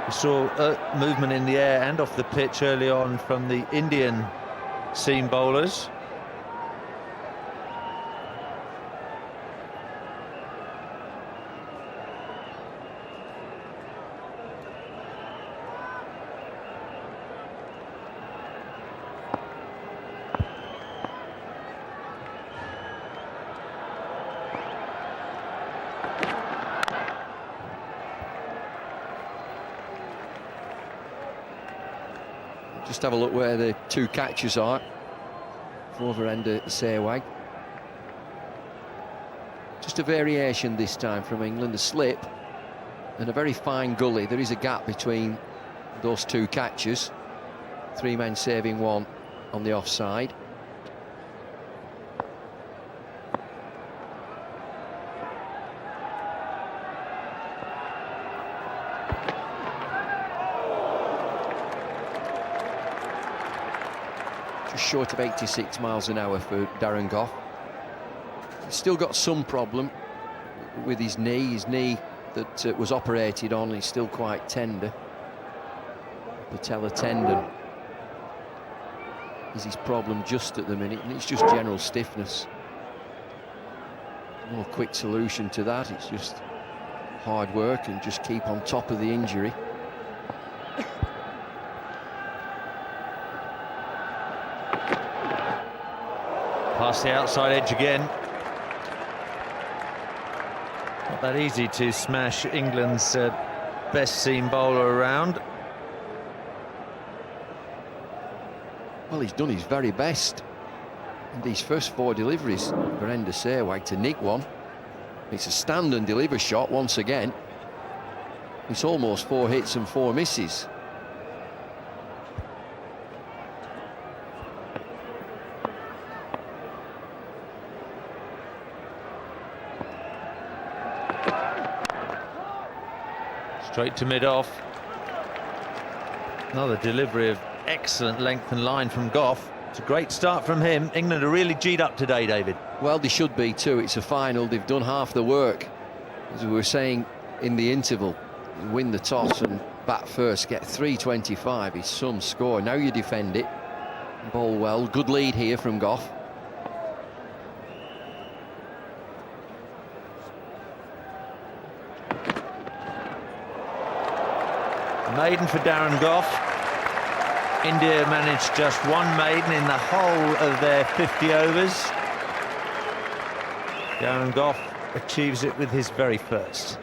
We saw movement in the air and off the pitch early on from the Indian seam bowlers. Just have a look where the two catches are. Over end of Sehwag. Just a variation this time from England, a slip and a very fine gully. There is a gap between those two catches. Three men saving one on the offside. Short of 86 miles an hour for Darren Gough. He's still got some problem with his knee that was operated on is still quite tender. Patella tendon is his problem just at the minute, and it's just general stiffness. No quick solution to that, it's just hard work and just keep on top of the injury. Past the outside edge again. Not that easy to smash England's best seam bowler around. Well, he's done his very best in these first four deliveries for Ender Sehwag to nick one. It's a stand and deliver shot once again. It's almost 4 hits and 4 misses. Straight to mid-off. Another delivery of excellent length and line from Gough. It's a great start from him. England are really G'd up today, David. Well, they should be too. It's a final. They've done half the work. As we were saying in the interval, win the toss and bat first, get 325 is some score. Now you defend it. Bowl well. Good lead here from Gough. Maiden for Darren Gough. India managed just one maiden in the whole of their 50 overs. Darren Gough achieves it with his very first.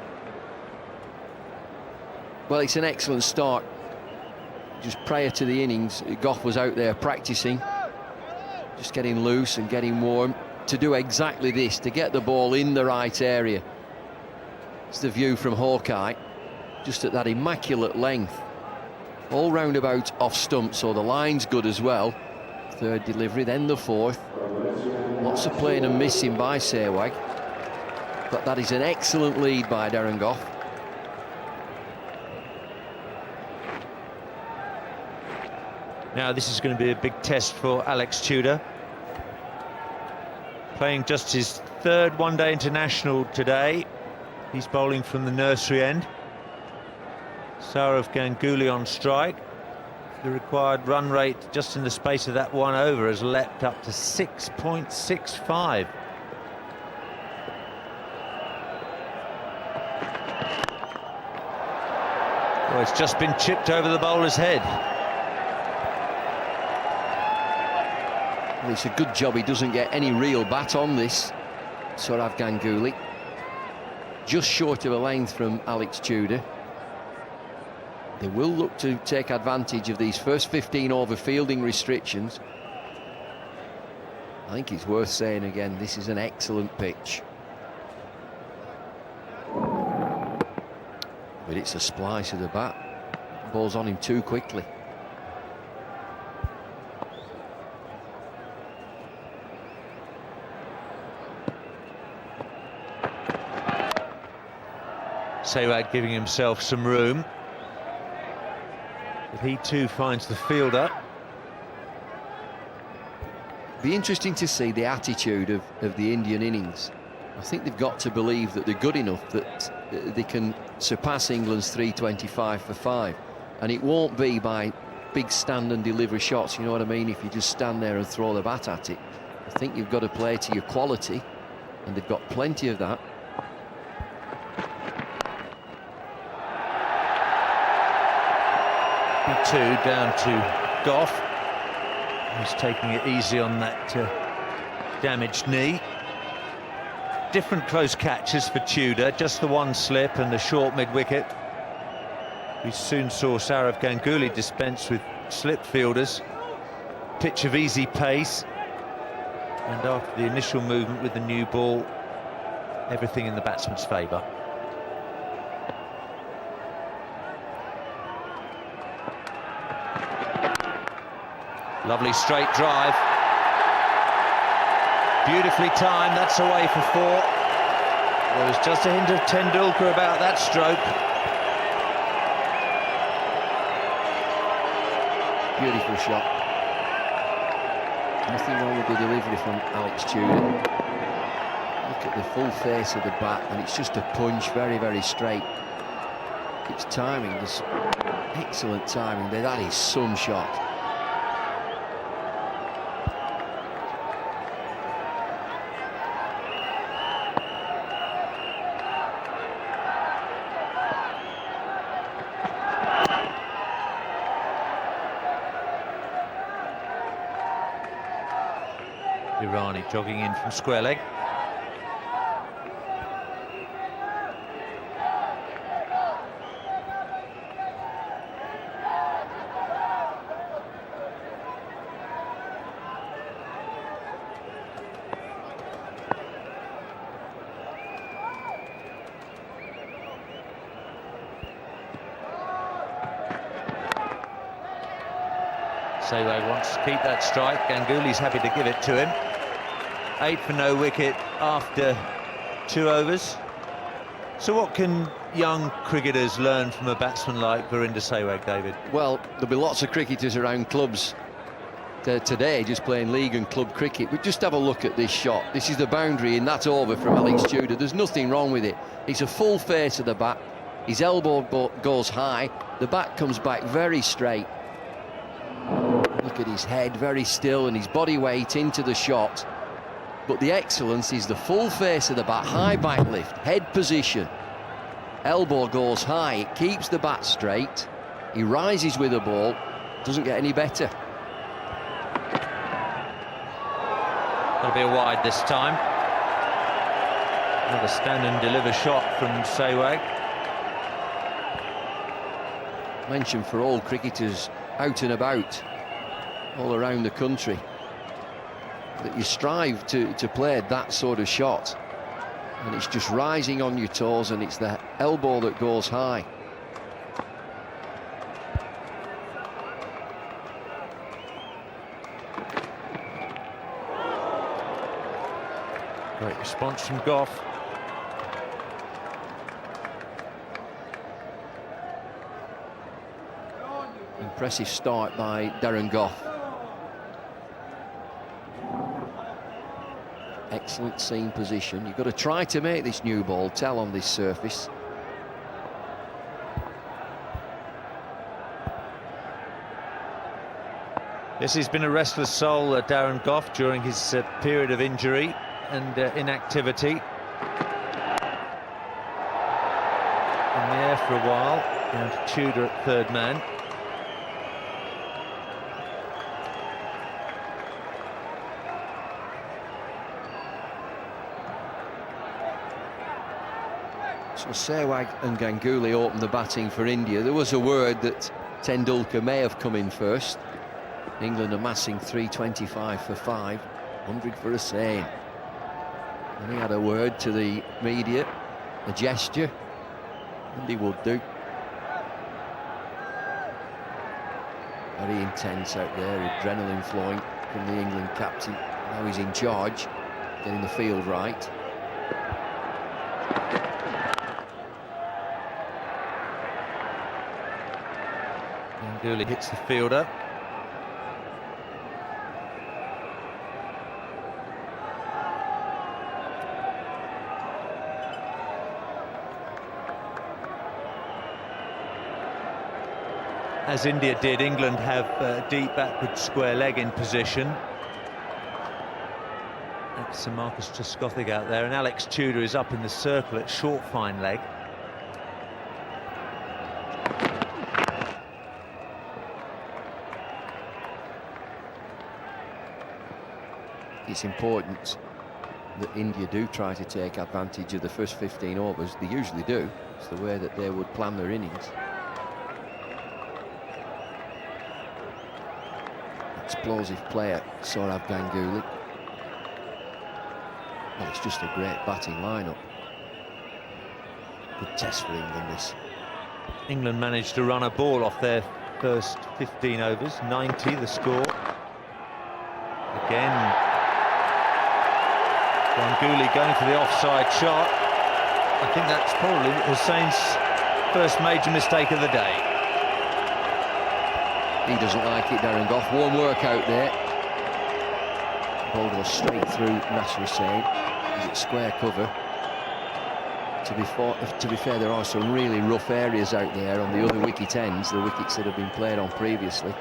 Well, it's an excellent start. Just prior to the innings, Gough was out there practicing, just getting loose and getting warm to do exactly this, to get the ball in the right area. It's the view from Hawkeye. Just at that immaculate length, all round about off stump, so the line's good as well. Third delivery, then the fourth. Lots of playing and missing by Sehwag, but that is an excellent lead by Darren Gough. Now this is going to be a big test for Alex Tudor. Playing just his third one-day international today. He's bowling from the nursery end. Saurav Ganguly on strike. The required run rate just in the space of that one over has leapt up to 6.65. Well, it's just been chipped over the bowler's head. Well, it's a good job he doesn't get any real bat on this, Saurav Ganguly. Just short of a length from Alex Tudor. They will look to take advantage of these first 15 over fielding restrictions. I think it's worth saying again, this is an excellent pitch. But it's a splice of the bat. Ball's on him too quickly. Sehwag giving himself some room. But he too finds the fielder. Be interesting to see the attitude of the Indian innings. I think they've got to believe that they're good enough that they can surpass England's 325 for 5. And it won't be by big stand and deliver shots, you know what I mean, if you just stand there and throw the bat at it. I think you've got to play to your quality, and they've got plenty of that. B2 down to Gough. He's taking it easy on that damaged knee. Different close catches for Tudor, just the one slip and the short mid-wicket. We soon saw Sourav Ganguly dispense with slip fielders. Pitch of easy pace. And after the initial movement with the new ball, everything in the batsman's favour. Lovely straight drive. Beautifully timed, that's away for 4. There was just a hint of Tendulkar about that stroke. Beautiful shot. Nothing wrong with the delivery from Alex Tudor. Look at the full face of the bat, and it's just a punch, very, very straight. It's timing, there's excellent timing there. That is some shot. Irani jogging in from square leg. Sehwag wants to keep that strike. Ganguly's happy to give it to him. 8 for no wicket after 2 overs. So what can young cricketers learn from a batsman like Virender Sehwag, David? Well, there'll be lots of cricketers around clubs today just playing league and club cricket, but just have a look at this shot. This is the boundary in that over from Alex Tudor. There's nothing wrong with it. It's a full face of the bat. His elbow goes high. The bat comes back very straight. Look at his head, very still, and his body weight into the shot. But the excellence is the full face of the bat, high back lift, head position. Elbow goes high, it keeps the bat straight. He rises with the ball, doesn't get any better. That'll be a wide this time. Another stand and deliver shot from Sehwag. Mention for all cricketers out and about, all around the country, that you strive to play that sort of shot, and it's just rising on your toes, and it's the elbow that goes high. Great response from Gough. Impressive start by Darren Gough. Excellent seam position. You've got to try to make this new ball tell on this surface. Yes, he's been a restless soul, Darren Gough, during his period of injury and inactivity. In the air for a while, and Tudor at third man. So Sehwag and Ganguly opened the batting for India. There was a word that Tendulkar may have come in first. England amassing 325 for 5, 100 for a same. And he had a word to the media, a gesture, and he would do. Very intense out there, adrenaline flowing from the England captain. Now he's in charge, getting the field right. Ganguly hits the fielder. as India did, England have a deep backward square leg in position. That's Sir Marcus Trescothick out there, and Alex Tudor is up in the circle at short fine leg. It's important that India do try to take advantage of the first 15 overs. They usually do. It's the way that they would plan their innings. Explosive player, Sourav Ganguly. Well, it's just a great batting lineup. Good test for England, this. England managed to run a ball off their first 15 overs, 90 the score. Again, Ganguly going for the offside shot. I think that's probably Hussein's first major mistake of the day. He doesn't like it, Darren Gough. One work out there. Ball goes straight through Nasser Hussain. Is it square cover? To be fair, there are some really rough areas out there on the other wicket ends, the wickets that have been played on previously.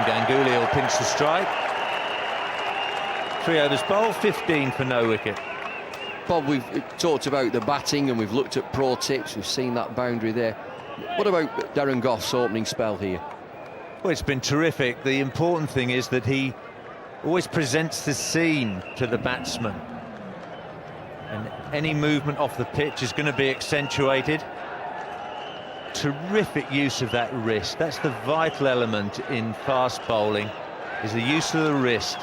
Ganguly will pinch the strike. 3 overs bowled, 15 for no wicket. Bob, we've talked about the batting and we've looked at pro tips. We've seen that boundary there. What about Darren Gough's opening spell here? Well, it's been terrific. The important thing is that he always presents the scene to the batsman. And any movement off the pitch is going to be accentuated. Terrific use of that wrist. That's the vital element in fast bowling, is the use of the wrist,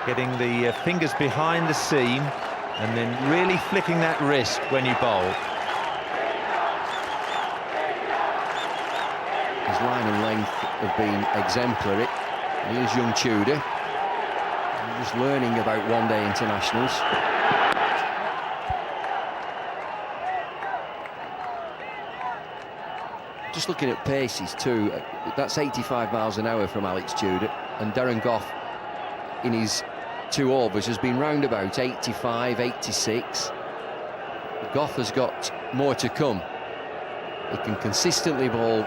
getting the fingers behind the seam and then really flicking that wrist when you bowl. His line and length have been exemplary. Here's young Tudor, just learning about one-day internationals. Just looking at paces too, that's 85 miles an hour from Alex Tudor, and Darren Gough in his 2 overs has been round about 85, 86. Gough has got more to come. He can consistently bowl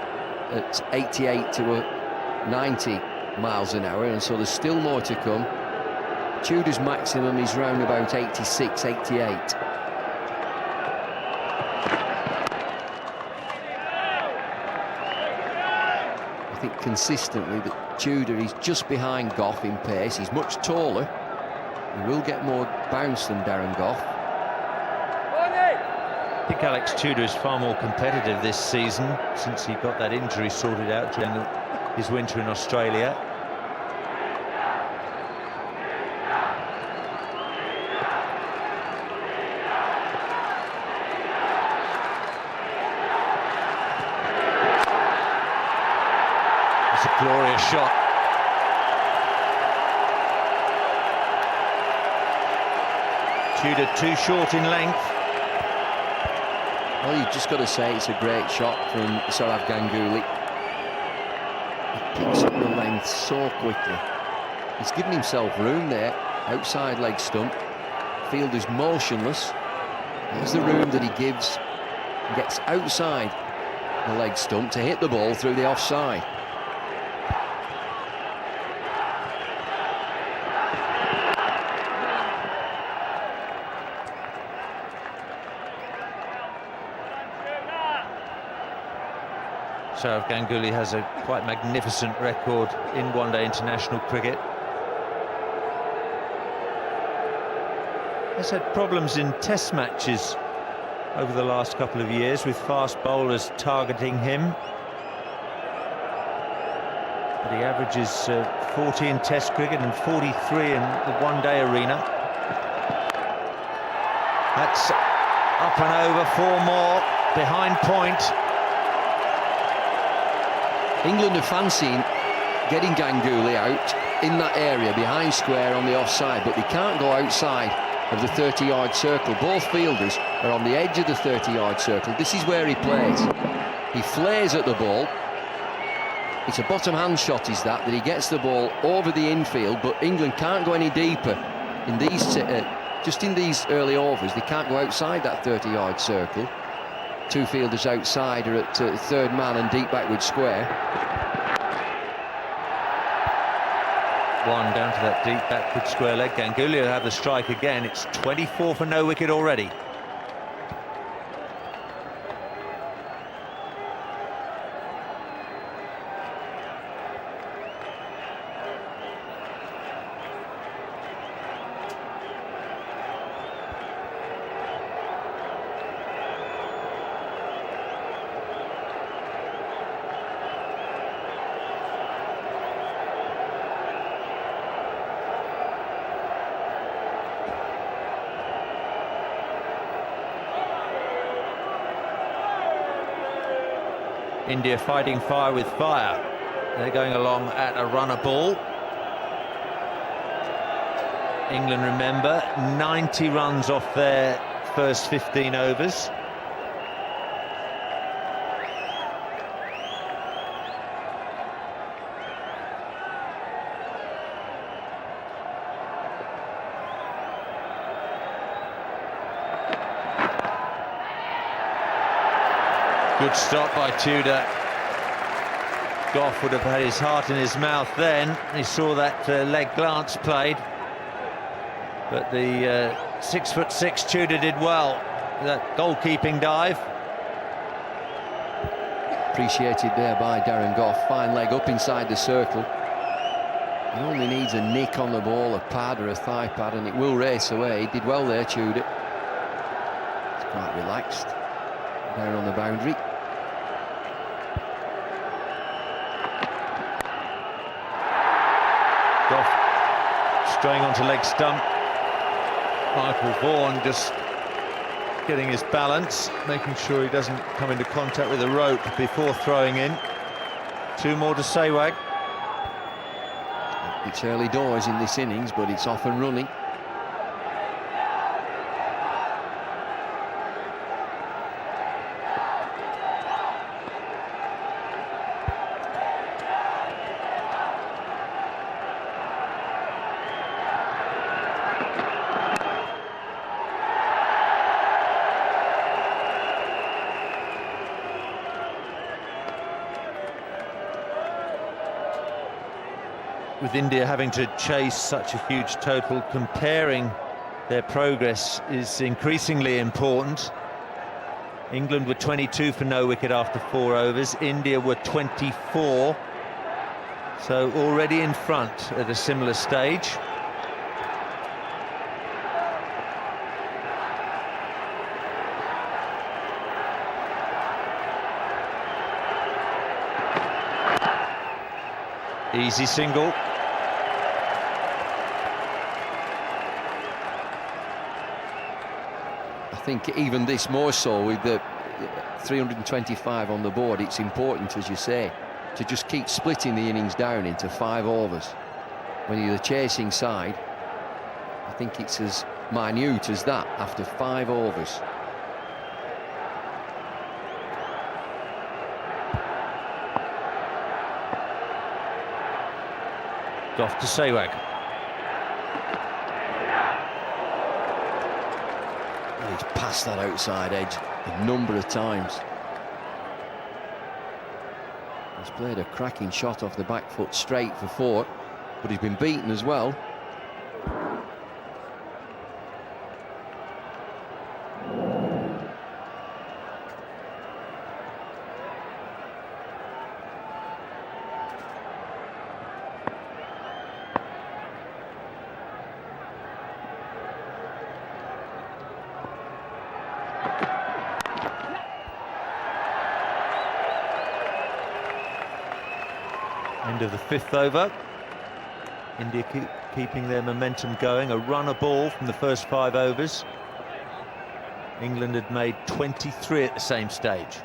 at 88 to 90 miles an hour, and so there's still more to come. Tudor's maximum is round about 86, 88. I think consistently that Tudor is just behind Gough in pace. He's much taller. He will get more bounce than Darren Gough. I think Alex Tudor is far more competitive this season since he got that injury sorted out during his winter in Australia. Glorious shot. Tudor too short in length. Well, you've just got to say it's a great shot from Sourav Ganguly. He picks up the length so quickly. He's given himself room there, outside leg stump. Field is motionless. There's the room that he gives. He gets outside the leg stump to hit the ball through the offside. Sourav Ganguly has a quite magnificent record in one-day international cricket. He's had problems in test matches over the last couple of years with fast bowlers targeting him. But he averages 40 in test cricket and 43 in the one-day arena. That's up and over, 4 more, behind point. England are fancying getting Ganguly out in that area behind square on the offside, but they can't go outside of the 30-yard circle. Both fielders are on the edge of the 30-yard circle. This is where he plays. He flares at the ball, It's a bottom hand shot, is that he gets the ball over the infield, but England can't go any deeper in these, just in these early overs. They can't go outside that 30-yard circle. Two fielders outside are at third man and deep backward square. One down to that deep backward square leg. Ganguly will have the strike again. It's 24 for no wicket already. India fighting fire with fire. They're going along at a runner ball. England, remember, 90 runs off their first 15 overs. Good stop by Tudor. Gough would have had his heart in his mouth then. He saw that leg glance played. But the 6'6" Tudor did well. That goalkeeping dive. Appreciated there by Darren Gough. Fine leg up inside the circle. He only needs a nick on the ball, a pad or a thigh pad, and it will race away. He did well there, Tudor. He's quite relaxed there on the boundary. Gough straying onto leg stump. Michael Vaughan just getting his balance, making sure he doesn't come into contact with the rope before throwing in. Two more to Sehwag. It's early doors in this innings, but it's off and running. With India having to chase such a huge total, comparing their progress is increasingly important. England were 22 for no wicket after 4 overs. India were 24. So already in front at a similar stage. Easy single. I think even this more so with the 325 on the board, it's important, as you say, to just keep splitting the innings down into 5 overs. When you're the chasing side, I think it's as minute as that after 5 overs. Gough to Sehwag. He's passed that outside edge a number of times. He's played a cracking shot off the back foot straight for 4, but he's been beaten as well. End of the 5th over. India keeping their momentum going. A runner ball from the first 5 overs. England had made 23 at the same stage.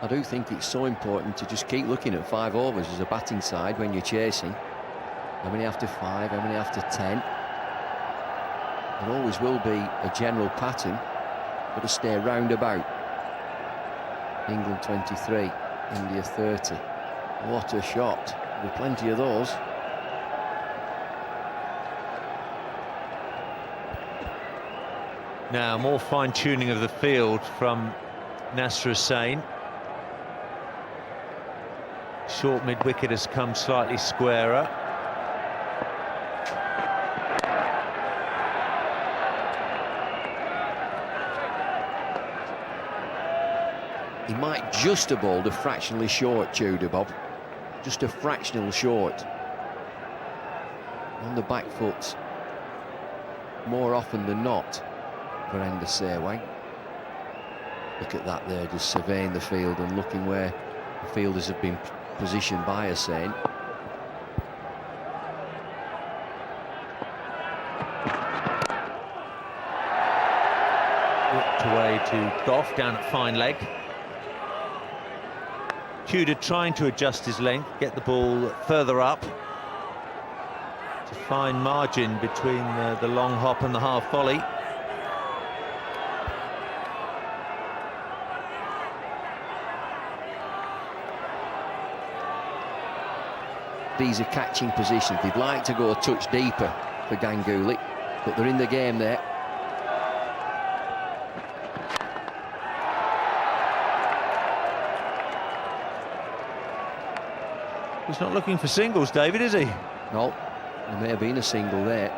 I do think it's so important to just keep looking at 5 overs as a batting side when you're chasing. How many after 5, how many after 10? There always will be a general pattern, but to stay round about. England 23, India 30. What a shot. There'll be plenty of those. Now, more fine-tuning of the field from Nasser Hussain. Short mid-wicket has come slightly squarer. He might just have bowled a fractionally short, Tudor, Bob. Just a fractional short. On the back foot, more often than not, for Ender Sehwag. Look at that there, just surveying the field and looking where the fielders have been positioned by Hussain. Whipped away to Gough, down at fine leg. Tudor trying to adjust his length, get the ball further up. It's a fine margin between the long hop and the half volley. These are catching positions. They'd like to go a touch deeper for Ganguly, but they're in the game there. He's not looking for singles, David, is he? No, there may have been a single there.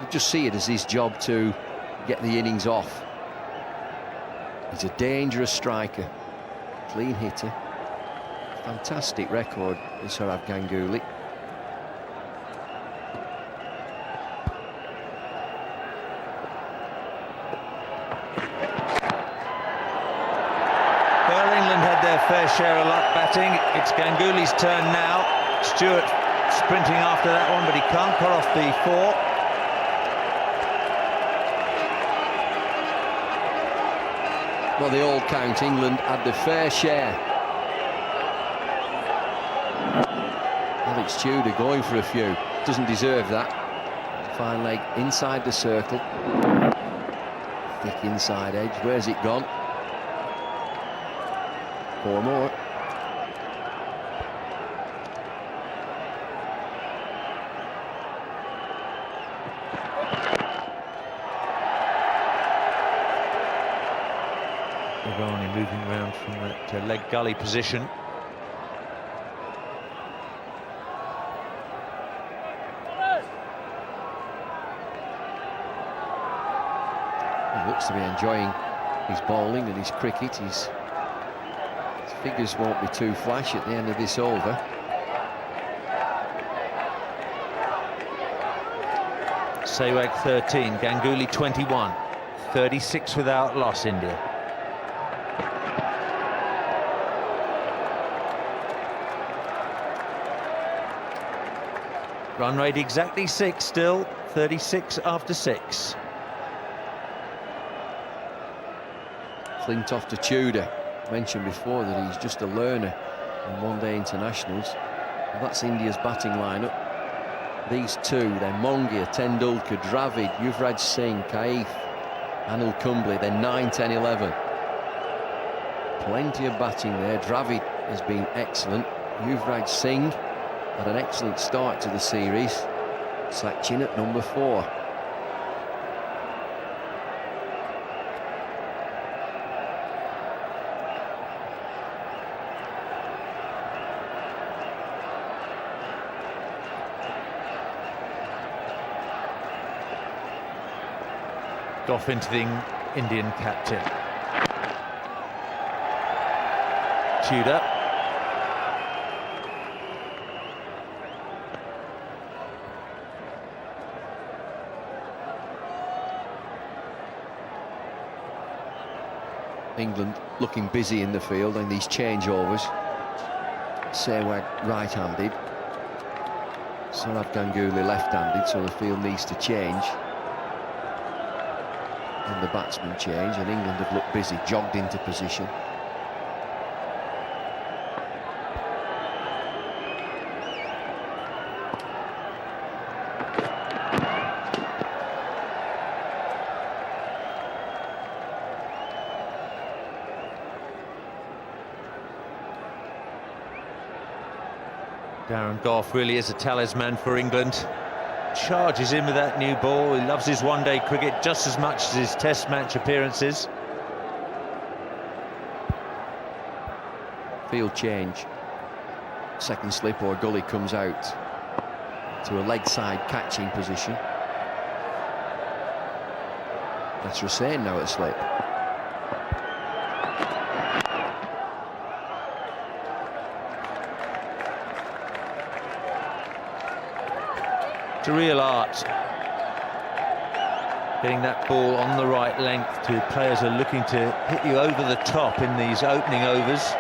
You just see it as his job to get the innings off. He's a dangerous striker, clean hitter. Fantastic record, Sourav Ganguly. Well, England had their fair share of luck batting. It's Ganguly's turn now. Stewart sprinting after that one, but he can't cut off the 4. Well, they all count. England had their fair share. Alex Tudor going for a few. Doesn't deserve that. Fine leg inside the circle. Thick inside edge. Where's it gone? 4 more. Irani moving around from that leg gully position. He looks to be enjoying his bowling and his cricket. His figures won't be too flash at the end of this over. Sehwag 13, Ganguly 21. 36 without loss, India. Run rate exactly 6 still, 36 after 6. Flintoff to Tudor. Mentioned before that he's just a learner in one-day internationals. Well, that's India's batting lineup. These two, then Mongia, Tendulkar, Dravid, Yuvraj Singh, Kaif, Anil Kumble, then 9, 10, 11. Plenty of batting there. Dravid has been excellent. Yuvraj Singh had an excellent start to the series. Sachin at number 4. Gough into the Indian captain. Tudor. England looking busy in the field in these changeovers. Sehwag right-handed. Sourav Ganguly left-handed, so the field needs to change. And the batsmen change, and England have looked busy, jogged into position. Darren Gough really is a talisman for England. Charges in with that new ball. He loves his one-day cricket just as much as his test match appearances. Field change. Second slip or Gully comes out to a leg side catching position. That's Hussain now at slip. It's a real art getting that ball on the right length to players who are looking to hit you over the top in these opening overs.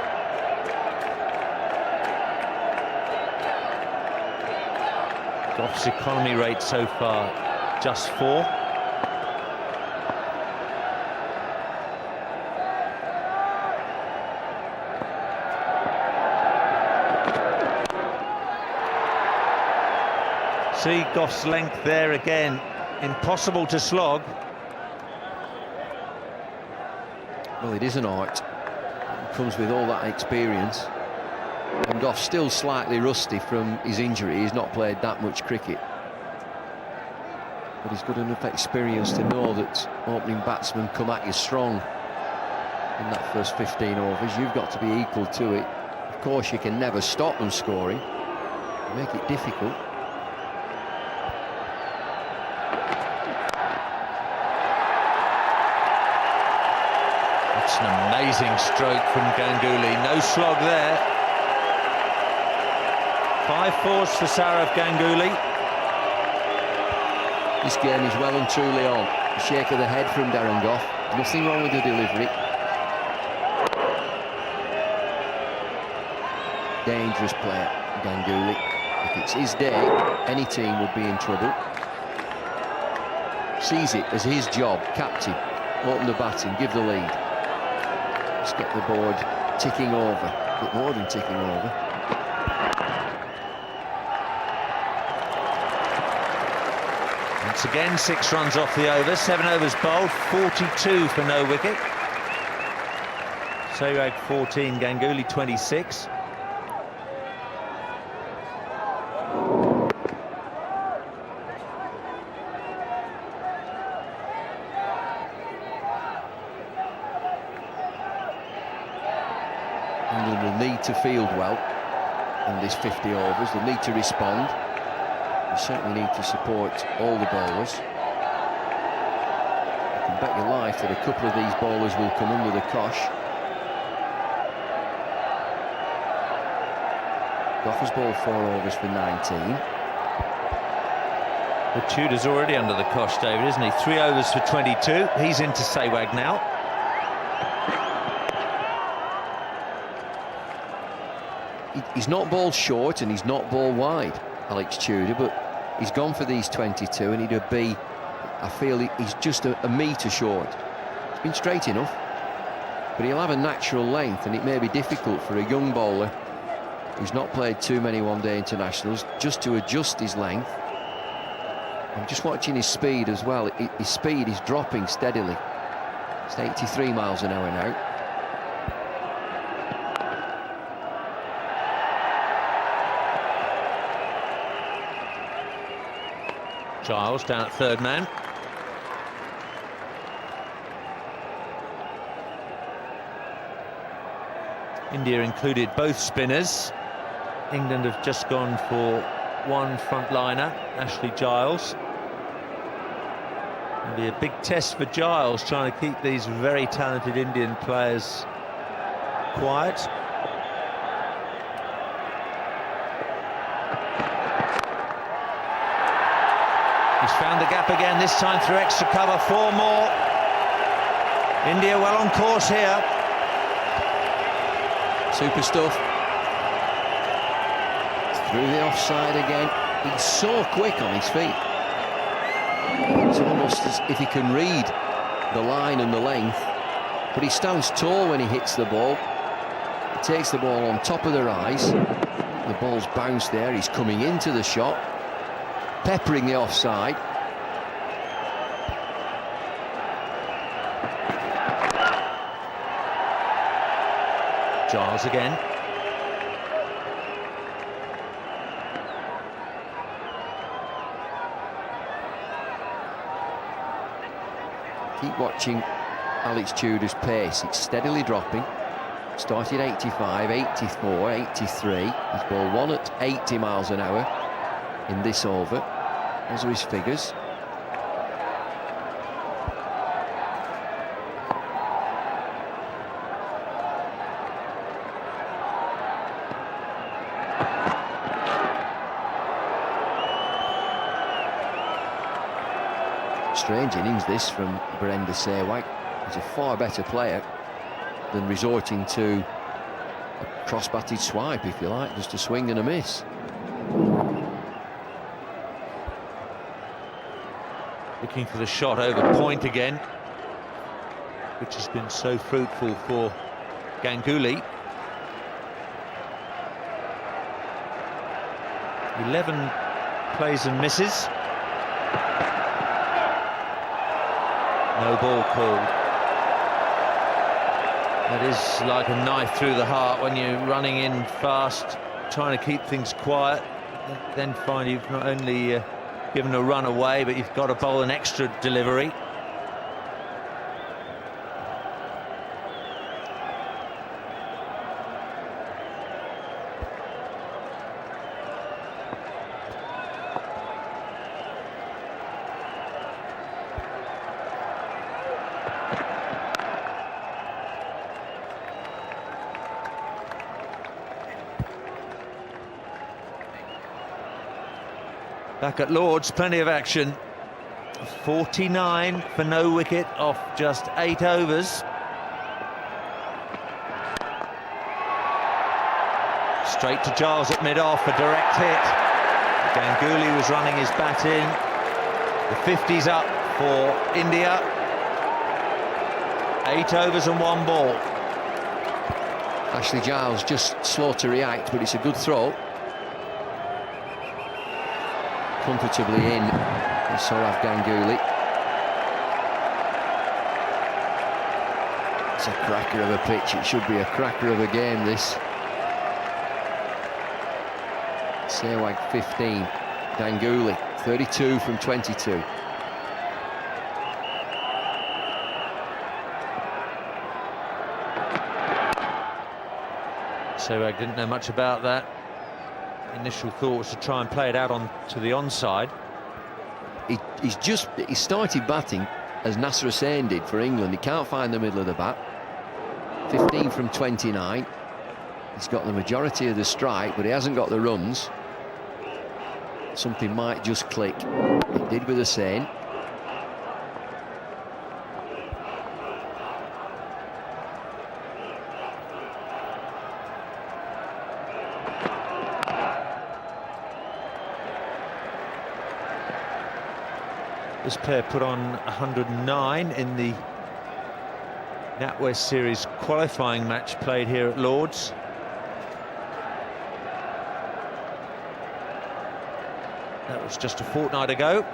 Gough's economy rate so far just 4. See Gough's length there again, impossible to slog. Well, it is an art. It comes with all that experience. And Gough's still slightly rusty from his injury. He's not played that much cricket. But he's got enough experience to know that opening batsmen come at you strong in that first 15 overs. You've got to be equal to it. Of course, you can never stop them scoring. Make it difficult. That's an amazing stroke from Ganguly. No slog there. 5 fours for Sourav Ganguly. This game is well and truly on. A shake of the head from Darren Gough. Nothing wrong with the delivery. Dangerous player, Ganguly. If it's his day, any team would be in trouble. Sees it as his job, captain. Open the batting, give the lead. Just get the board ticking over. A bit more than ticking over. Once again, 6 runs off the over, 7 overs bowled, 42 for no wicket. Sehwag 14, Ganguly 26. England will need to field well in this 50 overs. They'll need to respond. You certainly need to support all the bowlers. You can bet your life that a couple of these bowlers will come under the cosh. Gough has bowled 4 overs for 19. But Tudor's already under the cosh, David, isn't he? 3 overs for 22. He's into Sehwag now. He's not bowled short and he's not bowled wide, Alex Tudor, but he's gone for these 22 and he'd be, I feel he's just a metre short. It's been straight enough, but he'll have a natural length and it may be difficult for a young bowler who's not played too many one-day internationals just to adjust his length. I'm just watching his speed as well. His speed is dropping steadily. It's 83 miles an hour now. Giles down at third man. India included both spinners. England have just gone for one frontliner, Ashley Giles. It'll be a big test for Giles, trying to keep these very talented Indian players quiet. He's found the gap again, this time through extra cover. 4 more. India well on course here. Super stuff. Through the offside again. He's so quick on his feet. It's almost as if he can read the line and the length. But he stands tall when he hits the ball. He takes the ball on top of the rise. The ball's bounced there. He's coming into the shot, peppering the offside. Giles again. Keep watching Alex Tudor's pace. It's steadily dropping. Started 85, 84, 83. He's ball one at 80 miles an hour in this over. Those are his figures. Strange innings this from Brenda Sehwag. He's a far better player than resorting to a cross-batted swipe, if you like, just a swing and a miss. Looking for the shot over point again, which has been so fruitful for Ganguly. 11 plays and misses. No ball called. That is like a knife through the heart when you're running in fast, trying to keep things quiet, then find you've not only given a run away, but you've got to bowl an extra delivery. Back at Lord's, plenty of action. 49 for no wicket off just 8 overs. Straight to Giles at mid-off, a direct hit. Ganguly was running his bat in. The 50's up for India. 8 overs and 1 ball. Ashley Giles just slow to react, but it's a good throw. Comfortably in, and Sourav Ganguly. It's a cracker of a pitch. It should be a cracker of a game, this. Sehwag 15, Ganguly 32 from 22. Sehwag didn't know much about that. Initial thought was to try and play it out on to the onside. He started batting as Nasser Hussain did for England. He can't find the middle of the bat. 15 from 29. He's got the majority of the strike, but he hasn't got the runs. Something might just click. It did with Hussain. This pair put on 109 in the NatWest Series qualifying match played here at Lord's. That was just a fortnight ago.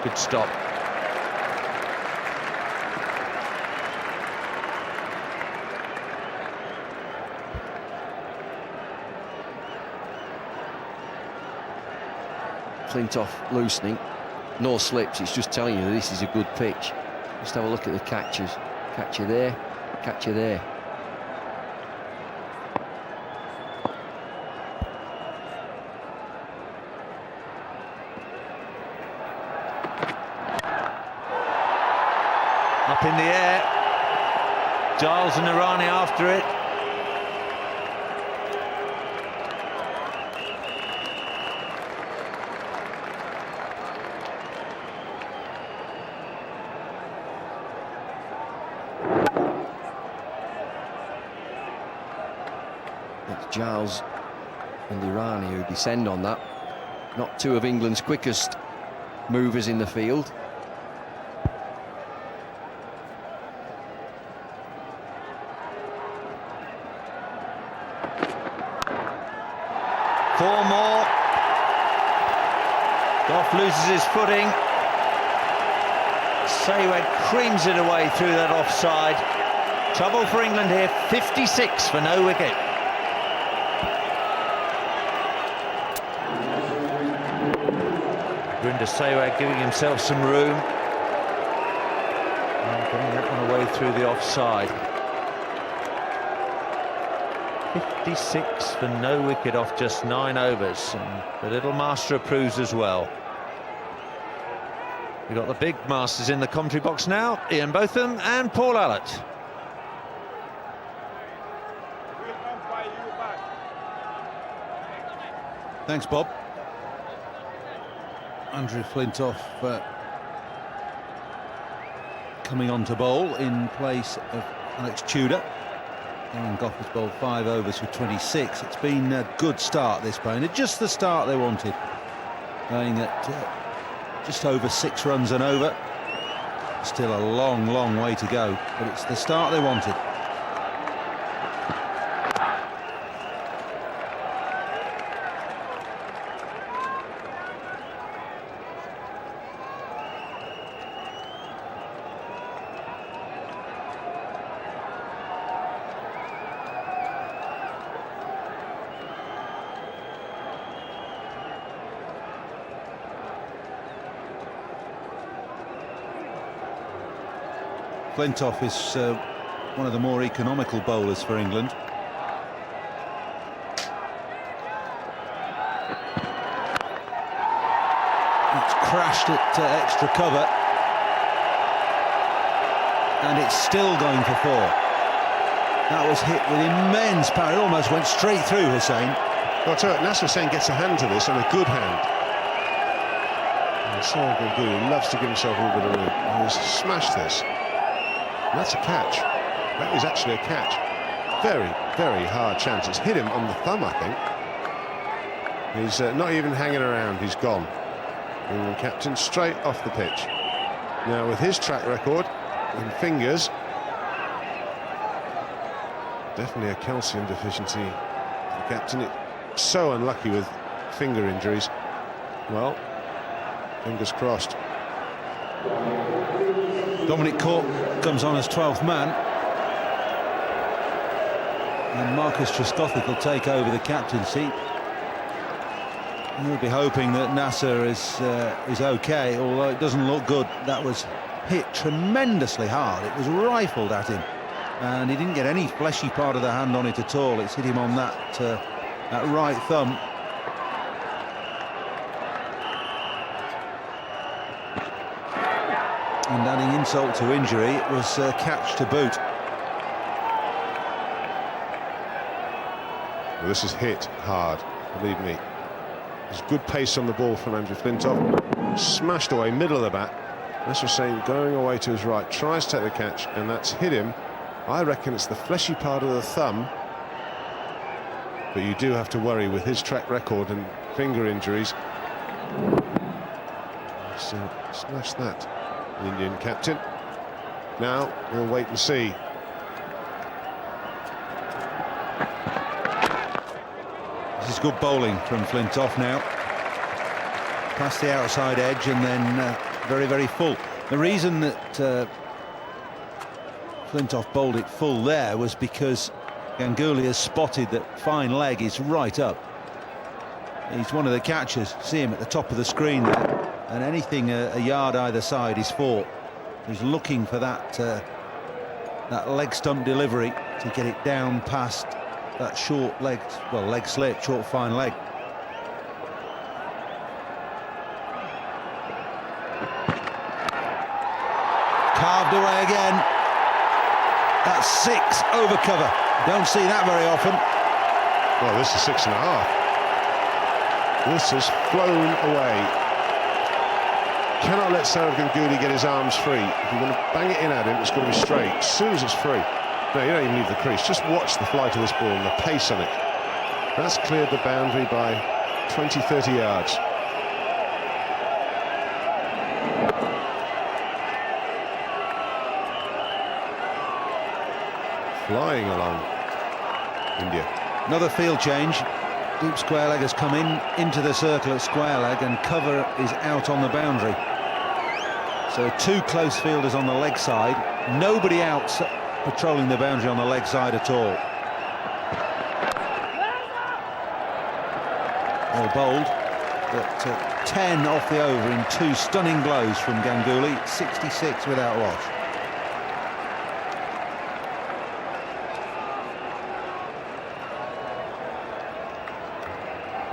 Good stop. Flintoff loosening, no slips. It's just telling you this is a good pitch. Just have a look at the catches. Catcher there, catcher there. Up in the air. Giles and Irani after it. It's Giles and Irani who descend on that. Not two of England's quickest movers in the field. Four more. Gough loses his footing. Sehwag creams it away through that offside. Trouble for England here, 56 for no wicket. Sehwag giving himself some room. And getting that one away through the offside. 56 for no wicket off just 9 overs. And the little master approves as well. We've got the big masters in the commentary box now, Ian Botham and Paul Allott. Thanks, Bob. Andrew Flintoff coming on to bowl in place of Alex Tudor. Aaron Gough has bowled 5 overs for 26. It's been a good start, this bowler, just the start they wanted. Going at just over 6 runs an over. Still a long, long way to go, but it's the start they wanted. Flintoff is one of the more economical bowlers for England. It's crashed at extra cover, and it's still going for 4. That was hit with immense power. It almost went straight through Hussain. Well, I'll tell you what, Nasser Hussain gets a hand to this, and a good hand. And Sangakkara loves to give himself a little bit of room. He's smashed this. And that's a catch. That is actually a catch. Very, very hard chance. It's hit him on the thumb, I think. He's not even hanging around. He's gone. England captain straight off the pitch. Now, with his track record and fingers, definitely a calcium deficiency. The captain, so unlucky with finger injuries. Well, fingers crossed. Dominic Cork comes on as 12th man, and Marcus Trescothick will take over the captaincy. We'll be hoping that Nasser is okay, although it doesn't look good. That was hit tremendously hard. It was rifled at him, and he didn't get any fleshy part of the hand on it at all. It's hit him on that right thumb. And adding insult to injury, it was a catch to boot. Well, this is hit hard, believe me. There's good pace on the ball from Andrew Flintoff. Smashed away, middle of the bat. Nasser Hussain going away to his right, tries to take the catch, and that's hit him. I reckon it's the fleshy part of the thumb. But you do have to worry with his track record and finger injuries. So, smash that. The Indian captain. Now we'll wait and see. This is good bowling from Flintoff now. Past the outside edge and then very, very full. The reason that Flintoff bowled it full there was because Ganguly has spotted that fine leg is right up. He's one of the catchers. See him at the top of the screen there. And anything a yard either side is 4. He's looking for that leg stump delivery to get it down past that short leg, well, leg slip, short fine leg. Carved away again. That's 6 over cover. Don't see that very often. Well, this is 6.5. This has flown away. Cannot let Sourav Ganguly get his arms free. If you're going to bang it in at him, it's going to be straight. As soon as it's free. No, you don't even leave the crease. Just watch the flight of this ball and the pace on it. That's cleared the boundary by 20, 30 yards. Flying along, India. Another field change. Deep square leg has come into the circle at square leg, and cover is out on the boundary. So 2 close fielders on the leg side, nobody else patrolling the boundary on the leg side at all. Well bowled, but 10 off the over in 2 stunning blows from Ganguly, 66 without loss.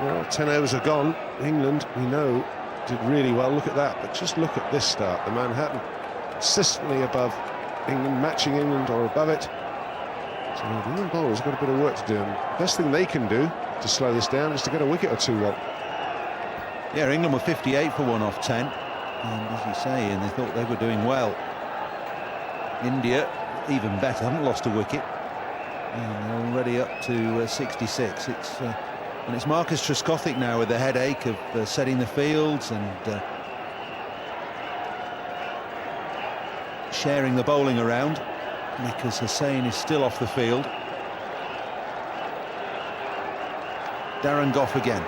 Well, 10 overs are gone. England, we know, did really well. Look at that, but just look at this start. The Manhattan consistently above England, matching England or above it. So the England bowlers have got a bit of work to do, and the best thing they can do to slow this down is to get a wicket or 2 well. Yeah, England were 58 for 1 off 10, and as you say, and they thought they were doing well. India, even better, haven't lost a wicket, and they're already up to 66. And it's Marcus Trescothick now with the headache of setting the fields and sharing the bowling around, because Hussain is still off the field. Darren Gough again.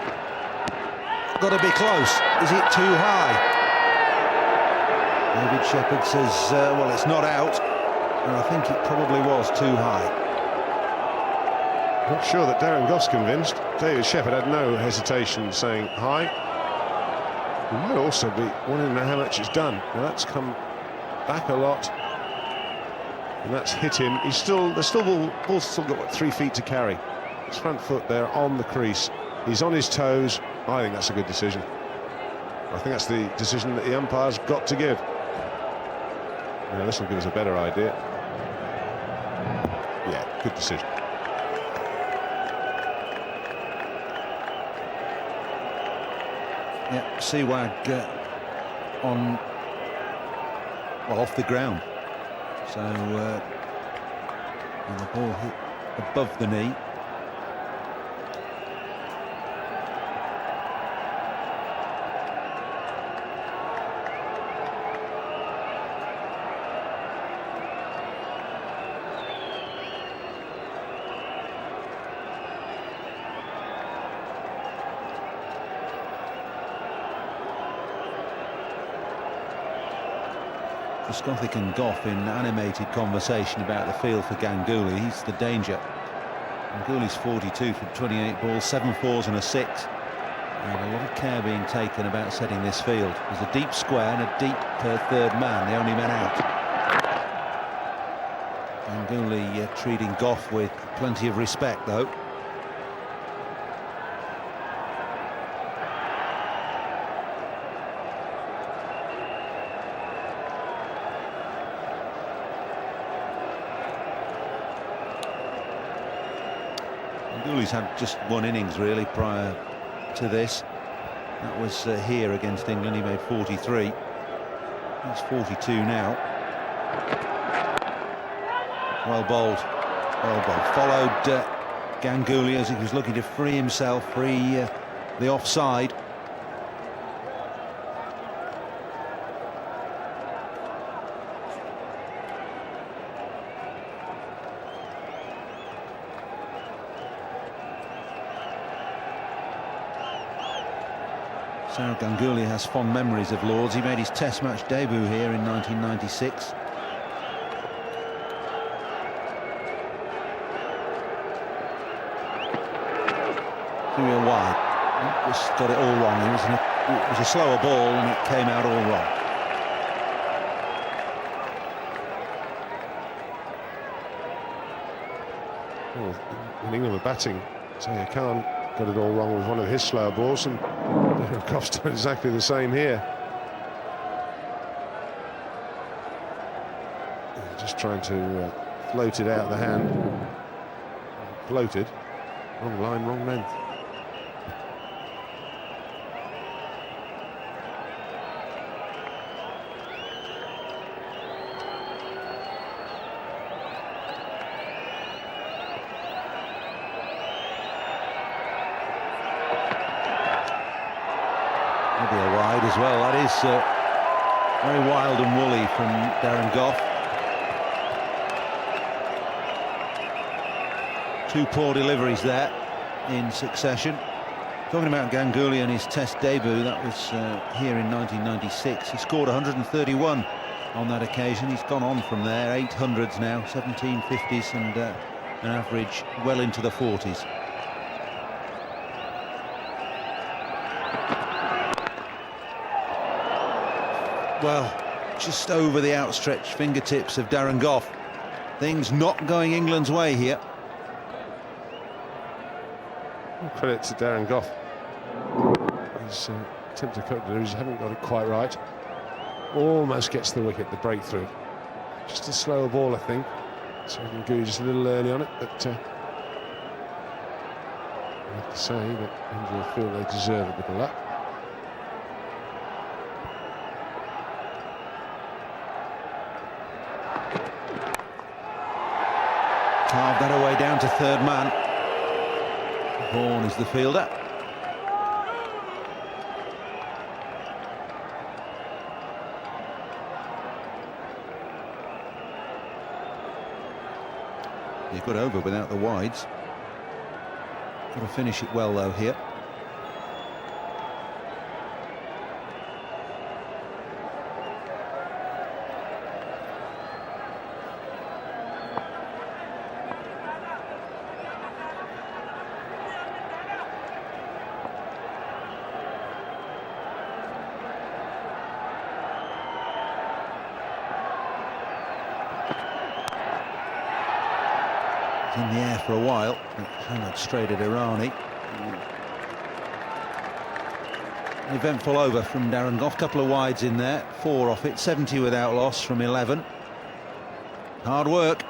Got to be close. Is it too high? David Shepherd says, well, it's not out, and I think it probably was too high. Not sure that Darren Gough's convinced. David Shepherd had no hesitation saying high. He might also be wanting to know how much it's done. Well, that's come back a lot, and that's hit him. He's ball's still got what, 3 feet to carry. His front foot there on the crease. He's on his toes. I think that's a good decision. I think that's the decision that the umpire's got to give. Now, this will give us a better idea. Yeah, good decision. Yeah, Sehwag off the ground. So and the ball hit above the knee. Trescothick and Gough in animated conversation about the field for Ganguly. He's the danger. Ganguly's 42 from 28 balls, 7 fours and a 6. And a lot of care being taken about setting this field. There's a deep square and a deep third man, the only man out. Ganguly treating Gough with plenty of respect, though. Ganguly's had just 1 innings really prior to this. That was here against England. He made 43. He's 42 now. Well bowled. Well bowled. Followed Ganguly as he was looking to free himself, free the offside. Sourav Ganguly has fond memories of Lords. He made his Test match debut here in 1996. Wide. Just got it all wrong. It was a slower ball and it came out all wrong. Well, when England were batting, Zaire Khan got it all wrong with one of his slower balls, and Darren Gough's done exactly the same here. Just trying to float it out of the hand. Floated. Wrong line, wrong length. Maybe a wide as well. That is very wild and woolly from Darren Gough. 2 poor deliveries there in succession. Talking about Ganguly and his Test debut, that was here in 1996. He scored 131 on that occasion. He's gone on from there, 800s now, 17 50s, and an average well into the 40s. Well, just over the outstretched fingertips of Darren Gough. Things not going England's way here. Credit to Darren Gough. He's attempted a couple of, he haven't got it quite right. Almost gets the wicket, the breakthrough. Just a slower ball, I think. So Ganguly just a little early on it, but I have to say that India feel they deserve a bit of luck. Carved that away down to third man. Vaughan is the fielder. He got over without the wides. Got to finish it well though here. In the air for a while, hammered straight at Irani. An eventful over from Darren Gough, couple of wides in there, 4 off it, 70 without loss from 11. Hard work.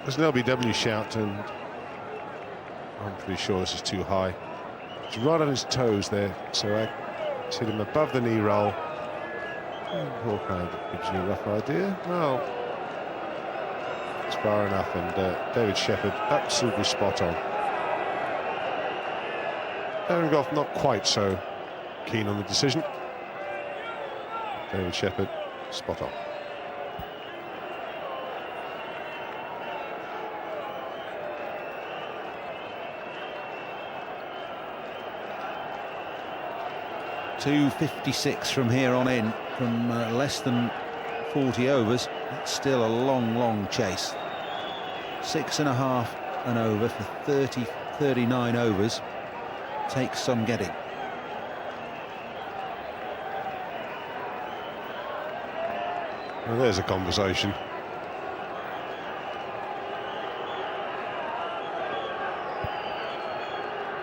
There's an LBW shout, and I'm pretty sure this is too high. It's right on his toes there, so I hit him above the knee roll. Hawkeye gives you a rough idea. Well, it's far enough, and David Shepherd absolutely spot on. Darren Gough not quite so keen on the decision. David Shepherd spot on. .256 from here on in, from less than 40 overs. It's still a long chase. 6.5 and over for 39 overs. Takes some getting. Well, there's a conversation.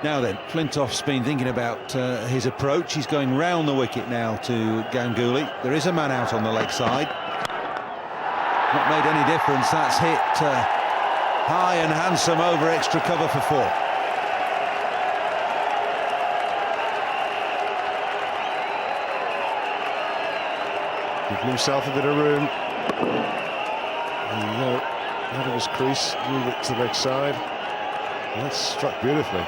Now then, Flintoff's been thinking about his approach. He's going round the wicket now to Ganguly. There is a man out on the leg side. Not made any difference. That's hit high and handsome over extra cover for 4. Giving himself a bit of room. Out of his crease, move it to the leg side. And that's struck beautifully.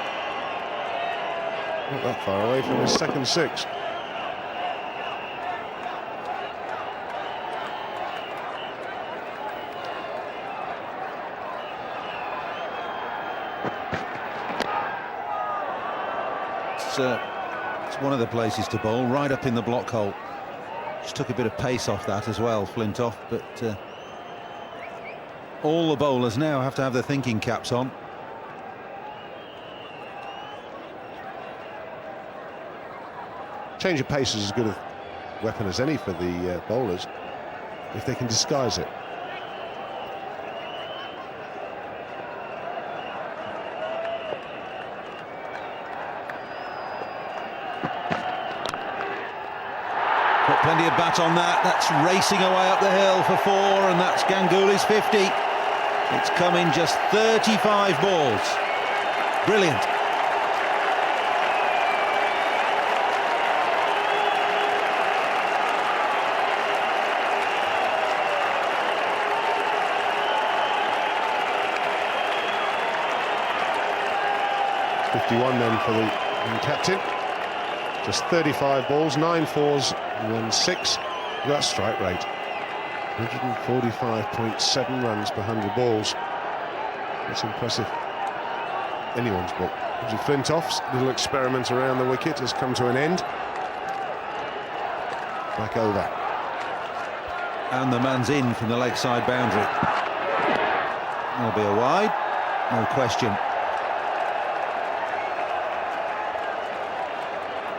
Not that far away from his second 6. It's one of the places to bowl, right up in the block hole. Just took a bit of pace off that as well, Flintoff, but all the bowlers now have to have their thinking caps on. Change of pace is as good a weapon as any for the bowlers, if they can disguise it. Got plenty of bat on that. That's racing away up the hill for 4, and that's Ganguly's 50. It's come in just 35 balls. Brilliant. Then for the captain. Just 35 balls, 9 fours, 1 6. That strike rate. 145.7 runs per 100 balls. That's impressive. anyone's book. Flintoff's little experiment around the wicket has come to an end. Back over. And the man's in from the leg side boundary. There'll be a wide, no question.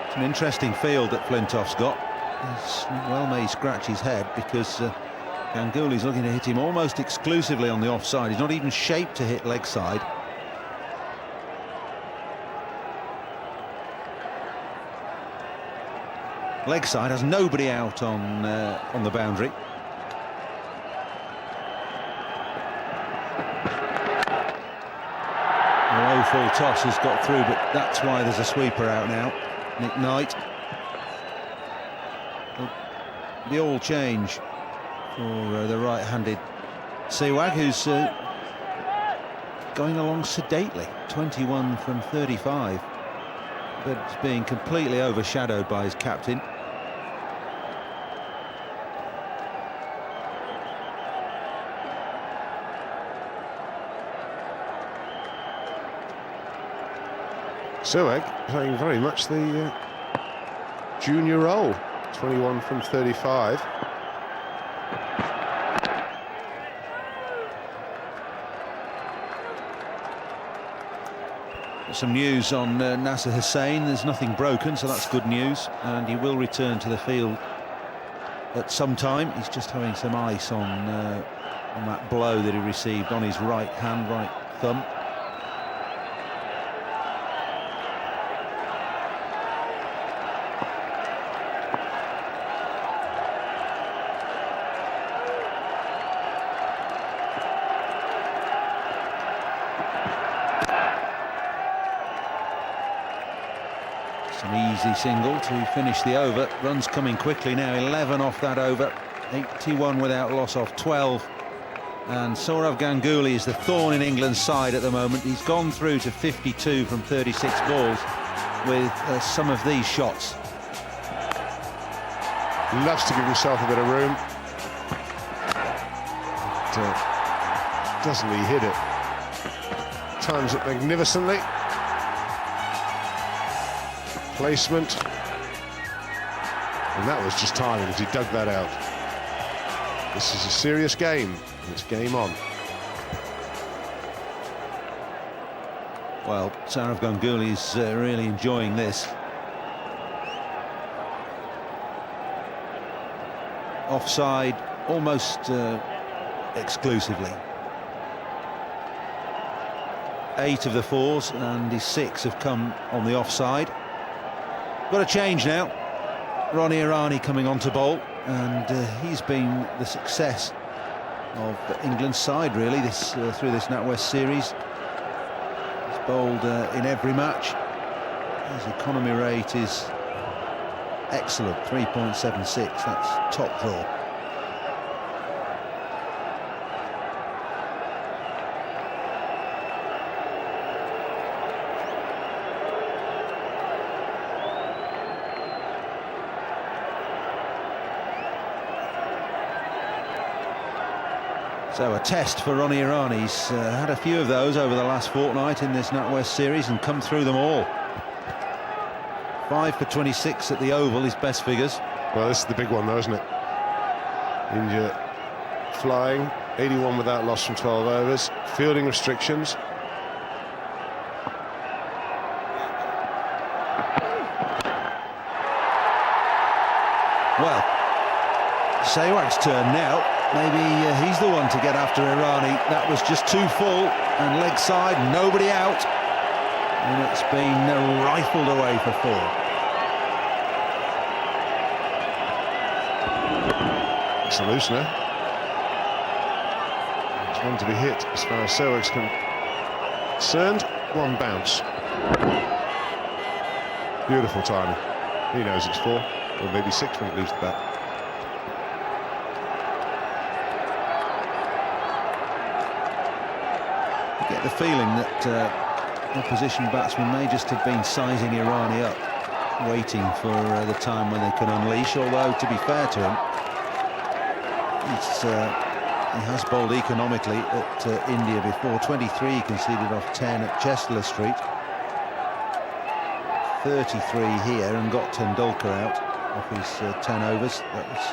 It's an interesting field that Flintoff's got. Well may he scratch his head, because Ganguly's looking to hit him almost exclusively on the offside. He's not even shaped to hit leg side. Leg side has nobody out on the boundary. A low full toss has got through, but that's why there's a sweeper out now. Nick Knight. The all change for the right-handed Sehwag, who's going along sedately. 21 from 35, but it's being completely overshadowed by his captain. Sehwag playing very much the junior role. 21 from 35. Some news on Nasser Hussain. There's nothing broken, so that's good news, and he will return to the field at some time. He's just having some ice on that blow that he received on his right hand, right thumb. An easy single to finish the over. Runs coming quickly now. 11 off that over. 81 without loss off 12. And Sourav Ganguly is the thorn in England's side at the moment. He's gone through to 52 from 36 balls with some of these shots. Loves to give himself a bit of room. But, doesn't he hit it? Times it magnificently. Placement, and that was just timing as he dug that out. This is a serious game, and it's game on. Well, Sourav Ganguly is really enjoying this. Offside almost exclusively. 8 of the 4s and his 6 have come on the offside. Got a change now. Ronnie Irani coming on to bowl, and he's been the success of England's side really through this NatWest series. He's bowled in every match. His economy rate is excellent, 3.76. That's top draw. So a test for Ronnie Irani. He's had a few of those over the last fortnight in this NatWest series and come through them all. 5 for 26 at the Oval, his best figures. Well, this is the big one though, isn't it? India flying, 81 without loss from 12 overs. Fielding restrictions. Well, Sehwag's turn now. Maybe he's the one to get after Irani. That was just too full, and leg side, nobody out. And it's been rifled away for 4. It's a loosener. It's one to be hit as far as Sehwag's concerned. One bounce. Beautiful timing. He knows it's 4, or maybe 6 when it leaves the bat. Get the feeling that opposition batsmen may just have been sizing Irani up, waiting for the time when they can unleash, although to be fair to him, he's He has bowled economically at India before. 23 he conceded off 10 at Chestler Street. 33 here and got Tendulkar out off his 10 overs. That was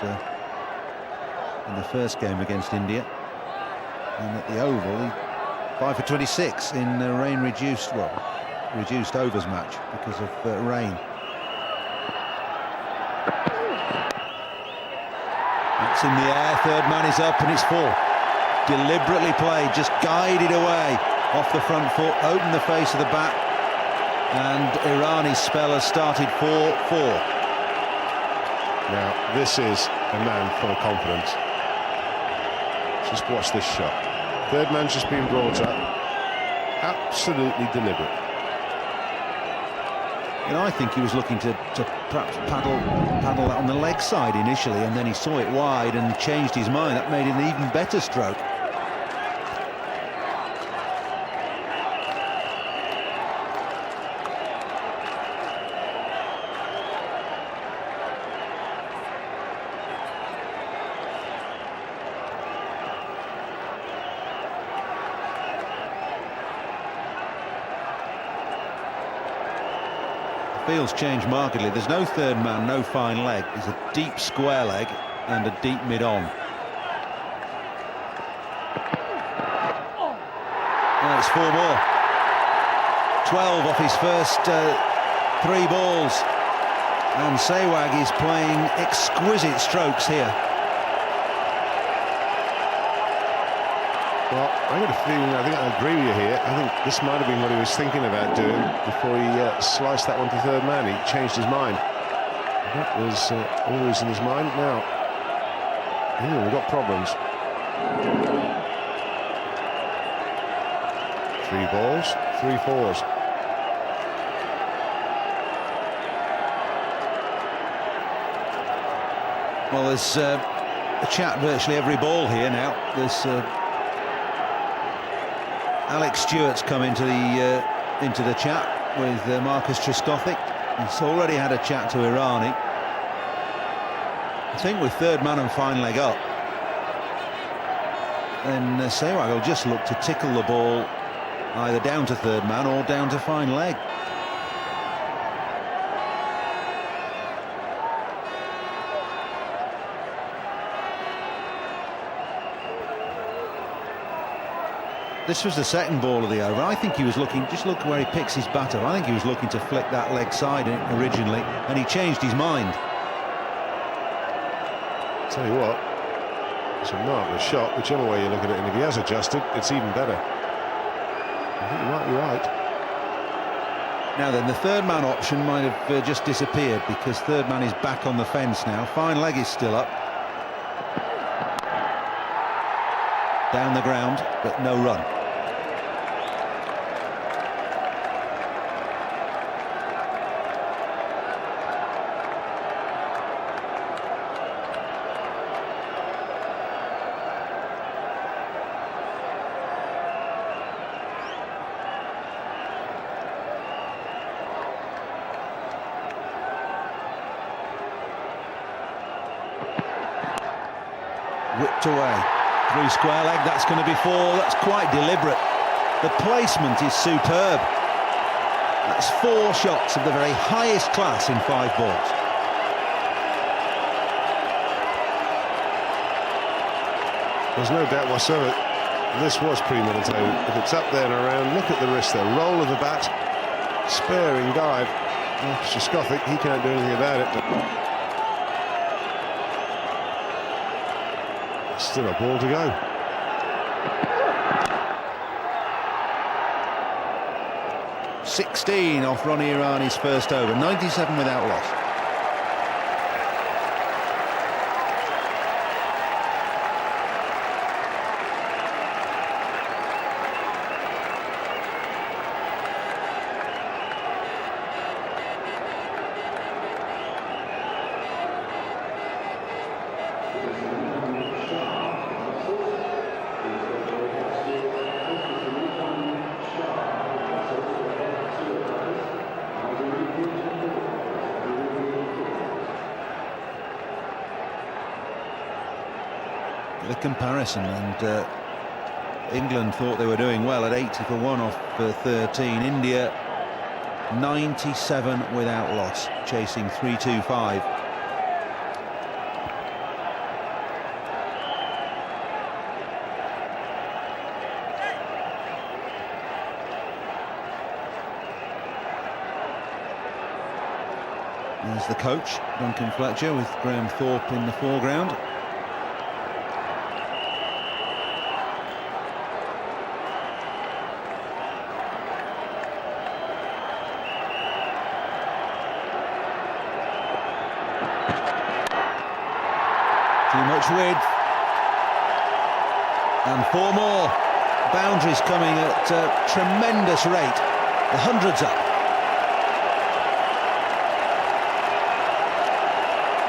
in the first game against India. And at the Oval, he 5 for 26 in a reduced overs match because of rain. It's in the air, third man is up and it's 4. Deliberately played, just guided away off the front foot, opened the face of the bat, and Irani's spell has started 4-4. Now, this is a man full of confidence. Just watch this shot. Third man's just been brought up. Absolutely deliberate. You know, I think he was looking to perhaps paddle that on the leg side initially, and then he saw it wide and changed his mind. That made it an even better stroke. Field's changed markedly. There's no third man, no fine leg. There's a deep square leg and a deep mid-on. Now it's 4 more. 12 off his first 3 balls. And Sehwag is playing exquisite strokes here. Well, I got a feeling, I think I agree with you here. I think this might have been what he was thinking about doing before he sliced that one to third man. He changed his mind. That was always in his mind. Now, we've got problems. 3 balls, 3 fours. Well, there's a chat virtually every ball here now. There's Alex Stewart's come into the chat with Marcus Trescothick. He's already had a chat to Irani. I think with third man and fine leg up, then Sehwag will just look to tickle the ball either down to third man or down to fine leg. This was the second ball of the over. I think he was looking, just look where he picks his bat up. I think he was looking to flick that leg side originally, and he changed his mind. Tell you what, it's a marvellous shot, whichever way you look at it, and if he has adjusted, it's even better. I think you might be right. Now then, the third man option might have just disappeared because third man is back on the fence now. Fine leg is still up. Down the ground, but no run. Whipped away. 3 square leg, that's going to be 4. That's quite deliberate. The placement is superb. That's 4 shots of the very highest class in 5 balls. There's no doubt whatsoever this was premeditated. If it's up there and around, look at the wrist there. Roll of the bat, sparing dive. Trescothick, he can't do anything about it, but still a ball to go. .16 off Ronnie Irani's first over, 97 without loss. the comparison, and England thought they were doing well at 80 for 1 off 13. India 97 without loss, chasing 325. There's the coach, Duncan Fletcher, with Graham Thorpe in the foreground. Too much width. And 4 more. Boundaries coming at a tremendous rate. The hundreds up.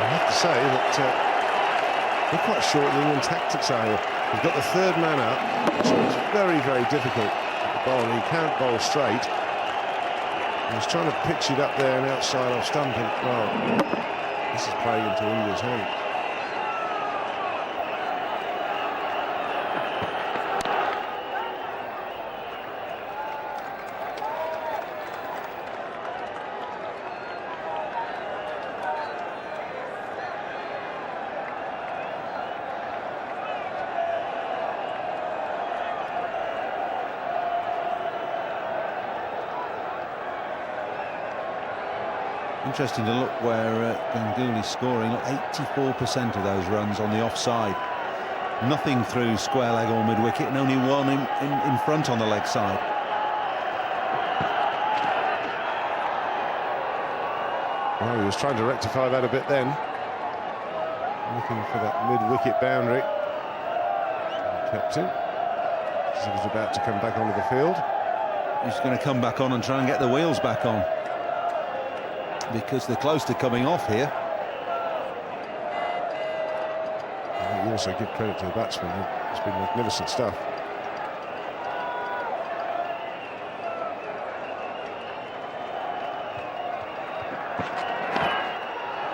I have to say that we're quite short in England tactics are here. We've got the third man up, so it's very, very difficult to bowl. He can't bowl straight. He's trying to pitch it up there and outside off stump. And, well, this is playing into India's hands. Interesting to look where Ganguly's scoring. 84% of those runs on the offside. Nothing through square leg or mid-wicket, and only one in front on the leg side. Well, he was trying to rectify that a bit then. Looking for that mid-wicket boundary. Captain, as he was about to come back onto the field. He's going to come back on and try and get the wheels back on, because they're close to coming off here. You also give credit to the batsman. It's been magnificent stuff.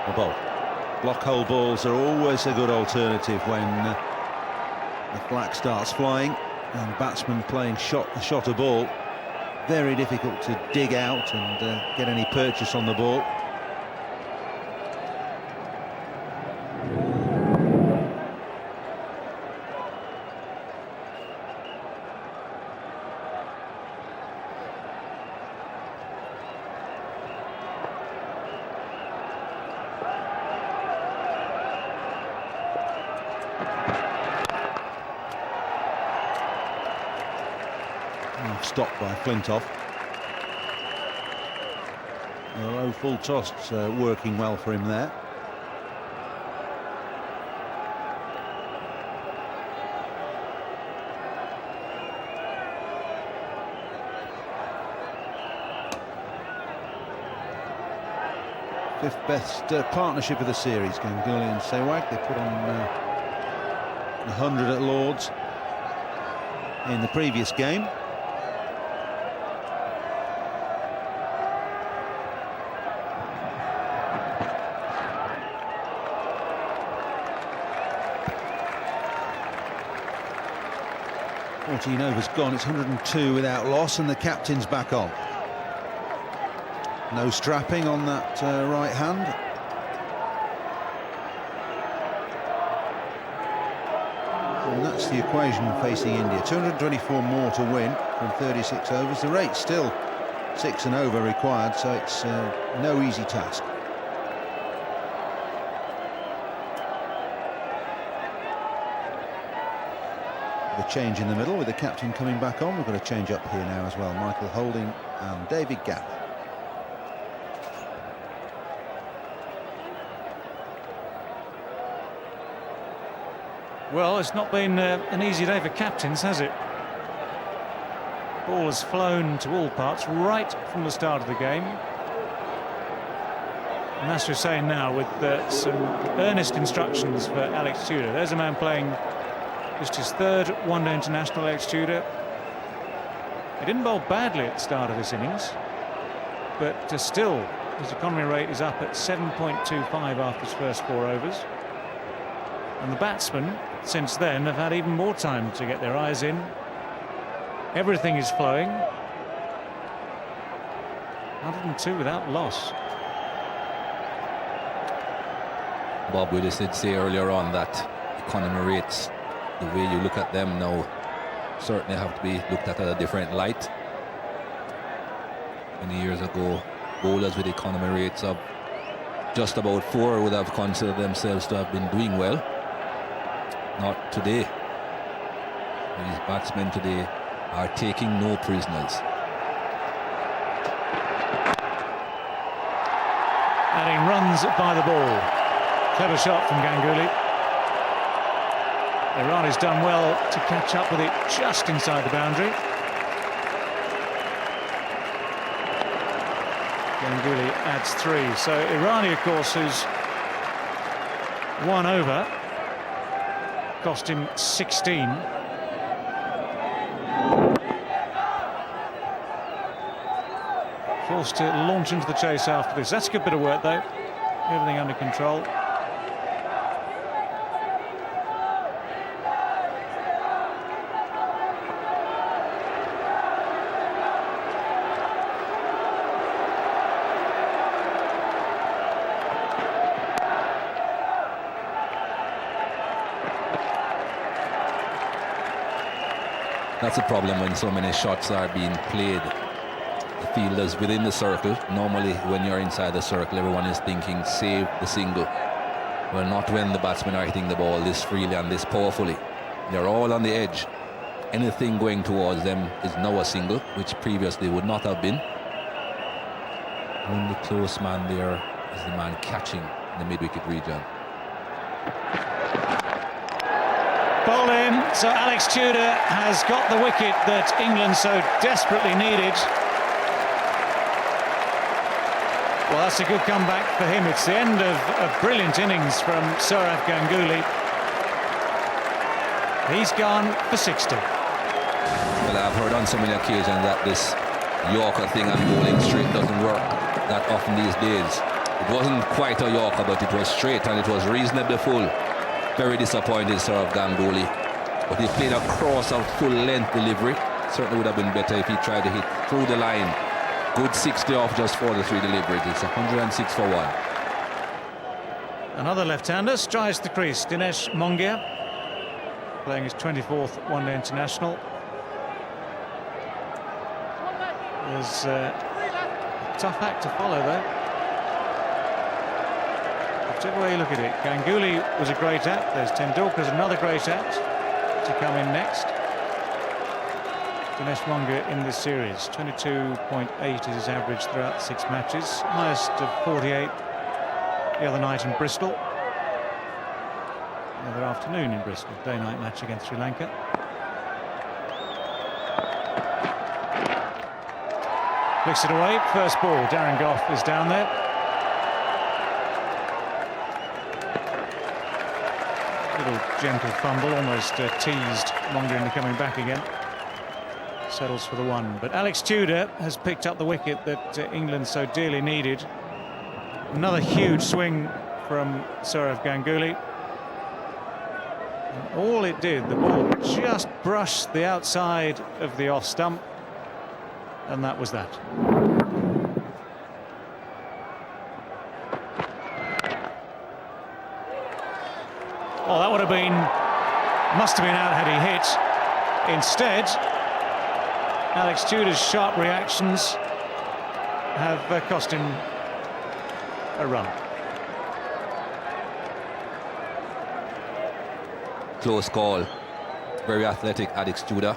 The ball. Block hole balls are always a good alternative when the flag starts flying and batsmen playing a shot a ball. Very difficult to dig out and get any purchase on the ball. Stopped by Flintoff. A low full toss working well for him there. Fifth best partnership of the series, Ganguly and Sehwag. They put on 100 at Lords in the previous game. Over's gone. It's 102 without loss, and the captain's back on. No strapping on that right hand. And that's the equation facing India. 224 more to win from 36 overs. The rate's still 6 and over required, so it's no easy task. The change in the middle with the captain coming back on. We've got a change up here now as well. Michael Holding and David Gayle. Well, it's not been an easy day for captains, has it? Ball has flown to all parts right from the start of the game. And that's what we're saying now, with some earnest instructions for Alex Tudor. There's a man playing just his third one-day international, Alex Tudor. He didn't bowl badly at the start of this innings, but still his economy rate is up at 7.25 after his first 4 overs. And the batsmen, since then, have had even more time to get their eyes in. Everything is flowing. 102 without loss. Bob Willis did say earlier on that economy rates, the way you look at them now, certainly have to be looked at a different light. Many years ago, bowlers with economy rates of just about 4 would have considered themselves to have been doing well. Not today. These batsmen today are taking no prisoners. Adding runs by the ball. Clever shot from Ganguly. Irani's done well to catch up with it just inside the boundary. Ganguly adds 3. So Irani, of course, who's 1 over, cost him 16. Forced to launch into the chase after this. That's a good bit of work, though. Everything under control. That's a problem when so many shots are being played. The fielders within the circle. Normally, when you're inside the circle, everyone is thinking, save the single. Well, not when the batsmen are hitting the ball this freely and this powerfully. They're all on the edge. Anything going towards them is now a single, which previously would not have been. Only close man there is the man catching in the mid-wicket region. Ball in, so Alex Tudor has got the wicket that England so desperately needed. Well, that's a good comeback for him. It's the end of a brilliant innings from Sourav Ganguly. He's gone for 60. Well, I've heard on so many occasions that this Yorker thing and bowling straight doesn't work that often these days. It wasn't quite a Yorker, but it was straight and it was reasonably full. Very disappointed, Sourav Ganguly. But he played across a full-length delivery. Certainly would have been better if he tried to hit through the line. Good 60 off just for the 3 deliveries. It's 106 for 1. Another left-hander strides the crease. Dinesh Mongia, playing his 24th one-day international. There's a tough act to follow, though. Whichever way you look at it. Ganguly was a great act. There's Tendulkar's another great act to come in next. Dinesh Mongia in this series, 22.8 is his average throughout 6 matches. Highest of 48 the other night in Bristol. The other afternoon in Bristol, day-night match against Sri Lanka. Flicks it away, first ball. Darren Gough is down there. Little gentle fumble, almost teased Mongia into coming back again. Settles for the 1. But Alex Tudor has picked up the wicket that England so dearly needed. Another huge swing from Sourav Ganguly. And all it did, the ball just brushed the outside of the off stump. And that was that. Oh, that would have been, must have been out had he hit. Instead, Alex Tudor's sharp reactions have cost him a run. Close call. Very athletic, Alex Tudor.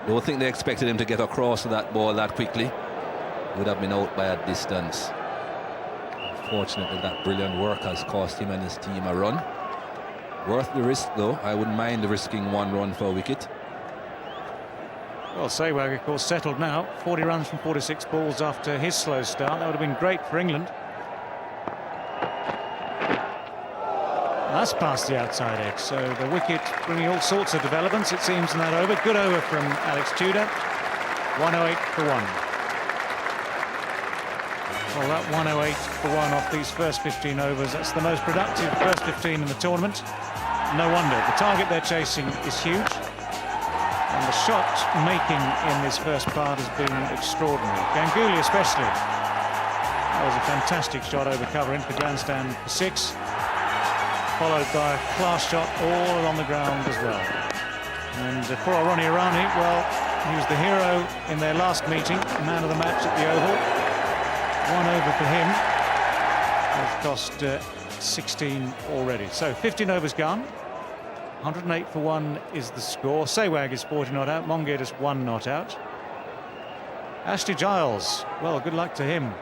Don't think they expected him to get across to that ball that quickly. Would have been out by a distance. Unfortunately, that brilliant work has cost him and his team a run. Worth the risk, though. I wouldn't mind risking 1 run for a wicket. Well, Sehwag, of course, settled now. 40 runs from 46 balls after his slow start. That would have been great for England. That's past the outside edge, so the wicket bringing all sorts of developments, it seems, in that over. Good over from Alex Tudor. 108 for 1. Well, that 108 for 1 off these first 15 overs, that's the most productive first 15 in the tournament. no wonder. The target they're chasing is huge. And the shot making in this first part has been extraordinary. Ganguly especially. That was a fantastic shot over cover into the grandstand for 6. Followed by a class shot all along the ground as well. And poor Ronnie Irani, well, he was the hero in their last meeting, man of the match at the Oval. 1 over for him. They've cost 16 already. So 15 overs gone. 108 for 1 is the score. Sehwag is 40 not out. Mongear just 1 not out. Ashley Giles, well, good luck to him.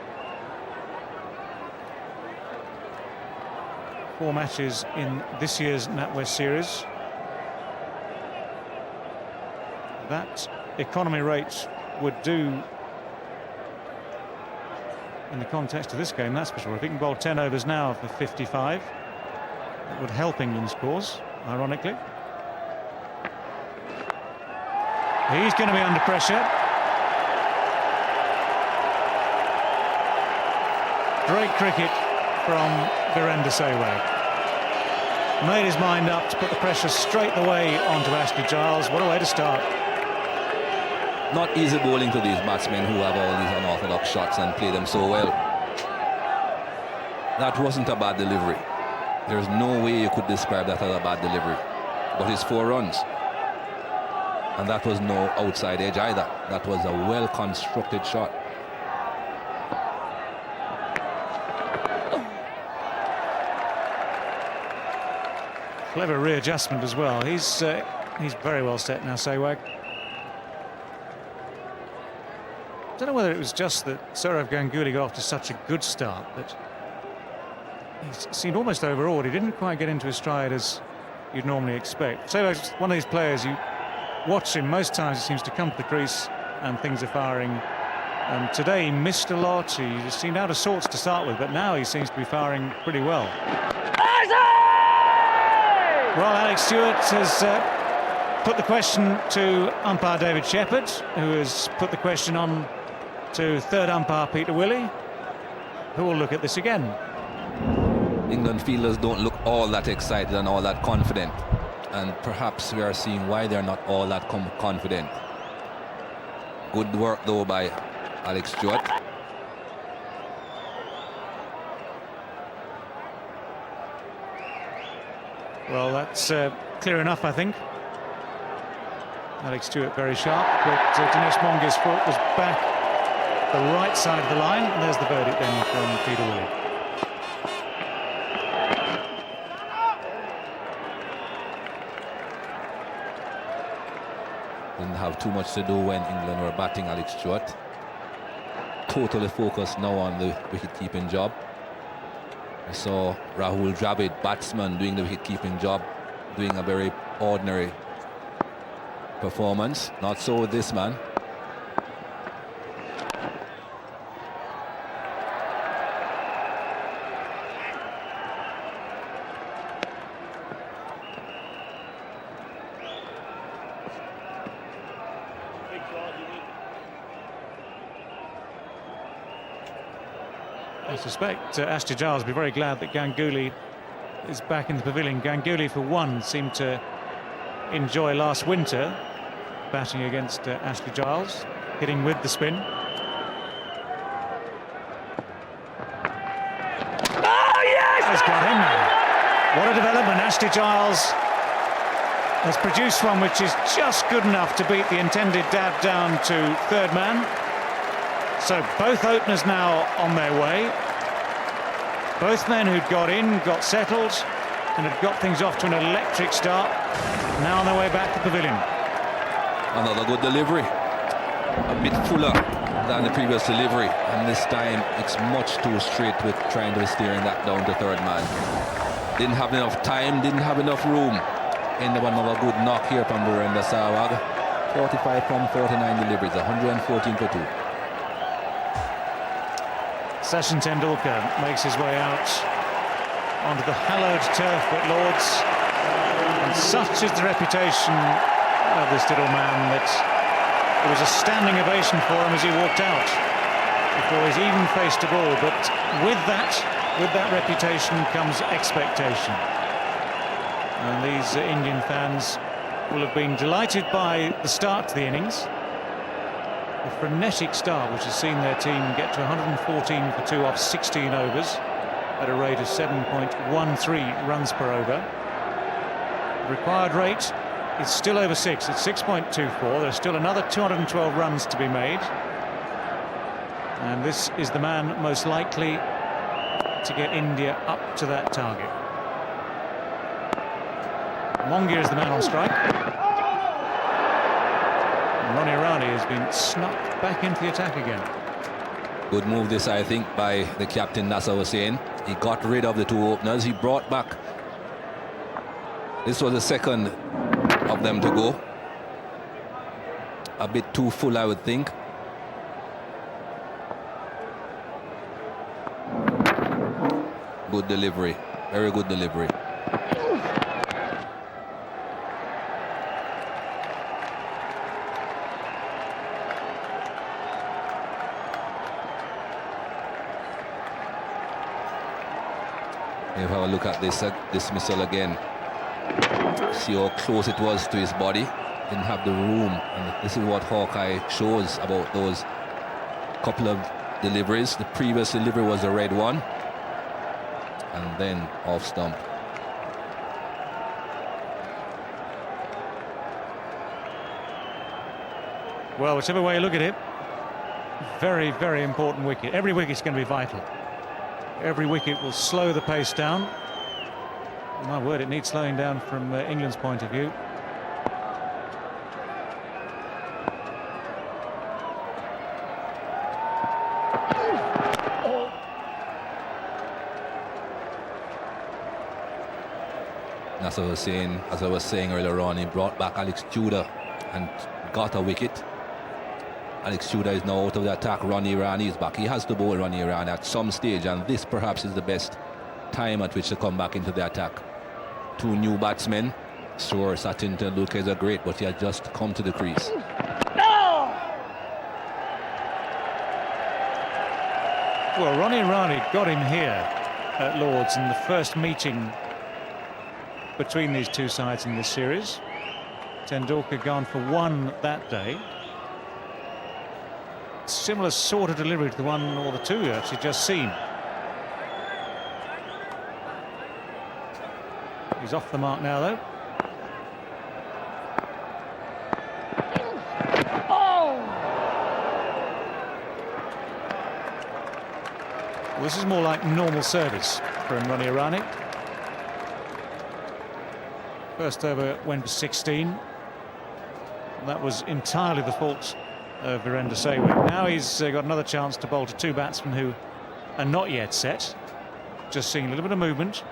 4 matches in this year's NatWest series. That economy rate would do in the context of this game, that's for sure. If he can bowl 10 overs now for 55, that would help England's cause, ironically. He's going to be under pressure. Great cricket from Virender Sehwag. Made his mind up to put the pressure straight away onto Ashley Giles. What a way to start. Not easy bowling to these batsmen who have all these unorthodox shots and play them so well. That wasn't a bad delivery. There's no way you could describe that as a bad delivery. But it's 4 runs. And that was no outside edge either. That was a well-constructed shot. Clever readjustment as well. He's very well set now, Sehwag. I don't know whether it was just that Sourav Ganguly got off to such a good start that he seemed almost overawed. He didn't quite get into his stride as you'd normally expect. Sehwag's one of these players, you watch him, most times he seems to come to the crease and things are firing. And today he missed a lot. He just seemed out of sorts to start with, but now he seems to be firing pretty well. Well, Alex Stewart has put the question to umpire David Shepherd, who has put the question on to third umpire Peter Willey, who will look at this again. England fielders don't look all that excited and all that confident, and perhaps we are seeing why they're not all that confident. Good work though by Alex Stewart. Well, that's clear enough, I think. Alex Stewart very sharp, but Dinesh Mongear's foot was back the right side of the line, and there's the verdict then from Peter Willey. Didn't have too much to do when England were batting Alex Stewart. Totally focused now on the wicket-keeping job. I saw Rahul Dravid, batsman, doing the wicket-keeping job, doing a very ordinary performance. Not so with this man. I suspect Ashley Giles will be very glad that Ganguly is back in the pavilion. Ganguly, for one, seemed to enjoy last winter batting against Ashley Giles, hitting with the spin. Oh, yes! He's got him now. What a development. Ashley Giles has produced one which is just good enough to beat the intended dab down to third man. So both openers now on their way. Both men who'd got in, got settled, and had got things off to an electric start, now on their way back to the pavilion. Another good delivery. A bit fuller than the previous delivery, and this time it's much too straight with trying to be steering that down to third man. Didn't have enough time, didn't have enough room. End up another good knock here from Virender Sehwag. 45 from 49 deliveries, 114 for 2. Sachin Tendulkar makes his way out onto the hallowed turf at Lord's, and such is the reputation of this little man that there was a standing ovation for him as he walked out before he's even faced a ball. But with that reputation comes expectation. And these Indian fans will have been delighted by the start to the innings. A frenetic start which has seen their team get to 114 for 2 off 16 overs at a rate of 7.13 runs per over. The required rate is still over 6, it's 6.24. There's still another 212 runs to be made. And this is the man most likely to get India up to that target. Mongia is the man on strike. And Ronnie Irani has been snuck back into the attack again. Good move this, I think, by the captain, Nasser Hussain. He got rid of the 2 openers. He brought back. This was the second of them to go. A bit too full, I would think. Good delivery. Very good delivery. If have a look at this dismissal again. See how close it was to his body. Didn't have the room. And this is what Hawkeye shows about those couple of deliveries. The previous delivery was the red one. And then off stump. Well, whichever way you look at it, very, very important wicket. Every wicket's going to be vital. Every wicket will slow the pace down. My word, it needs slowing down from England's point of view. Nasser Hussain, as I was saying earlier on, he brought back Alex Tudor and got a wicket. Alex Tudor is now out of the attack. Ronnie Irani is back. He has to bowl Ronnie Irani at some stage, and this perhaps is the best time at which to come back into the attack. 2 new batsmen. Sure, Sachin Tendulkar is a great, but he has just come to the crease. Well, Ronnie Irani got him here at Lord's in the first meeting between these two sides in this series. Tendulkar gone for 1 that day. Similar sort of delivery to the 1 or the 2 you actually just seen. He's off the mark now, though. Well, this is more like normal service from Ronnie Irani. First over went for 16. That was entirely the fault of Virender Sehwag. Now he's got another chance to bowl to 2 batsmen who are not yet set. Just seeing a little bit of movement.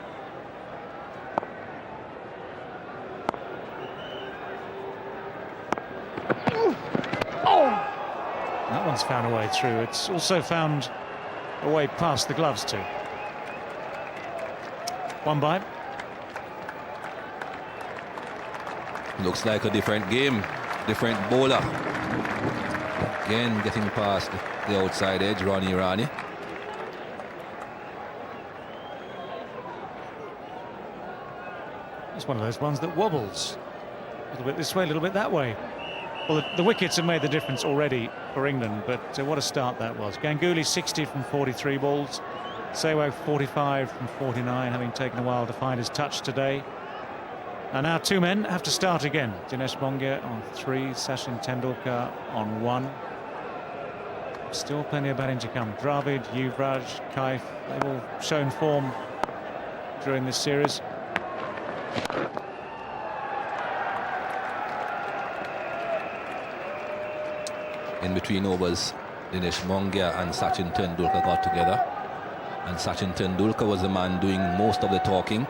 That one's found a way through. It's also found a way past the gloves too. 1 by. Looks like a different game, different bowler. Again, getting past the outside edge, Ronnie Irani. It's one of those ones that wobbles. A little bit this way, a little bit that way. Well, the wickets have made the difference already for England, but what a start that was. Ganguly 60 from 43 balls. Sehwag 45 from 49, having taken a while to find his touch today. And now 2 men have to start again. Dinesh Mongia on 3, Sachin Tendulkar on 1. Still plenty of batting to come. Dravid, Yuvraj, Kaif, they've all shown form during this series. In between overs, Dinesh Mongia and Sachin Tendulkar got together. And Sachin Tendulkar was the man doing most of the talking.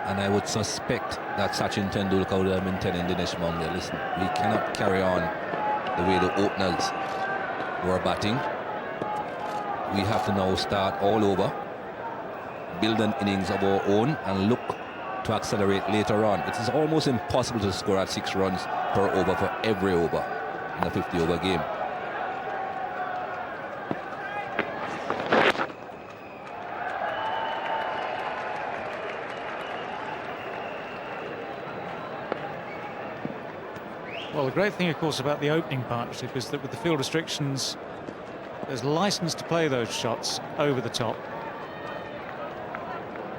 And I would suspect that Sachin Tendulkar would have been telling Dinesh Mongia, listen, we cannot carry on the way the openers were batting. We have to now start all over, build an innings of our own and look to accelerate later on. It is almost impossible to score at 6 runs per over for every over in a 50-over game. Well, the great thing, of course, about the opening partnership is that with the field restrictions, there's license to play those shots over the top.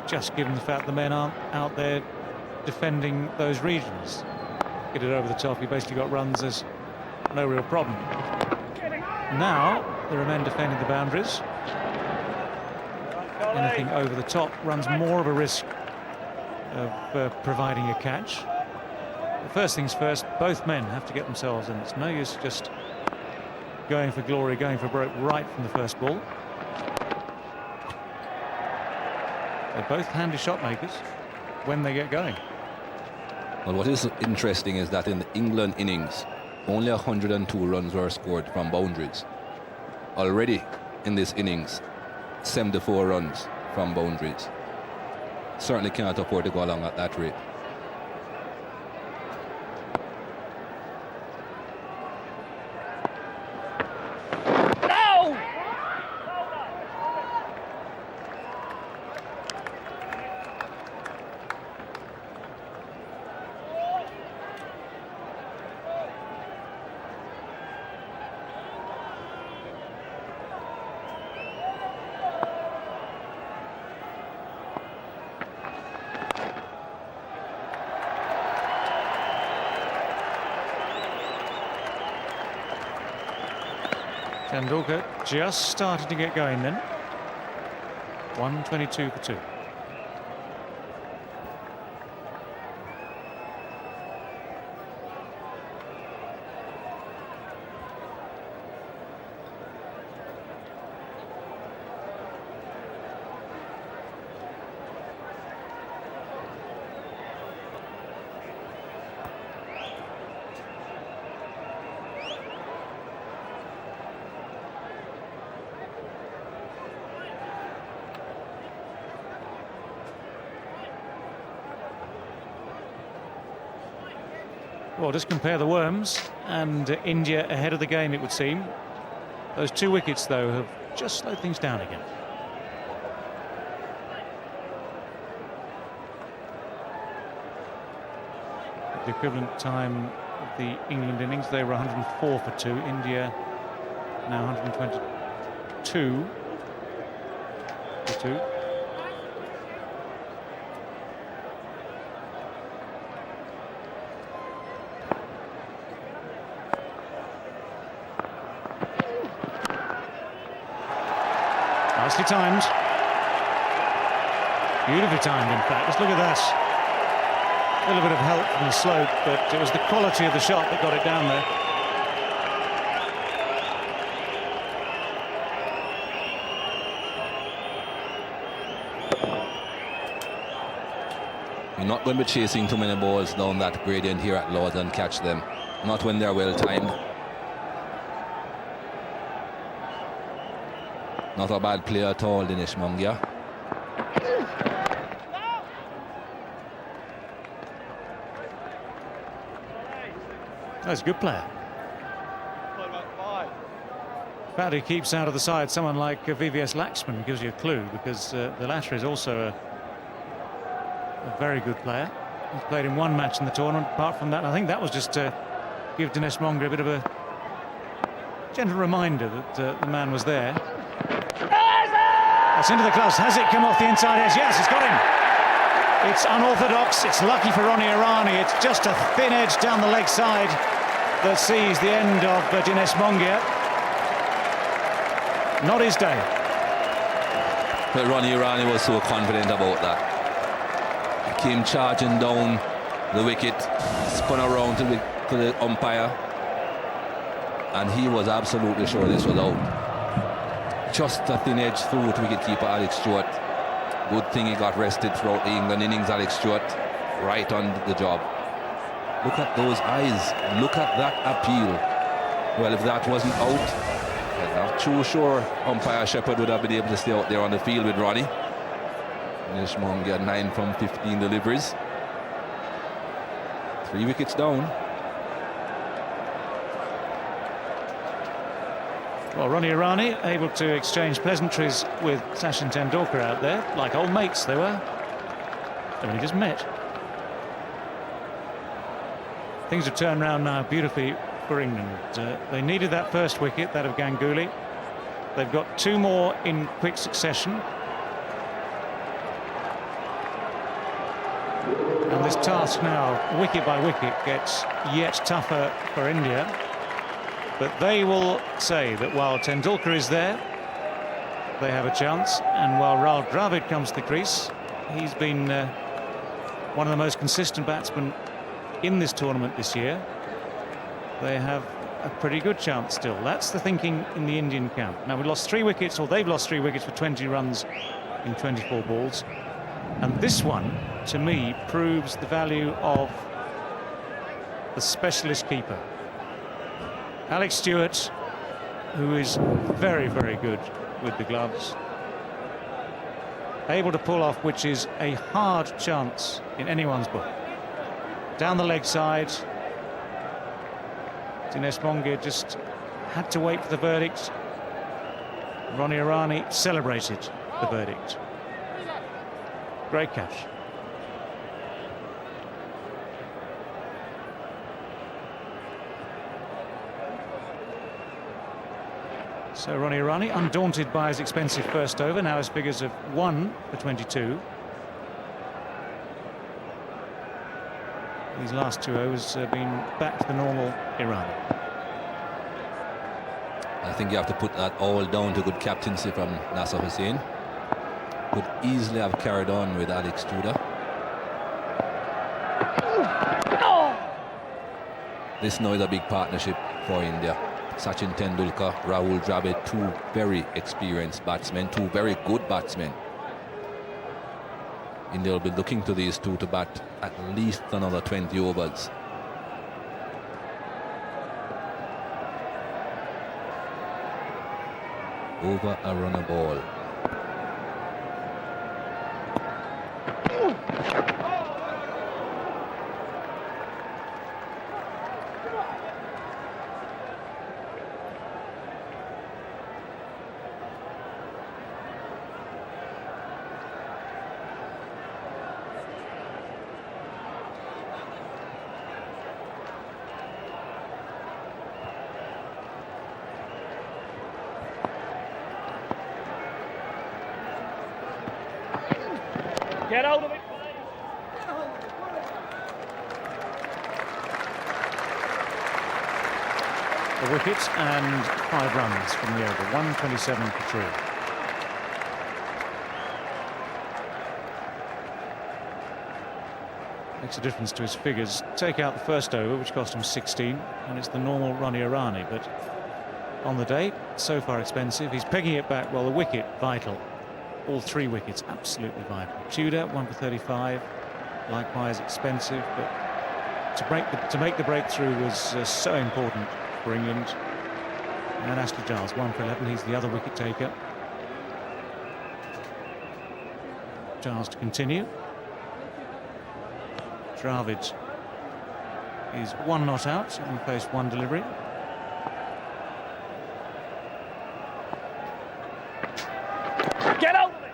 Just given the fact the men aren't out there defending those regions. Get it over the top, you basically got runs, there's no real problem. Now, there are men defending the boundaries. Anything over the top runs more of a risk of providing a catch. But first things first, both men have to get themselves in. It's no use just going for glory, going for broke right from the first ball. They're both handy shot makers when they get going. Well, what is interesting is that in the England innings, only 102 runs were scored from boundaries. Already in this innings, 74 runs from boundaries. Certainly cannot afford to go along at that rate. Tendulkar just started to get going then. 122 for 2. Well, just compare the Worms and India ahead of the game, it would seem. Those 2 wickets, though, have just slowed things down again. The equivalent time of the England innings, they were 104 for 2. India now 122 for 2. Nicely timed. Beautifully timed, in fact. Just look at that. A little bit of help from the slope, but it was the quality of the shot that got it down there. You're not going to be chasing too many balls down that gradient here at Lords and catch them. Not when they're well timed. Not a bad player at all, Dinesh Mongia. That's a good player. The fact he keeps out of the side someone like VVS Laxman gives you a clue, because the latter is also a very good player. He's played in 1 match in the tournament. Apart from that, I think that was just to give Dinesh Mongia a bit of a gentle reminder that the man was there. It's into the gloves. Has it come off the inside edge? Yes, it's got him. It's unorthodox. It's lucky for Ronnie Irani. It's just a thin edge down the leg side that sees the end of Dinesh Mongia. Not his day. But Ronnie Irani was so confident about that. He came charging down the wicket, spun around to the umpire, and he was absolutely sure this was out. Just a thin edge through to wicketkeeper Alex Stewart. Good thing he got rested throughout the England innings, Alex Stewart. Right on the job. Look at those eyes. Look at that appeal. Well, if that wasn't out, I'm not too sure umpire Shepherd would have been able to stay out there on the field with Ronnie. Dinesh Mongia 9 from 15 deliveries. 3 wickets down. Well, Ronnie Irani able to exchange pleasantries with Sachin Tendulkar out there, like old mates they were. They've only just met. Things have turned around now beautifully for England. They needed that first wicket, that of Ganguly. They've got 2 more in quick succession. And this task now, wicket by wicket, gets yet tougher for India. But they will say that while Tendulkar is there, they have a chance. And while Rahul Dravid comes to the crease, he's been one of the most consistent batsmen in this tournament this year. They have a pretty good chance still. That's the thinking in the Indian camp. Now, we lost 3 wickets, or they've lost 3 wickets for 20 runs in 24 balls. And this one, to me, proves the value of the specialist keeper. Alex Stewart, who is very, very good with the gloves, able to pull off, which is a hard chance in anyone's book. Down the leg side, Dinesh Mongia just had to wait for the verdict. Ronnie Irani celebrated the verdict. Great catch. So Ronnie Irani, undaunted by his expensive first over, now his figures of 1 for 22. These last 2 overs have been back to the normal Irani. I think you have to put that all down to good captaincy from Nasser Hussain. Could easily have carried on with Alex Tudor. This now is a big partnership for India. Sachin Tendulkar, Rahul Dravid, 2 very experienced batsmen, 2 very good batsmen. India will be looking to these 2 to bat at least another 20 overs. Over a runner ball. Get out of it. A wicket and 5 runs from the over. 127 for 3. Makes a difference to his figures. Take out the first over, which cost him 16, and it's the normal Ronnie Irani. But on the day, so far expensive. He's pegging it back. Well, the wicket vital. All 3 wickets absolutely vital. Tudor 1 for 35, likewise expensive, but to make the breakthrough was so important for England. And Ashley Giles 1 for 11. He's the other wicket taker. Giles to continue. Dravid is 1 not out and faced 1 delivery. Get out of it.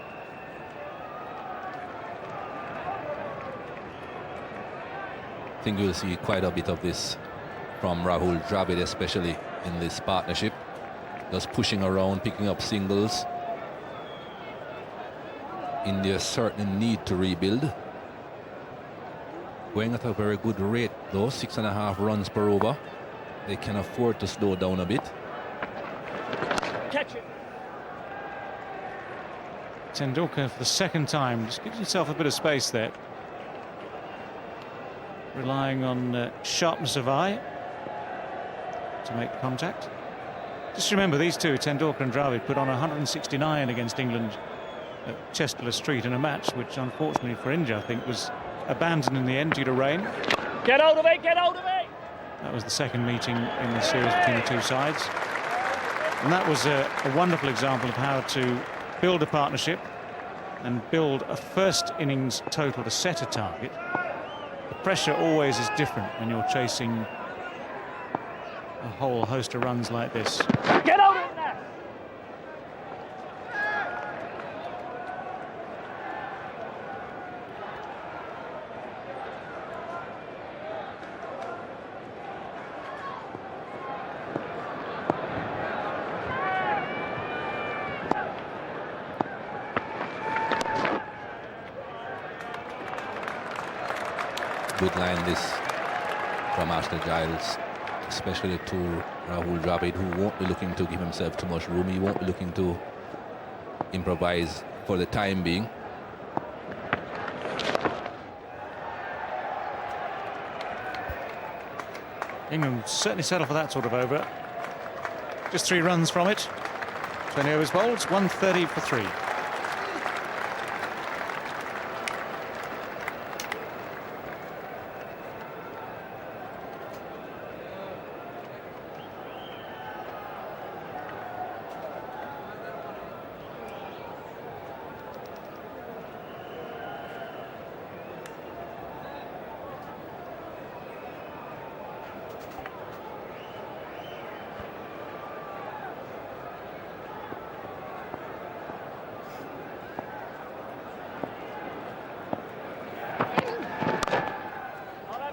I think you'll see quite a bit of this from Rahul Dravid, especially in this partnership. Just pushing around, picking up singles. India certainly need to rebuild. Going at a very good rate though, 6.5 runs per over. They can afford to slow down a bit. Catch it. Tendulkar for the 2nd time just gives himself a bit of space there, relying on sharpness of eye to make contact. Just remember, these 2, Tendulkar and Dravid, put on 169 against England at Chester Street in a match which unfortunately for India I think was abandoned in the end due to rain. Get out of it. Get out of it. That was the 2nd meeting in the series between the 2 sides, and that was a wonderful example of how to build a partnership and build a first innings total to set a target. The pressure always is different when you're chasing a whole host of runs like this. Get out of it now. good line this from Ashley Giles, especially to Rahul Dravid, who won't be looking to give himself too much room. He won't be looking to improvise for the time being. England certainly settle for that sort of over. Just 3 runs from it. 20 overs bowled, 130 for 3.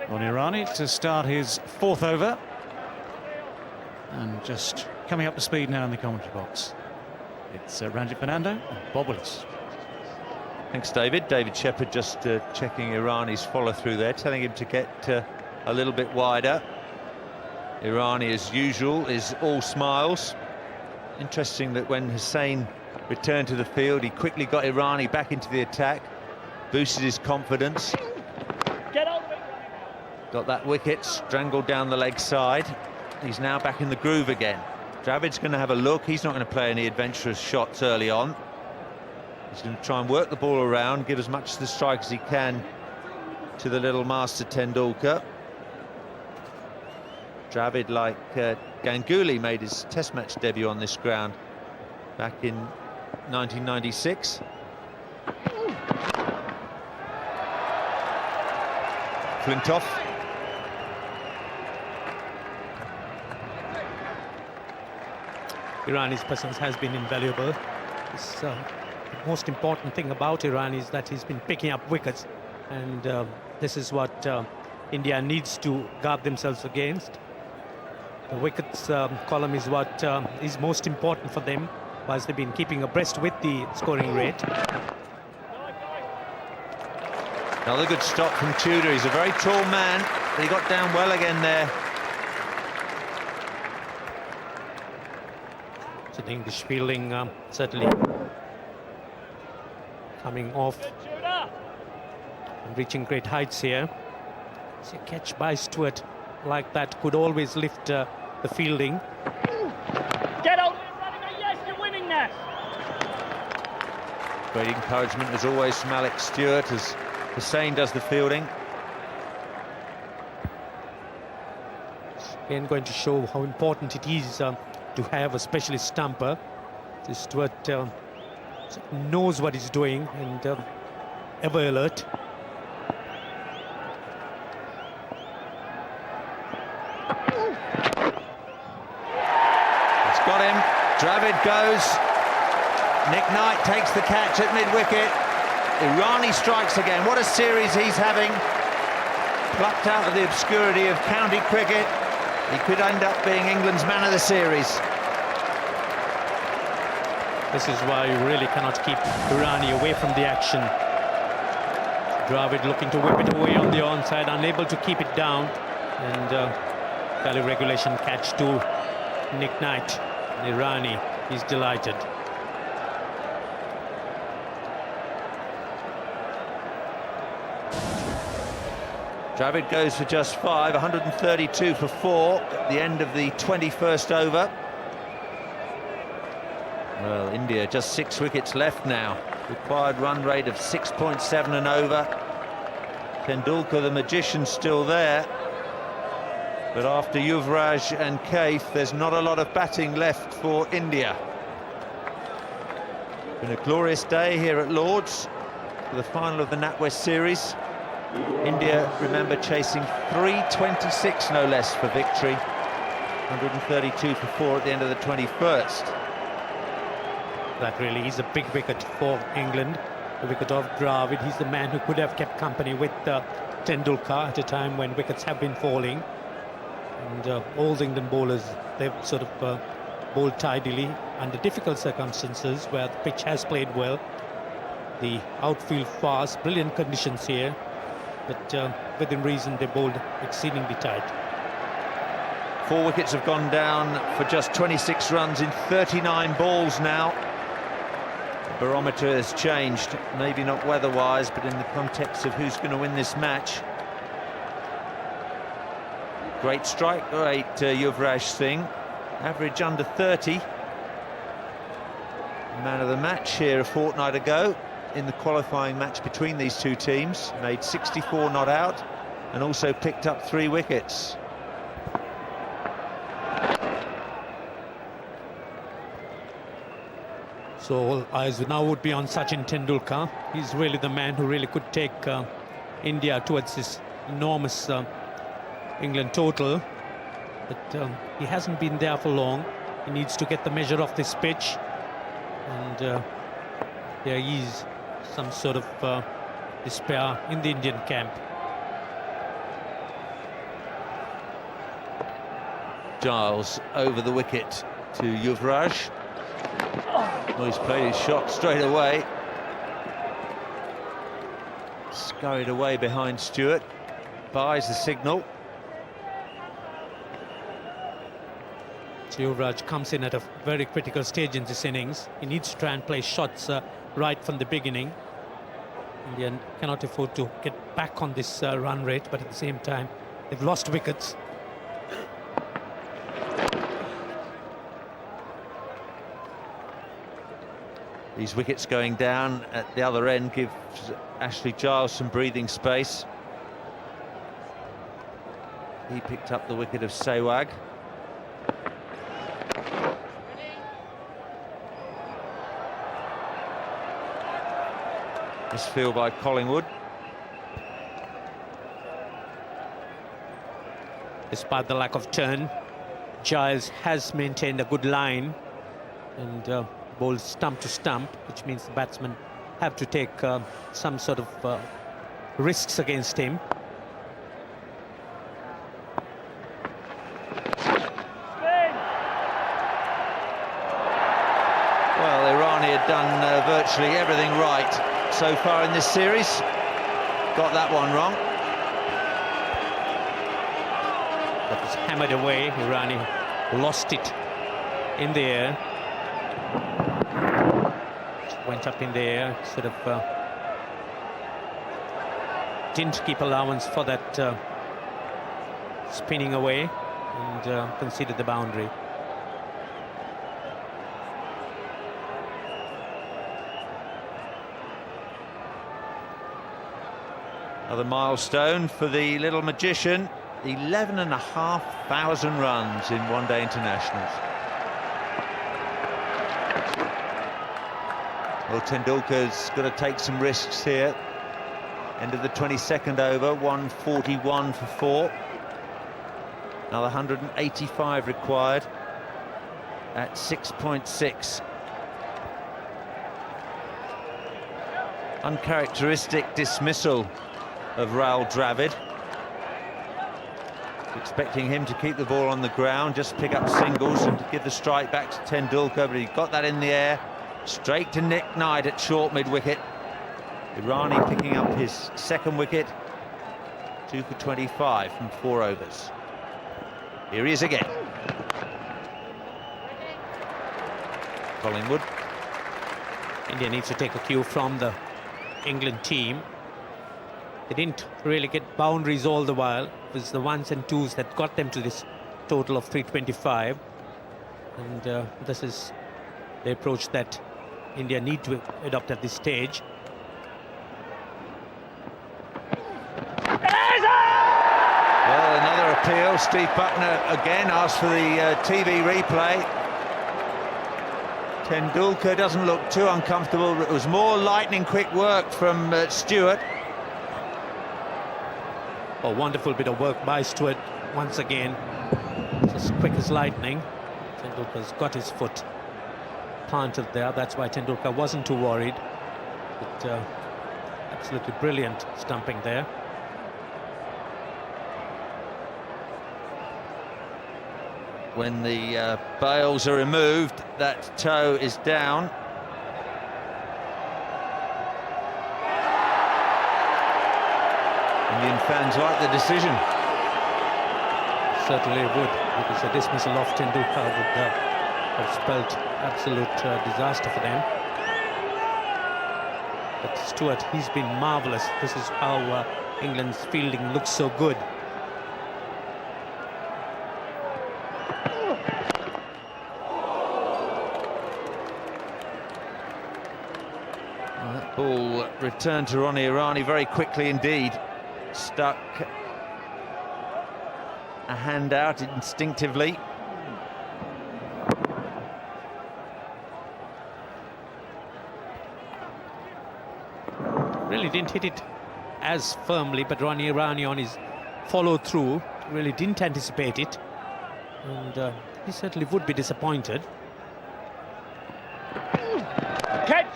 On Irani to start his 4th over, and just coming up to speed now in the commentary box. It's Ranjit Fernando and Bob Willis. Thanks, David. David Shepherd just checking Irani's follow-through there, telling him to get a little bit wider. Irani, as usual, is all smiles. Interesting that when Hussain returned to the field, he quickly got Irani back into the attack, boosted his confidence. Get out of it. Got that wicket strangled down the leg side. He's now back in the groove again. Dravid's going to have a look. He's not going to play any adventurous shots early on. He's going to try and work the ball around, give as much of the strike as he can to the little master Tendulkar. Dravid, like Ganguly, made his Test match debut on this ground back in 1996. Flintoff. Irani's presence has been invaluable. The most important thing about Iran is that he's been picking up wickets, and this is what India needs to guard themselves against. The wickets column is what is most important for them, whilst they've been keeping abreast with the scoring rate. Another good stop from Tudor. He's a very tall man, but he got down well again there. So the English fielding certainly coming off and reaching great heights here. So a catch by Stewart like that could always lift the fielding. Get out of it, running it. Yes, you're winning now. Great encouragement as always from Alex Stewart as Hussain does the fielding. Again, going to show how important it is to have a specialist stumper. So Stewart knows what he's doing and ever alert. It's got him. Dravid goes. Nick Knight takes the catch at mid-wicket. Irani strikes again. What a series he's having. Plucked out of the obscurity of county cricket. He could end up being England's man of the series. This is why you really cannot keep Irani away from the action. Dravid looking to whip it away on the onside, unable to keep it down. And value regulation catch to Nick Knight. Irani, he's delighted. Dravid goes for just 5, 132 for 4 at the end of the 21st over. Well, India just 6 wickets left now. Required run rate of 6.7 and over. Tendulkar, the magician, still there. But after Yuvraj and Kaif, there's not a lot of batting left for India. Been a glorious day here at Lord's for the final of the NatWest series. India, remember, chasing 326 no less for victory. 132 for 4 at the end of the 21st. That really is a big wicket for England. The wicket of Dravid. He's the man who could have kept company with Tendulkar at a time when wickets have been falling. And all the England bowlers, they've sort of bowled tidily under difficult circumstances where the pitch has played well. The outfield fast, brilliant conditions here. but within reason they bowled exceedingly tight. 4 wickets have gone down for just 26 runs in 39 balls now. The barometer has changed, maybe not weather-wise, but in the context of who's going to win this match. Great strike rate, Yuvraj Singh. Average under 30. Man of the match here a fortnight ago in the qualifying match between these two teams. Made 64 not out and also picked up 3 wickets. So all eyes now would be on Sachin Tendulkar. He's really the man who really could take India towards this enormous England total. But he hasn't been there for long. He needs to get the measure of this pitch. And there is some sort of despair in the Indian camp. Giles over the wicket to Yuvraj. Well, he's played his shot straight away. Scurried away behind Stewart. Buys the signal. So Yuvraj comes in at a very critical stage in this innings. He needs to try and play shots right from the beginning. India cannot afford to get back on this run rate, but at the same time, they've lost wickets. These wickets going down at the other end gives Ashley Giles some breathing space. He picked up the wicket of Sehwag. Misfield by Collingwood. Despite the lack of turn, Giles has maintained a good line and bowls stump to stump, which means the batsmen have to take some sort of risks against him. Well, Irani had done virtually everything right so far in this series. Got that one wrong. That was hammered away. Irani lost it in the air. Went up in the air, sort of didn't keep allowance for that spinning away and conceded the boundary. Another milestone for the little magician. 11,500 runs in one-day internationals. Well, Tendulkar's got to take some risks here. End of the 22nd over, 141 for 4. Another 185 required at 6.6. Uncharacteristic dismissal of Rahul Dravid. Expecting him to keep the ball on the ground, just pick up singles and to give the strike back to Tendulkar, but he got that in the air. Straight to Nick Knight at short mid-wicket. Irani picking up his second wicket. 2 for 25 from 4 overs. Here he is again. Collingwood. India needs to take a cue from the England team. They didn't really get boundaries all the while. It was the ones and twos that got them to this total of 325. And this is the approach that India need to adopt at this stage. Well, another appeal. Steve Buckner again asked for the TV replay. Tendulkar doesn't look too uncomfortable. It was more lightning quick work from Stewart. A wonderful bit of work by Stewart once again. Just quick as lightning. Tendulkar's got his foot planted there. That's why Tendulkar wasn't too worried. But absolutely brilliant stumping there. When the bails are removed, that toe is down. Indian fans like the decision. Certainly would, because a dismissal of Tendulkar would have spelled absolute disaster for them. But Stuart, he's been marvellous. This is how England's fielding looks so good. Well, that ball returned to Ronnie Irani very quickly indeed. Stuck a hand out instinctively. Really didn't hit it as firmly, but Ronnie Irani on his follow-through really didn't anticipate it, and he certainly would be disappointed. Catch!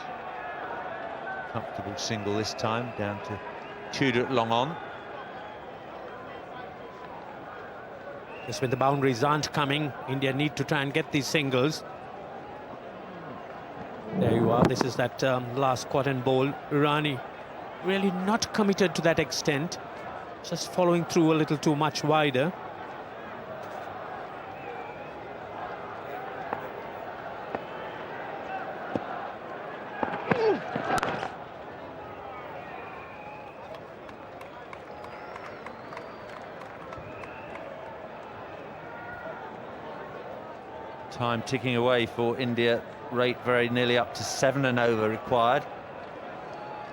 Comfortable single this time, down to Tudor at long on. Just when the boundaries aren't coming, India need to try and get these singles. There you are. This is that last quadrant ball. Irani really not committed to that extent, just following through a little too much wider. Time ticking away for India. Rate very nearly up to 7 and over required.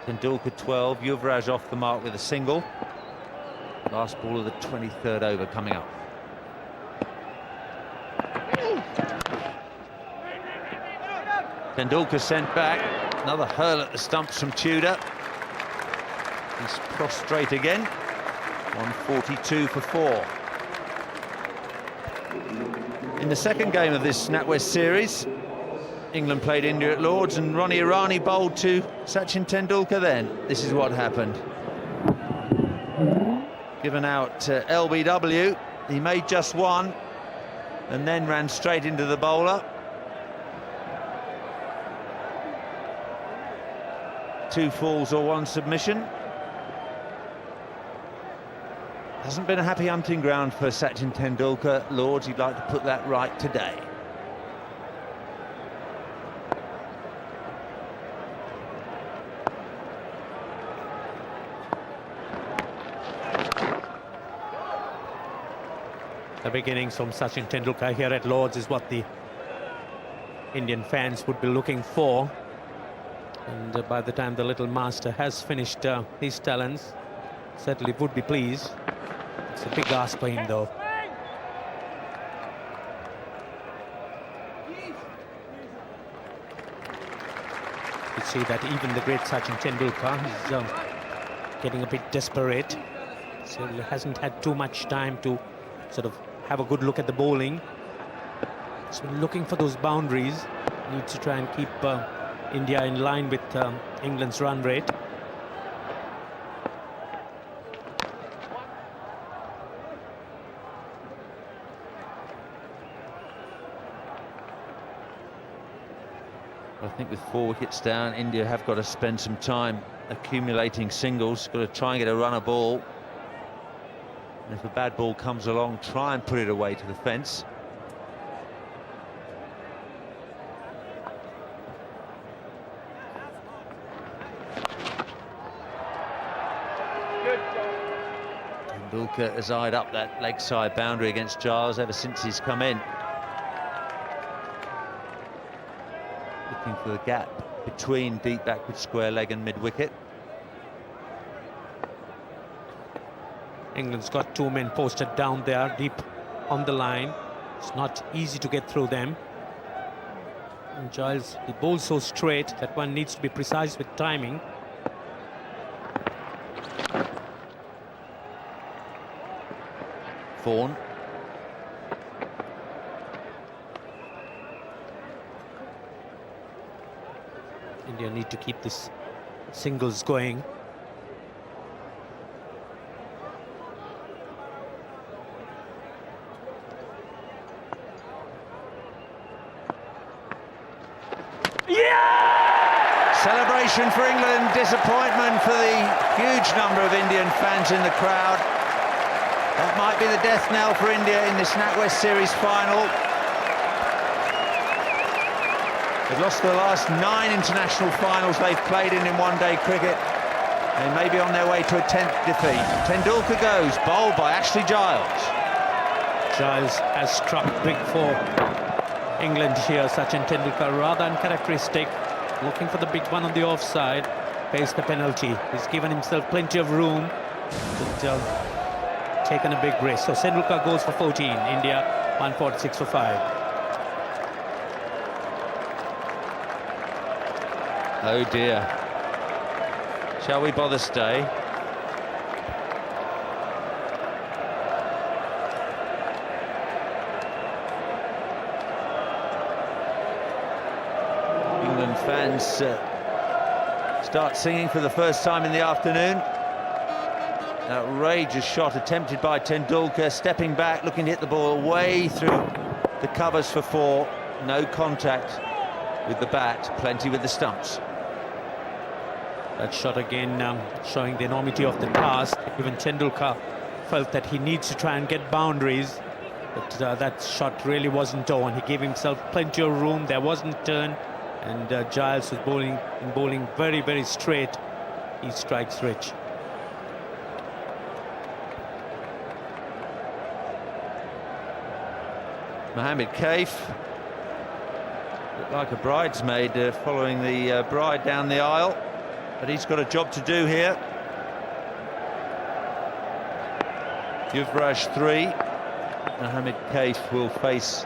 Tendulkar 12, Yuvraj off the mark with a single. Last ball of the 23rd over coming up. Tendulkar sent back. Another hurl at the stumps from Tudor. He's prostrate again. 142 for 4. In the second game of this NatWest series, England played India at Lords and Ronnie Irani bowled to Sachin Tendulkar then. This is what happened. Given out LBW, he made just one and then ran straight into the bowler. 2 falls or 1 submission. Hasn't been a happy hunting ground for Sachin Tendulkar. Lords, he'd like to put that right today. The beginnings from Sachin Tendulkar here at Lords is what the Indian fans would be looking for. And by the time the little master has finished his talents, certainly would be pleased. It's a big ask for him, though. You see that even the great Sachin Tendulkar is getting a bit desperate. So he hasn't had too much time to sort of have a good look at the bowling. So looking for those boundaries, needs to try and keep India in line with England's run rate. I think with 4 wickets down, India have got to spend some time accumulating singles. Got to try and get a runner ball. And if a bad ball comes along, try and put it away to the fence. Tendulkar has eyed up that leg side boundary against Giles ever since he's come in. Looking for the gap between deep backward square leg and mid-wicket. England's got 2 men posted down there, deep on the line. It's not easy to get through them. And Giles, he bowls so straight that one needs to be precise with timing. Vaughan. India need to keep this singles going. Celebration for England, disappointment for the huge number of Indian fans in the crowd. That might be the death knell for India in this NatWest Series final. They've lost the last 9 international finals they've played in one-day cricket. They may be on their way to a 10th defeat. Tendulkar goes, bowled by Ashley Giles. Giles has struck big for England here. Sachin Tendulkar rather uncharacteristic, looking for the big one on the offside, pays the penalty. He's given himself plenty of room, but taken a big risk. So Tendulkar goes for 14, India 146 for 5. Oh dear. Shall we bother stay? England fans start singing for the first time in the afternoon. Outrageous shot attempted by Tendulkar, stepping back, looking to hit the ball away through the covers for 4. No contact with the bat, plenty with the stumps. That shot again showing the enormity of the task. Even Tendulkar felt that he needs to try and get boundaries, but that shot really wasn't on. He gave himself plenty of room. There wasn't turn, and Giles was bowling very, very straight. He strikes rich. Mohammed Kaif looked like a bridesmaid following the bride down the aisle, but he's got a job to do here. Yuvraj 3. Mohammed Kaif will face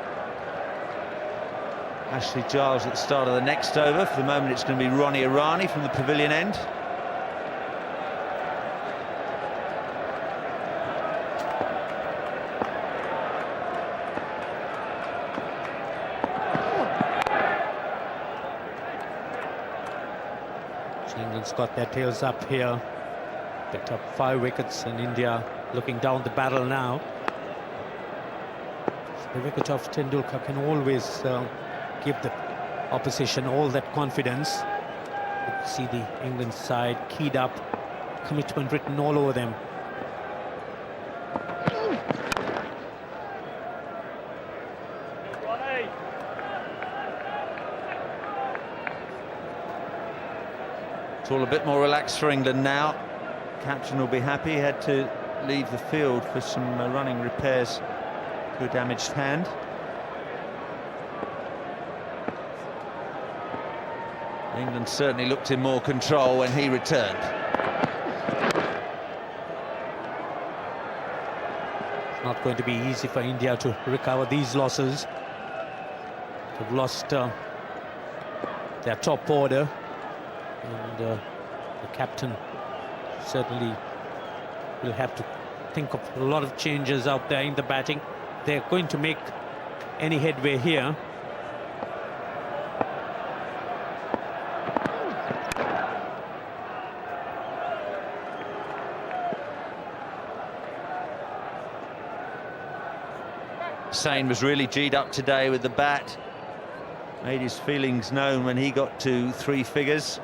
Ashley Giles at the start of the next over. For the moment it's going to be Ronnie Irani from the pavilion end. England's got their tails up here, picked up 5 wickets, and India looking down the barrel now. The wicket of Tendulkar can always give the opposition all that confidence. You can see the England side keyed up, commitment written all over them. It's all a bit more relaxed for England now. Captain will be happy. He had to leave the field for some running repairs to a damaged hand. England certainly looked in more control when he returned. It's not going to be easy for India to recover these losses. They've lost their top order, and the captain certainly will have to think of a lot of changes out there in the batting. They're going to make any headway here. Sane was really G'd up today with the bat. Made his feelings known when he got to 3 figures.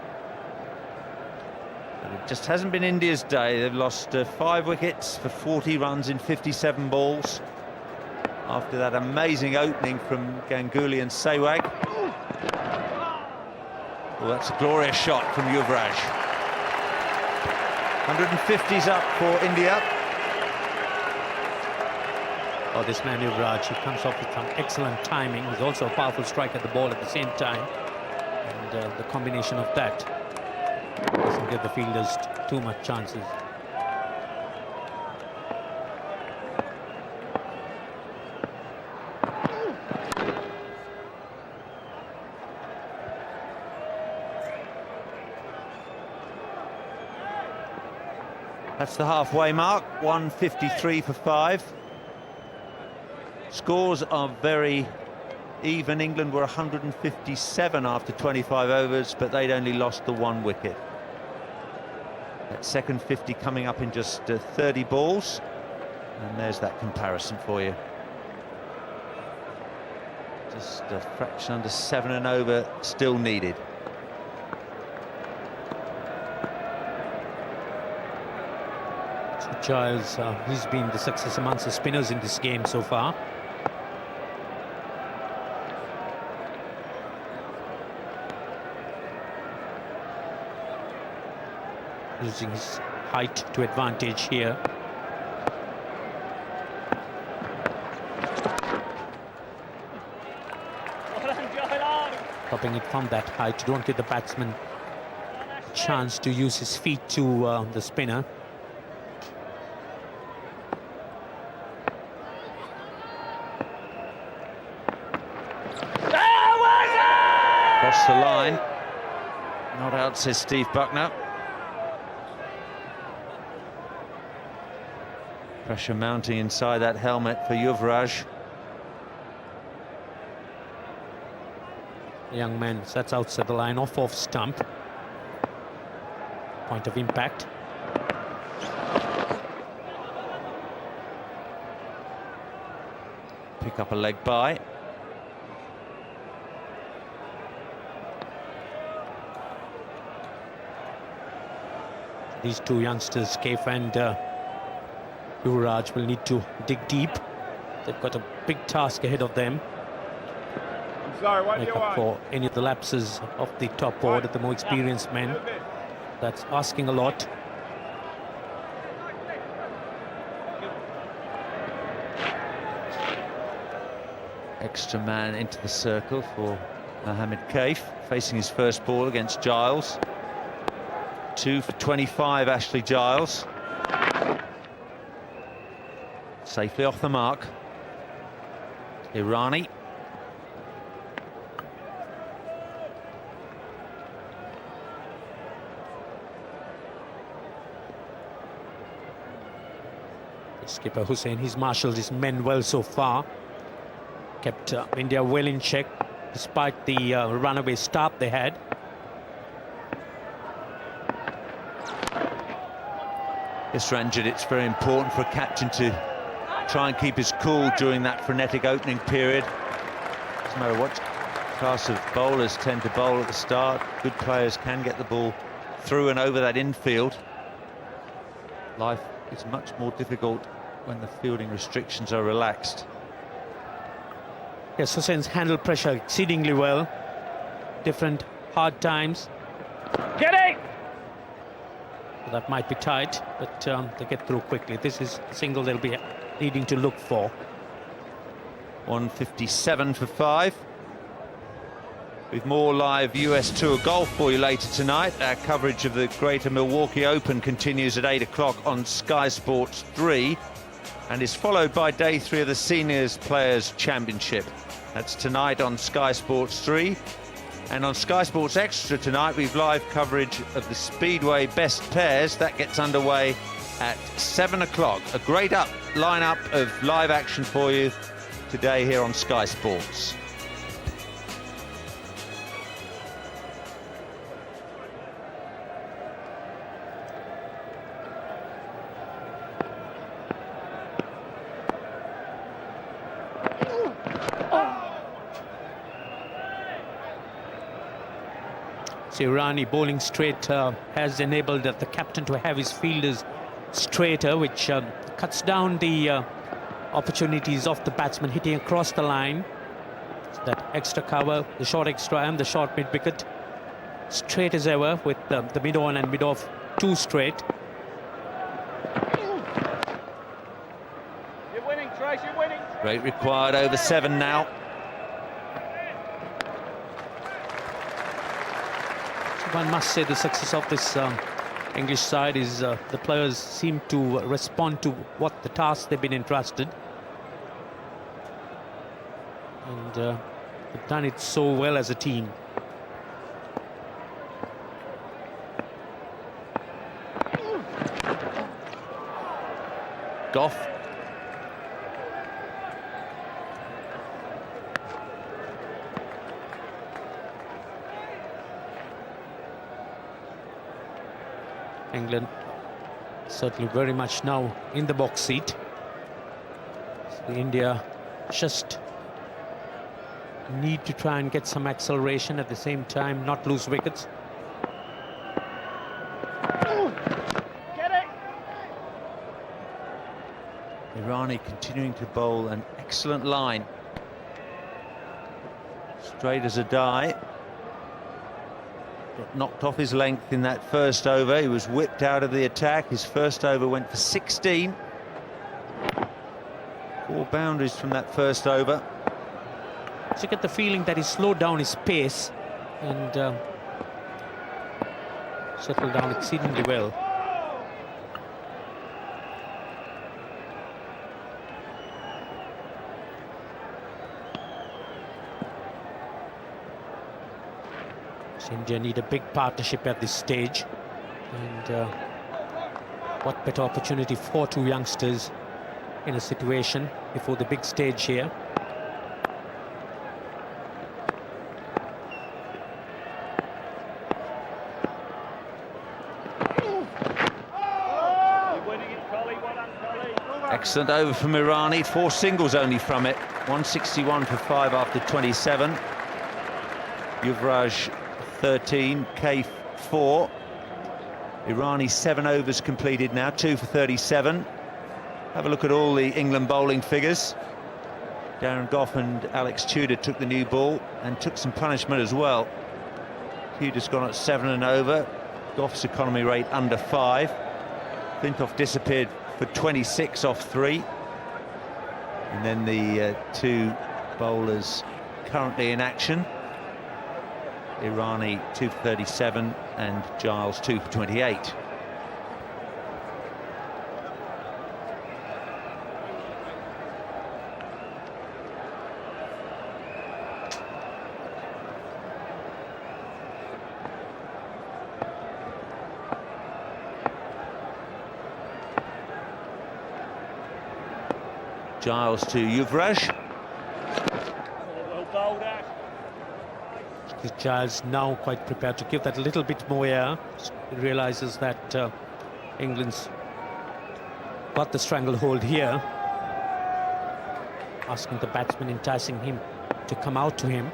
But it just hasn't been India's day. They've lost 5 wickets for 40 runs in 57 balls. After that amazing opening from Ganguly and Sehwag. Well, that's a glorious shot from Yuvraj. 150s up for India. Oh, this man Yuvraj, he comes off with some excellent timing. He's also a powerful strike at the ball at the same time. And the combination of that doesn't give the fielders too much chances. That's the halfway mark, 153 for 5. Scores are very even. England were 157 after 25 overs, but they'd only lost the 1 wicket. That second 50 coming up in just 30 balls. And there's that comparison for you. Just a fraction under 7 and over still needed. So Giles, he's been the success amongst the spinners in this game so far. Using his height to advantage here. Popping it from that height, don't give the batsman a chance to use his feet to the spinner. Across the line. Not out, says Steve Buckner. Pressure mounting inside that helmet for Yuvraj. The young man sets outside the line, off stump. Point of impact. Pick up a leg by. These two youngsters, Kaif and Yuvraj, will need to dig deep. They've got a big task ahead of them. Make up for any of the lapses of the top order, the more experienced men. That's asking a lot. Extra man into the circle for Mohammed Kaif, facing his first ball against Giles. 2 for 25, Ashley Giles. Safely off the mark. Irani. Skipper Hussain, he's marshalled his men well so far. Kept India well in check despite the runaway start they had. Yes, Ranjit, it's very important for a captain to try and keep his cool during that frenetic opening period. Doesn't matter what class of bowlers tend to bowl at the start. Good players can get the ball through and over that infield. Life is much more difficult when the fielding restrictions are relaxed. Yes, Hussain's handled pressure exceedingly well. Different hard times. Get it! So that might be tight, but they get through quickly. This is a single they'll be needing to look for. 157 for 5. With more live US Tour golf for you later tonight. Our coverage of the Greater Milwaukee Open continues at 8 o'clock on Sky Sports 3 and is followed by day 3 of the Seniors Players Championship. That's tonight on Sky Sports 3. And on Sky Sports Extra tonight, we've live coverage of the Speedway Best Pairs. That gets underway at 7 o'clock. A great lineup of live action for you today here on Sky Sports. Irani bowling straight has enabled the captain to have his fielders straighter, which cuts down the opportunities of the batsman hitting across the line. So that extra cover, the short extra and the short mid wicket, straight as ever with the mid on and mid off 2 straight. You're winning, Trace, you're winning. Rate required over 7 now. One must say the success of this English side is the players seem to respond to what the task they've been entrusted. And they've done it so well as a team. Gough. England certainly very much now in the box seat. So India just need to try and get some acceleration at the same time, not lose wickets. Get it! Irani continuing to bowl an excellent line. Straight as a die. Got knocked off his length in that first over. He was whipped out of the attack. His first over went for 16. 4 boundaries from that first over. So you get the feeling that he slowed down his pace and settled down exceedingly well. So India need a big partnership at this stage, and what better opportunity for 2 youngsters in a situation before the big stage here. Excellent over from Irani. 4 singles only from it. 161 for 5 after 27. Yuvraj 13, Kaif 4. Irani 7 overs completed now, 2 for 37. Have a look at all the England bowling figures. Darren Gough and Alex Tudor took the new ball and took some punishment as well. Tudor's gone at 7 and over. Gough's economy rate under 5. Flintoff disappeared for 26 off 3. And then the 2 bowlers currently in action. Irani 2 for 37 and Giles 2 for 28. Giles to Yuvraj. Giles now quite prepared to give that a little bit more air. He realizes that England's got the stranglehold here, asking the batsman, enticing him to come out to him.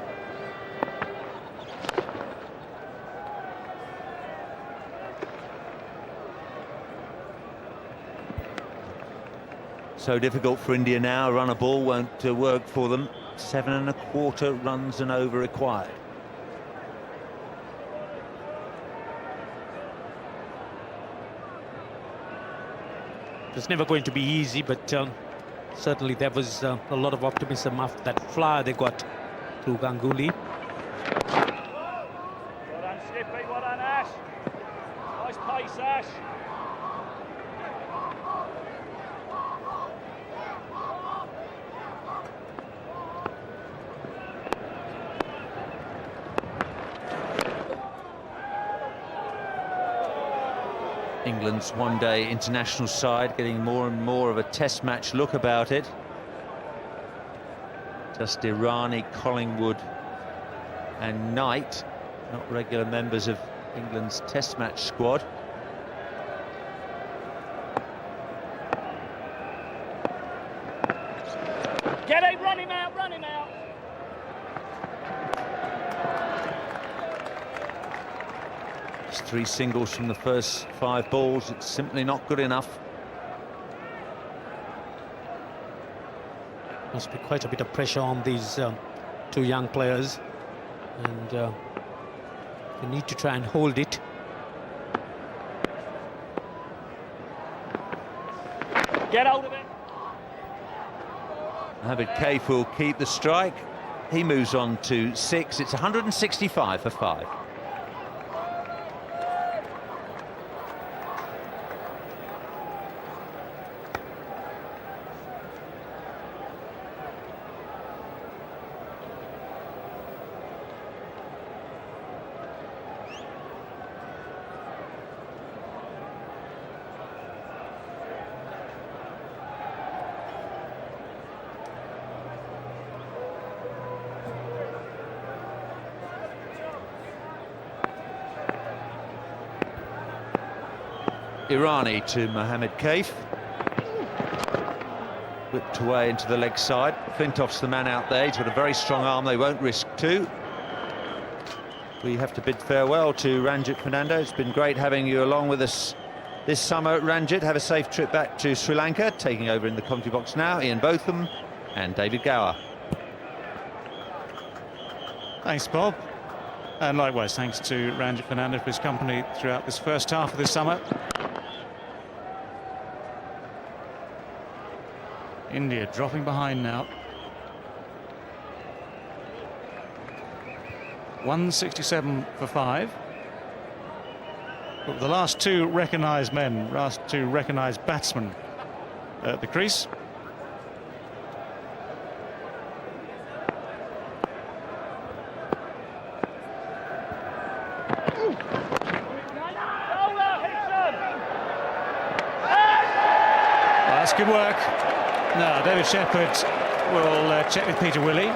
So difficult for India now. A run a ball won't work for them. 7 1/4 runs and over required. It was never going to be easy, but certainly there was a lot of optimism after that flyer they got through Ganguly. Well done, Skippy. Well done, Ash. Nice pace, Ash. England's one-day international side getting more and more of a test match look about it. Just Irani, Collingwood and Knight, not regular members of England's test match squad. Get him, run him out, run him out. It's 3 singles from the first 5 balls. It's simply not good enough. Must be quite a bit of pressure on these 2 young players, and they need to try and hold it. Get hold of it. Mohamed Kaif will keep the strike. He moves on to 6. It's 165 for 5. Irani to Mohamed Kaif. Whipped away into the leg side. Flintoff's the man out there. He's got a very strong arm. They won't risk 2. We have to bid farewell to Ranjit Fernando. It's been great having you along with us this summer. Ranjit, have a safe trip back to Sri Lanka. Taking over in the commentary box now, Ian Botham and David Gower. Thanks, Bob. And likewise, thanks to Ranjit Fernandez for his company throughout this first half of this summer. India dropping behind now. 167 for 5. But the last two recognised men, last two recognised batsmen at the crease. That's good work. Now David Shepherd will check with Peter Willey.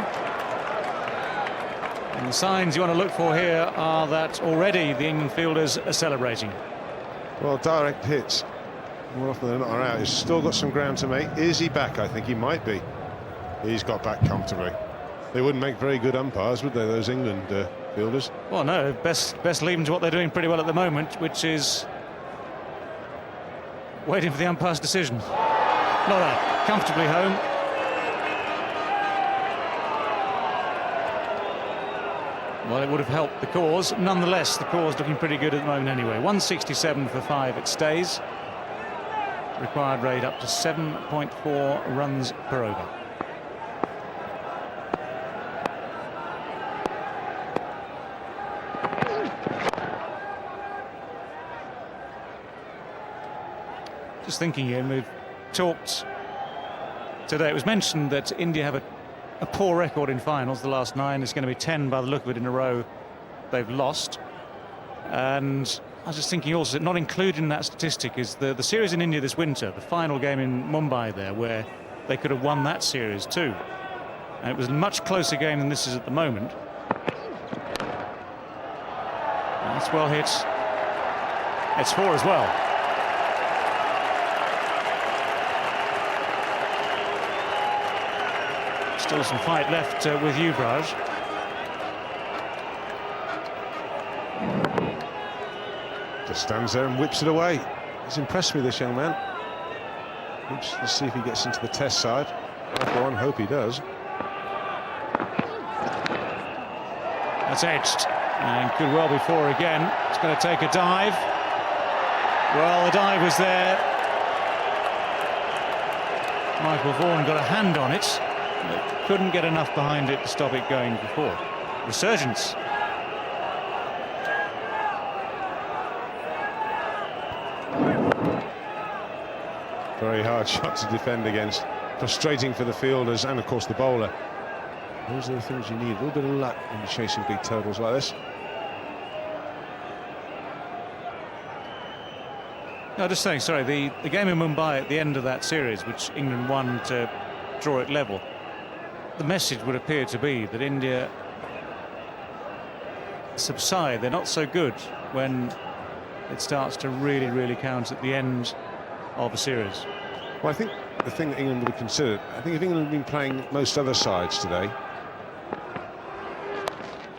And the signs you want to look for here are that already the England fielders are celebrating. Well, direct hits more often than not are out. He's still got some ground to make. Is he back? I think he might be. He's got back comfortably. They wouldn't make very good umpires, would they, those England fielders? Well, no, best leave them to what they're doing pretty well at the moment, which is waiting for the umpire's decision. Not out, comfortably home. Well, it would have helped the cause. Nonetheless, the cause looking pretty good at the moment anyway. 167 for 5 it stays. Required rate up to 7.4 runs per over. Just thinking here, we've talked today. It was mentioned that India have a poor record in finals. The last 9 is going to be 10 by the look of it in a row they've lost. And I was just thinking also that not included in that statistic is the series in India this winter, the final game in Mumbai there, where they could have won that series too. And it was a much closer game than this is at the moment. That's well hit. It's 4 as well. Still some fight left with Yuvraj. Just stands there and whips it away. He's impressed me, this young man. Let's see if he gets into the test side. I, for one, hope he does. That's edged and could well be 4 again. It's going to take a dive. Well, the dive was there. Michael Vaughan got a hand on it. But couldn't get enough behind it to stop it going before. Resurgence. Very hard shot to defend against. Frustrating for the fielders and, of course, the bowler. Those are the things you need. A little bit of luck when you're chasing big totals like this. No, just saying, sorry, the game in Mumbai at the end of that series, which England won to draw it level, the message would appear to be that India subside. They're not so good when it starts to really count at the end of a series. Well, I think the thing that England would have considered, I think if England had been playing most other sides today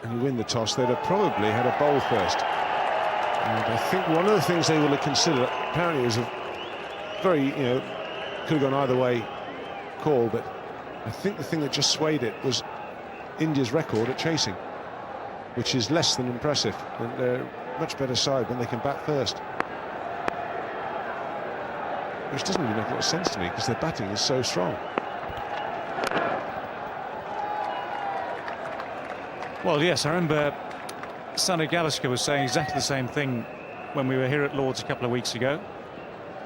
and you win the toss, they'd have probably had a bowl first. And I think one of the things they would have considered, apparently it was a very, could have gone either way call, but I think the thing that just swayed it was India's record at chasing, which is less than impressive, and they're a much better side when they can bat first. Which doesn't really make a lot of sense to me, because their batting is so strong. Well, yes, I remember Sonny Gavaskar was saying exactly the same thing when we were here at Lord's a couple of weeks ago,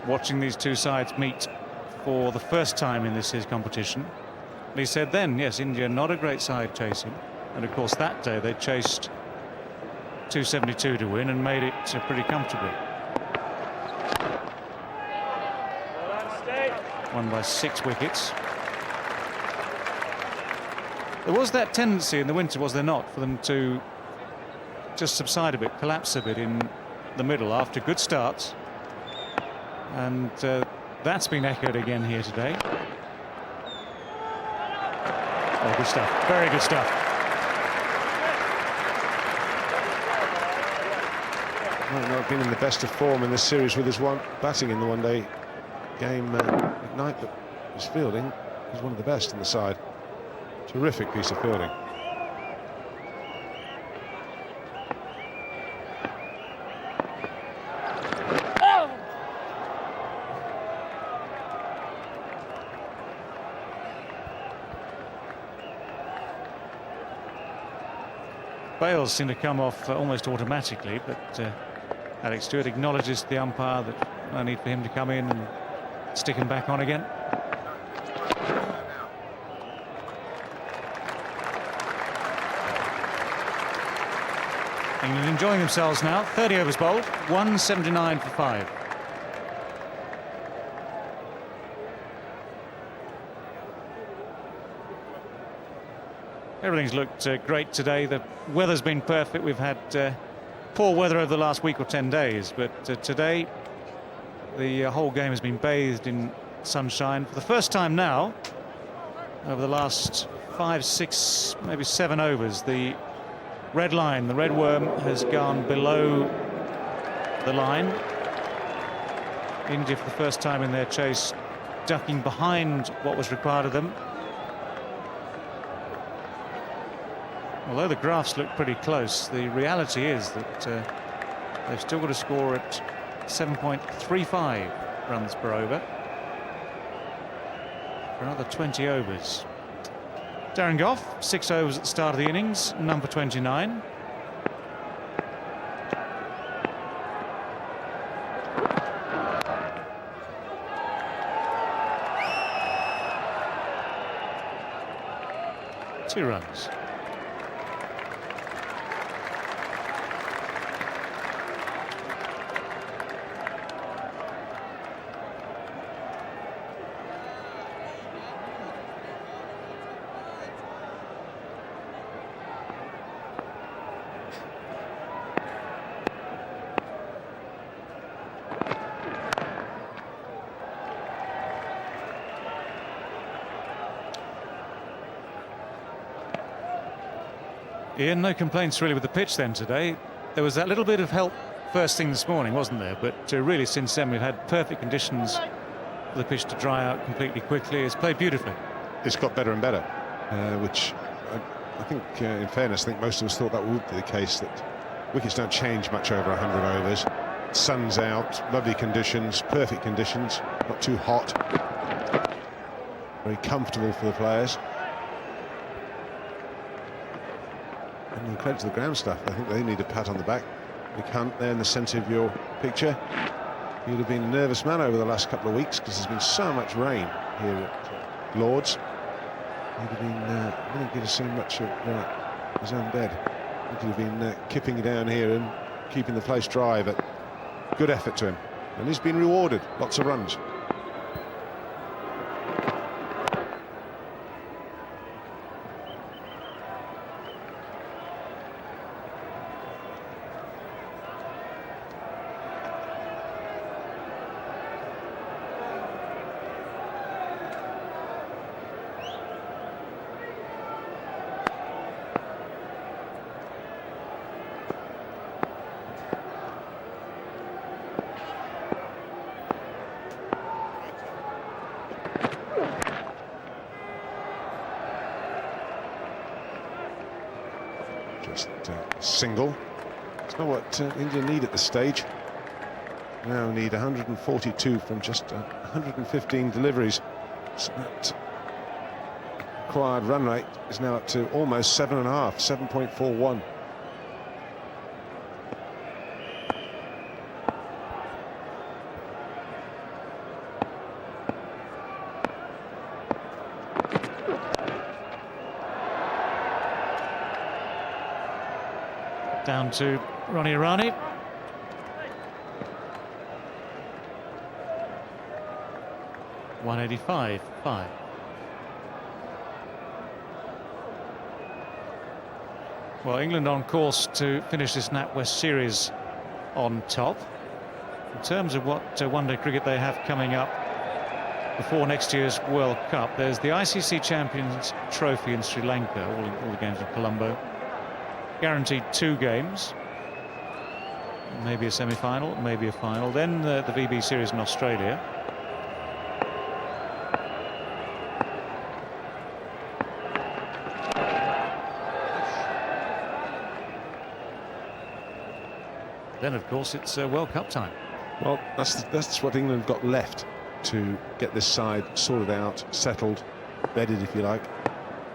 watching these two sides meet for the first time in this year's competition. And he said then, yes, India not a great side chasing, and of course that day they chased 272 to win and made it pretty comfortably. Won by 6 wickets. There was that tendency in the winter, was there not, for them to just subside a bit, collapse a bit in the middle after good starts, and that's been echoed again here today. Oh, good stuff, very good stuff. Might not have been in the best of form in this series with his batting in the one-day game at night, but his fielding is one of the best in the side. Terrific piece of fielding. Bails seem to come off almost automatically, but Alex Stewart acknowledges to the umpire that no need for him to come in and stick him back on again. England enjoying themselves now. 30 overs bowled, 179 for 5. Everything's looked great today. The weather's been perfect. We've had poor weather over the last week or 10 days, but today the whole game has been bathed in sunshine for the first time now over the last 5, 6, maybe 7 overs. The red line, the red worm, has gone below the line. India, for the first time in their chase, ducking behind what was required of them. Although the graphs look pretty close, the reality is that they've still got to score at 7.35 runs per over for another 20 overs. Darren Gough, 6 overs at the start of the innings, number 29. Two runs. Ian, no complaints really with the pitch then today. There was that little bit of help first thing this morning, wasn't there? But really since then we've had perfect conditions for the pitch to dry out completely quickly. It's played beautifully. It's got better and better, which I think, in fairness, I think most of us thought that would be the case, that wickets don't change much over 100 overs. Sun's out, lovely conditions, perfect conditions, not too hot, very comfortable for the players. And credit to the ground staff. I think they need a pat on the back. Nick Hunt there in the centre of your picture. You'd have been a nervous man over the last couple of weeks because there's been so much rain here at Lord's. He'd have been, I don't think he'd have seen much of his own bed. He'd have been kipping down here and keeping the place dry, but good effort to him. And he's been rewarded, lots of runs. Single. It's not what India need at this stage. Now need 142 from just 115 deliveries. So that required run rate is now up to almost 7.5, 7.41. Down to Ronnie Irani. .185.5. Well, England on course to finish this NatWest series on top. In terms of what one-day cricket they have coming up before next year's World Cup, there's the ICC Champions Trophy in Sri Lanka, all the games in Colombo. Guaranteed 2 games. maybe a semi-final, maybe a final. Then the VB series in Australia. Then, of course, it's World Cup time. Well, that's what England have got left to get this side sorted out, settled, bedded, if you like.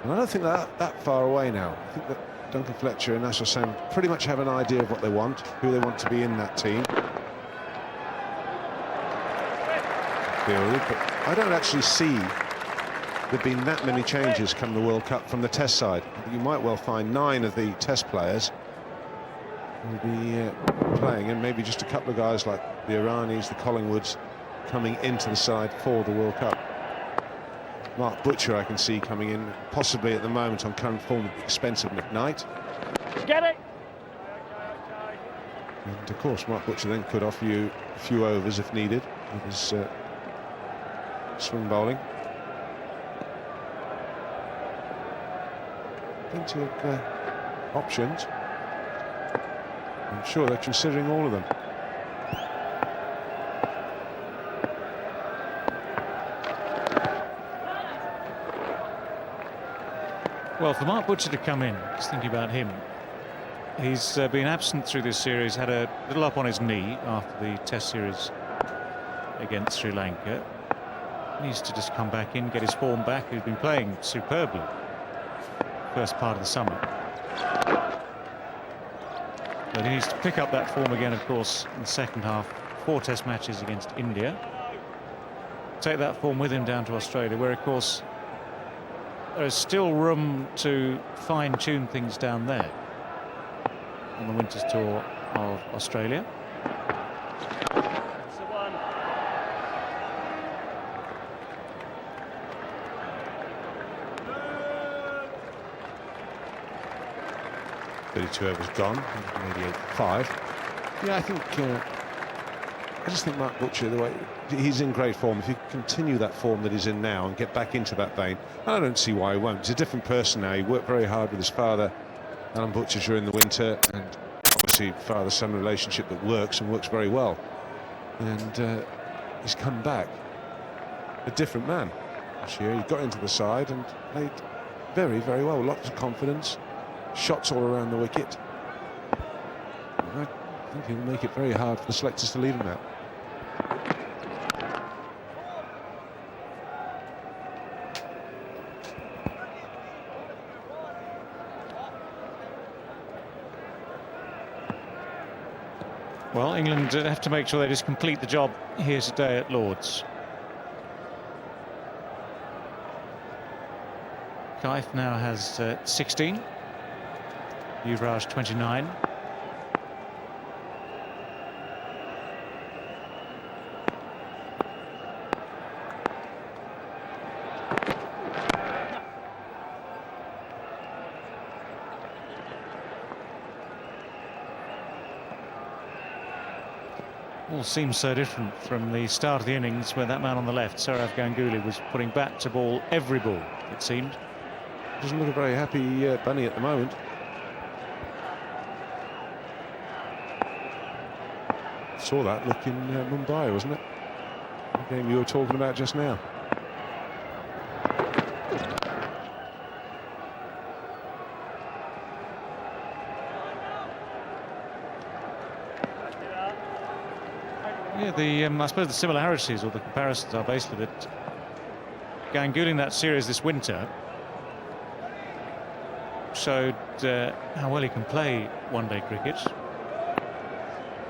And I don't think they're that far away now. I think that Duncan Fletcher and Nasser Sam pretty much have an idea of what they want, who they want to be in that team. But I don't actually see there being that many changes come the World Cup from the Test side. You might well find 9 of the Test players will be playing, and maybe just a couple of guys like the Iranis, the Collingwoods, coming into the side for the World Cup. Mark Butcher I can see coming in, possibly at the moment on current form at the expense of McKnight. Get it! And of course Mark Butcher then could offer you a few overs if needed with his swing bowling. Plenty of options. I'm sure they're considering all of them. Well, for Mark Butcher to come in, just thinking about him, he's been absent through this series, had a little up on his knee after the Test series against Sri Lanka. Needs to just come back in, get his form back. He's been playing superbly first part of the summer. But he needs to pick up that form again, of course, in the second half. 4 Test matches against India. Take that form with him down to Australia, where, of course, there is still room to fine-tune things down there on the Winters Tour of Australia. That's the one. 32 overs gone, 188.5. Yeah, I just think Mark Butcher, the way he's in great form, if he continue that form that he's in now and get back into that vein, and I don't see why he won't. He's a different person now. He worked very hard with his father, Alan Butcher, during the winter, and obviously father-son relationship that works and works very well. And he's come back a different man this year. He got into the side and played very, very well. Lots of confidence, shots all around the wicket. And I think he'll make it very hard for the selectors to leave him out. Well, England have to make sure they just complete the job here today at Lord's. Kaif now has 16. Yuvraj 29. All seems so different from the start of the innings, where that man on the left, Sourav Ganguly, was putting bat to ball every ball, it seemed. Doesn't look a very happy bunny at the moment. Saw that look in Mumbai, wasn't it? The game you were talking about just now. Yeah, I suppose the similarities or the comparisons are basically that Ganguly in that series this winter showed how well he can play one-day cricket.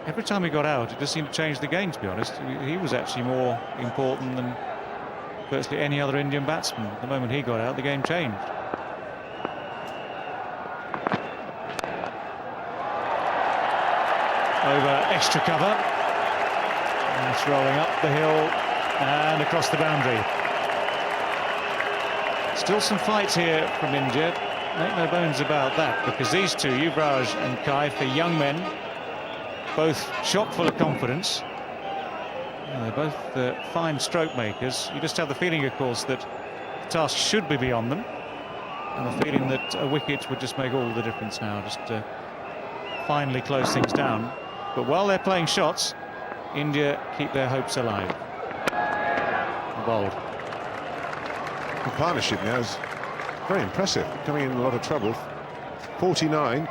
Every time he got out, it just seemed to change the game, to be honest. He was actually more important than virtually any other Indian batsman. The moment he got out, the game changed. Over extra cover. And it's rolling up the hill and across the boundary. Still some fights here from India. Make no bones about that, because these two, Yuvraj and Kaif, are young men, both chock full of confidence. They're both fine stroke makers. You just have the feeling, of course, that the task should be beyond them, and the feeling that a wicket would just make all the difference now, just to finally close things down. But while they're playing shots, India keep their hopes alive. Bowled. The partnership now is very impressive, coming in a lot of trouble. 49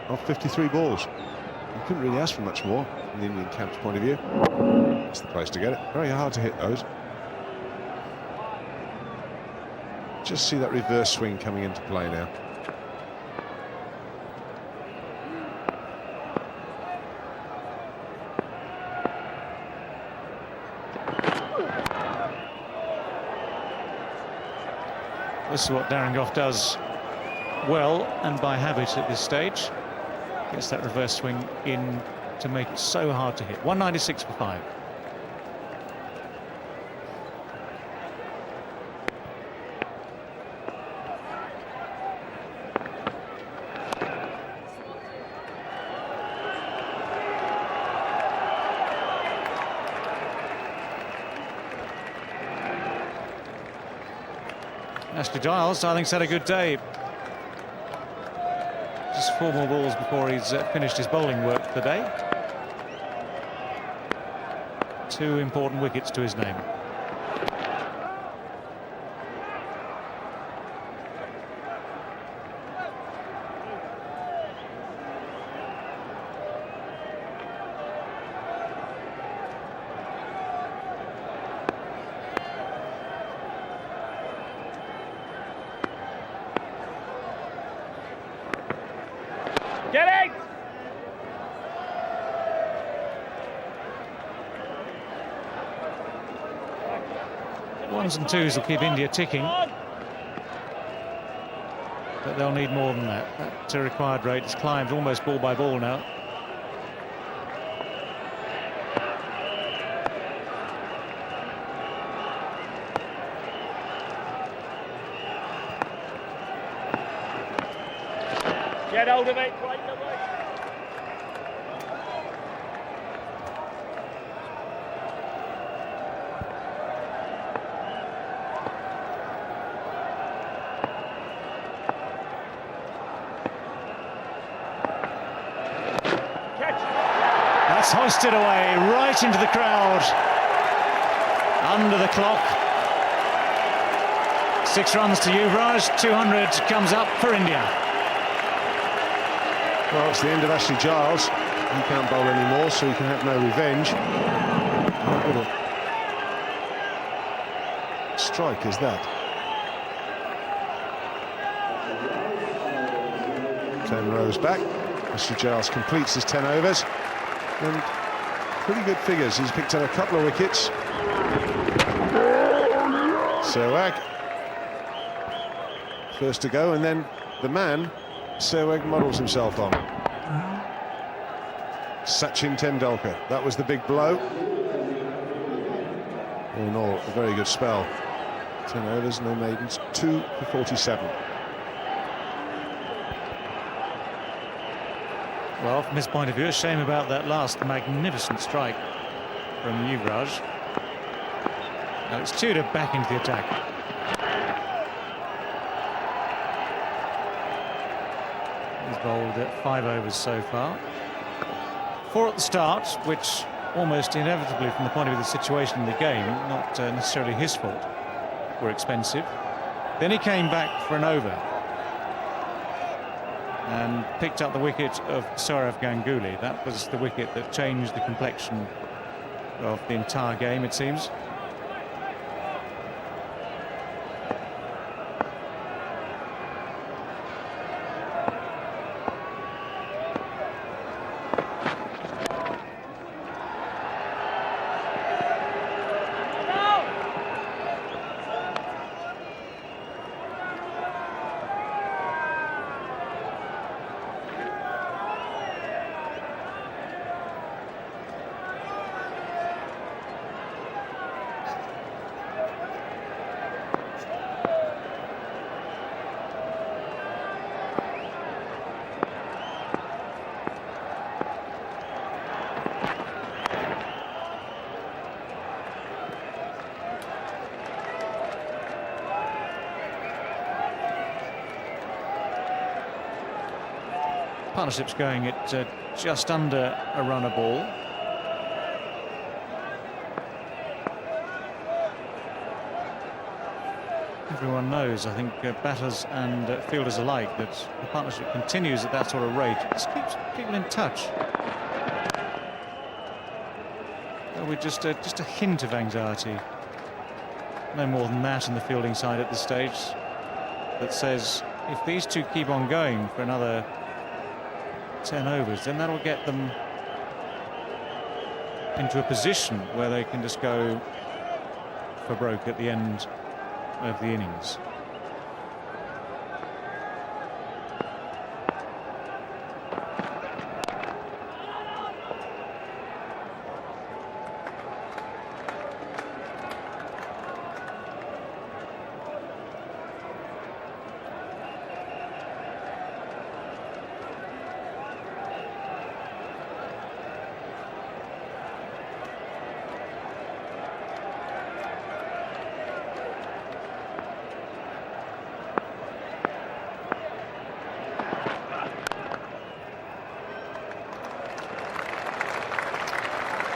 of 53 balls. You couldn't really ask for much more from the Indian camp's point of view. That's the place to get it. Very hard to hit those. Just see that reverse swing coming into play now. This is what Darren Gough does well and by habit at this stage. Gets that reverse swing in to make it so hard to hit. 196 for 5. Ashley Giles, I think, has had a good day. Just 4 more balls before he's finished his bowling work for the day. 2 important wickets to his name. Getting! Ones and twos will keep India ticking, but they'll need more than that. That required rate has climbed almost ball by ball now. Get hold of it, break the way. That's hoisted away right into the crowd. Under the clock. 6 runs to Yuvraj. 200 comes up for India. Well, it's the end of Ashley Giles. He can't bowl anymore, so he can have no revenge. What a strike is that? 10 rows back. Ashley Giles completes his 10 overs. And pretty good figures. He's picked up a couple of wickets. Sehwag first to go, and then the man Sehwag models himself on. Sachin Tendulkar. That was the big blow. All in all, a very good spell. 10 overs, no maidens, 2 for 47. Well, from his point of view, a shame about that last magnificent strike from Yuvraj. Now it's Tudor back into the attack. He's bowled at 5 overs so far. 4 at the start, which almost inevitably, from the point of view of the situation in the game, not necessarily his fault, were expensive. Then he came back for an over and picked up the wicket of Sourav Ganguly. That was the wicket that changed the complexion of the entire game, it seems. Partnership's going at just under a run a ball. Everyone knows, I think, batters and fielders alike, that the partnership continues at that sort of rate. This keeps people in touch. With just a hint of anxiety. No more than that in the fielding side at this stage. That says if these two keep on going for another 10 overs, then that'll get them into a position where they can just go for broke at the end of the innings.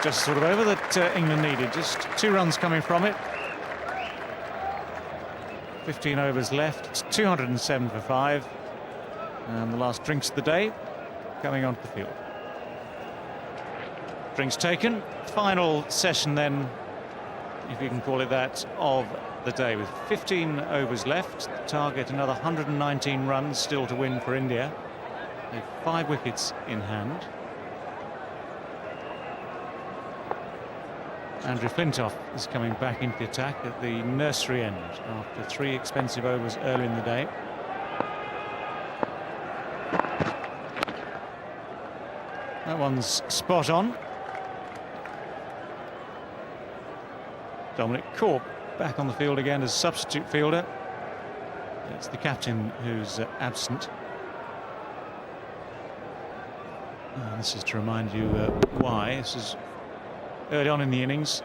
Just sort of over that England needed. Just 2 runs coming from it. 15 overs left. It's 207 for 5. And the last drinks of the day coming onto the field. Drinks taken. Final session then, if you can call it that, of the day. With 15 overs left. The target another 119 runs still to win for India. They've 5 wickets in hand. Andrew Flintoff is coming back into the attack at the nursery end after 3 expensive overs early in the day. That one's spot on. Dominic Corp back on the field again as substitute fielder. It's the captain who's absent. And this is to remind you why. This is early on in the innings.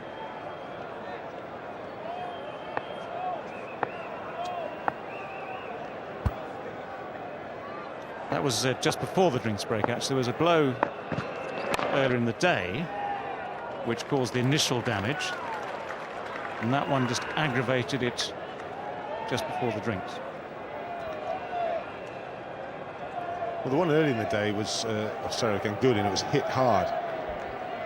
That was just before the drinks break. Actually, there was a blow earlier in the day which caused the initial damage, and that one just aggravated it just before the drinks. Well, the one early in the day was Ganguly, and it was hit hard.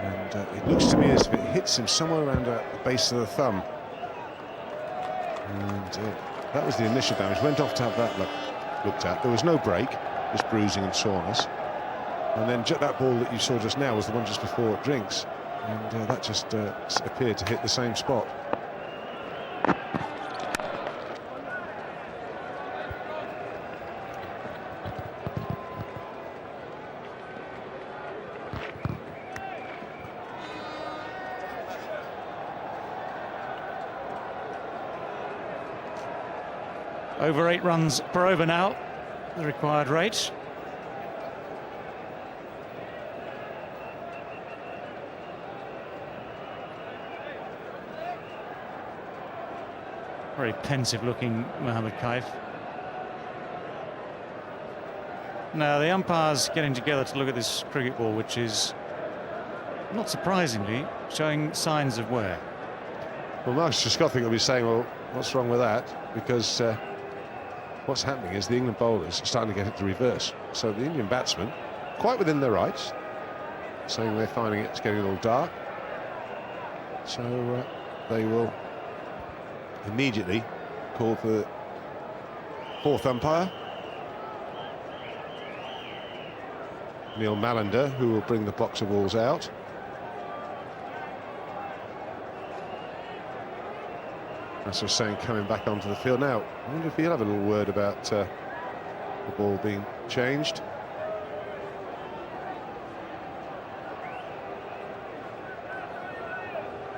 And it looks to me as if it hits him somewhere around the base of the thumb. And that was the initial damage. Went off to have that looked at. There was no break, just bruising and soreness. And then that ball that you saw just now was the one just before drinks. And that just appeared to hit the same spot. Over 8 runs per over now, the required rate. Very pensive looking Mohammad Kaif. Now the umpire's getting together to look at this cricket ball, which is, not surprisingly, showing signs of wear. Well, Marcus Trescothick will be saying, well, what's wrong with that? Because what's happening is the England bowlers are starting to get it to reverse. So the Indian batsmen, quite within their rights, saying they're finding it's getting a little dark. So they will immediately call for the 4th umpire, Neil Malander, who will bring the box of balls out. As I was saying, coming back onto the field now. I wonder if he'll have a little word about the ball being changed.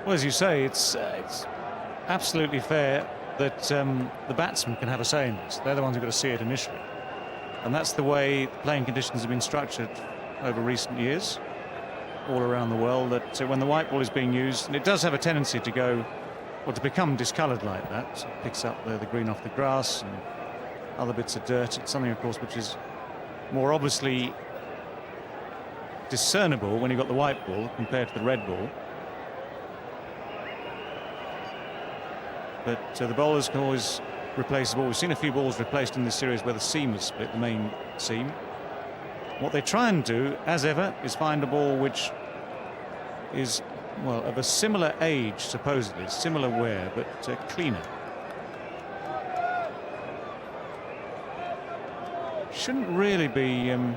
Well, as you say, it's absolutely fair that the batsmen can have a say in this. They're the ones who've got to see it initially. And that's the way playing conditions have been structured over recent years, all around the world, that when the white ball is being used, and it does have a tendency to go, or to become discoloured like that. So it picks up the green off the grass and other bits of dirt. It's something, of course, which is more obviously discernible when you got the white ball compared to the red ball. But the bowlers can always replace the ball. We've seen a few balls replaced in this series where the seam was split, the main seam. What they try and do, as ever, is find a ball which is, well, of a similar age, supposedly, similar wear, but cleaner. Shouldn't really be in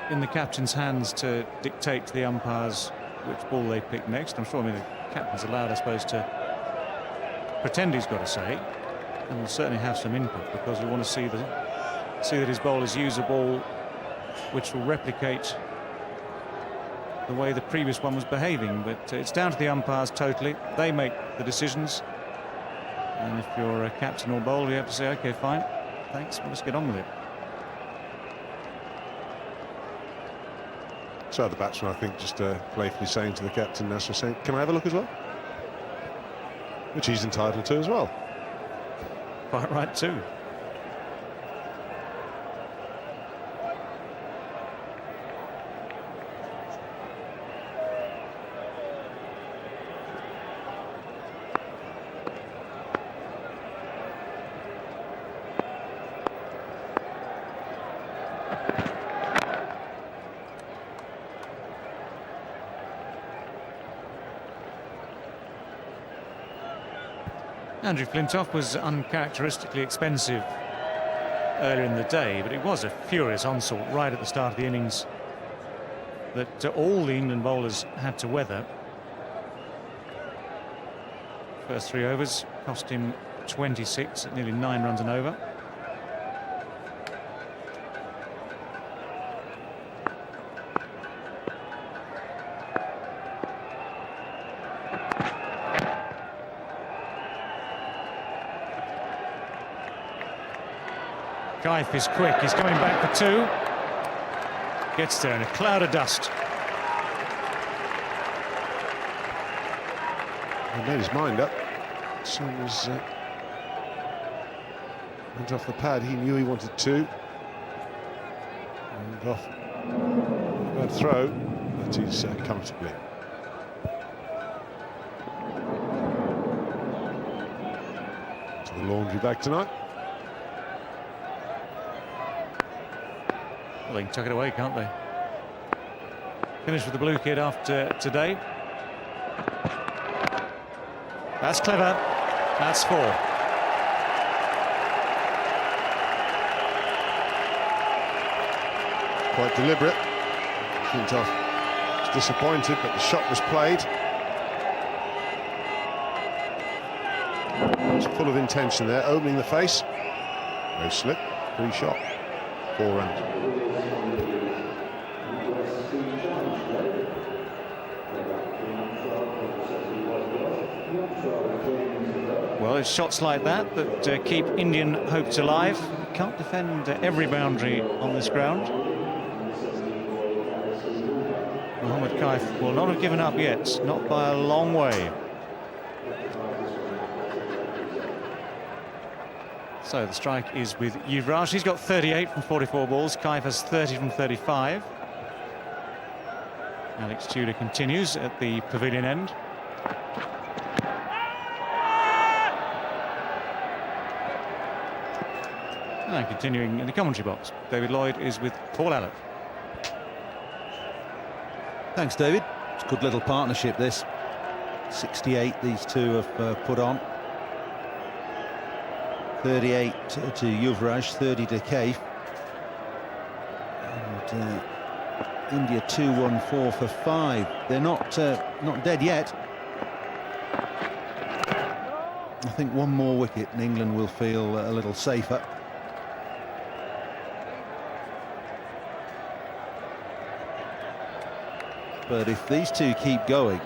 the captain's hands to dictate to the umpires which ball they pick next. I'm sure, the captain's allowed, I suppose, to pretend he's got a say, and will certainly have some input, because we want to see that his bowlers use a ball which will replicate the way the previous one was behaving. But it's down to the umpires totally. They make the decisions, and if you're a captain or bowler, you have to say, OK, fine, thanks, well, let's get on with it. So the batsman, I think, just playfully saying to the captain, Nasser, saying, can I have a look as well? Which he's entitled to as well. Quite right too. Andrew Flintoff was uncharacteristically expensive earlier in the day, but it was a furious onslaught right at the start of the innings that all the England bowlers had to weather. First 3 overs cost him 26 at nearly 9 runs and over. Kaif is quick, he's coming back for 2. Gets there in a cloud of dust. He made his mind up. As soon as went off the pad, he knew he wanted 2. And off bad throw, but he's comfortably. To the laundry bag tonight. Well, they can tuck it away, can't they? Finish with the blue kid after today. That's clever. That's 4. Quite deliberate. Flintoff was disappointed, but the shot was played. It's full of intention there, opening the face. No slip, free shot. 4 runs. Well, it's shots like that that keep Indian hopes alive. Can't defend every boundary on this ground. Mohammad Kaif will not have given up yet, not by a long way. So the strike is with Yuvraj. He's got 38 from 44 balls. Kaif has 30 from 35. Alex Tudor continues at the pavilion end. And continuing in the commentary box, David Lloyd is with Paul Allen. Thanks, David. It's a good little partnership, this. 68 these two have put on. 38 to Yuvraj, 30 to Kaif. And India 2-1-4 for 5. They're not dead yet. I think one more wicket and England will feel a little safer. But if these two keep going,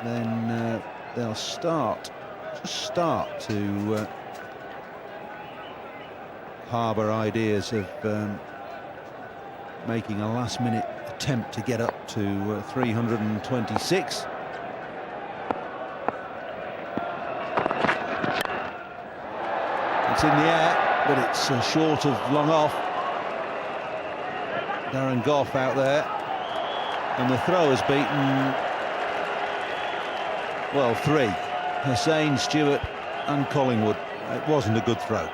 then they'll start to harbour ideas of making a last-minute attempt to get up to 326. It's in the air, but it's short of long off. Darren Gough out there, and the throw has beaten, well, 3. Hussain, Stewart and Collingwood. It wasn't a good throw.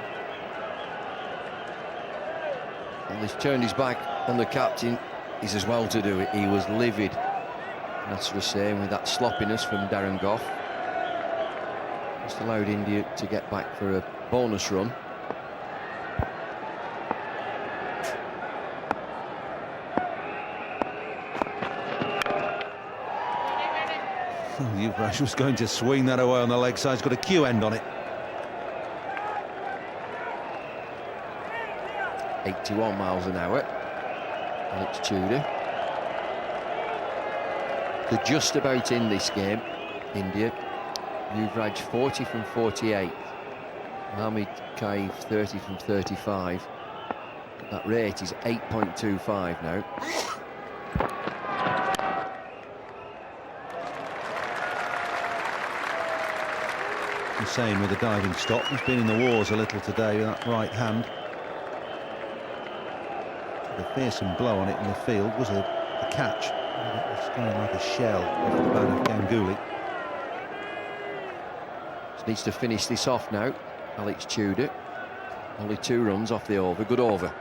And he's turned his back on the captain. He's as well to do it. He was livid. That's the same with that sloppiness from Darren Gough. Just allowed India to get back for a bonus run. Yuvraj was going to swing that away on the leg side. He's got a Q end on it. 81 miles an hour. Alex Tudor. They're just about in this game, India. Yuvraj 40 from 48. Mohammad Kaif 30 from 35. That rate is 8.25 now. Hussain with a diving stop. He's been in the wars a little today with that right hand. The fearsome blow on it in the field was a catch. It was going like a shell off the bat of Ganguly. Just needs to finish this off now. Alex Tudor. Only 2 runs off the over. Good over.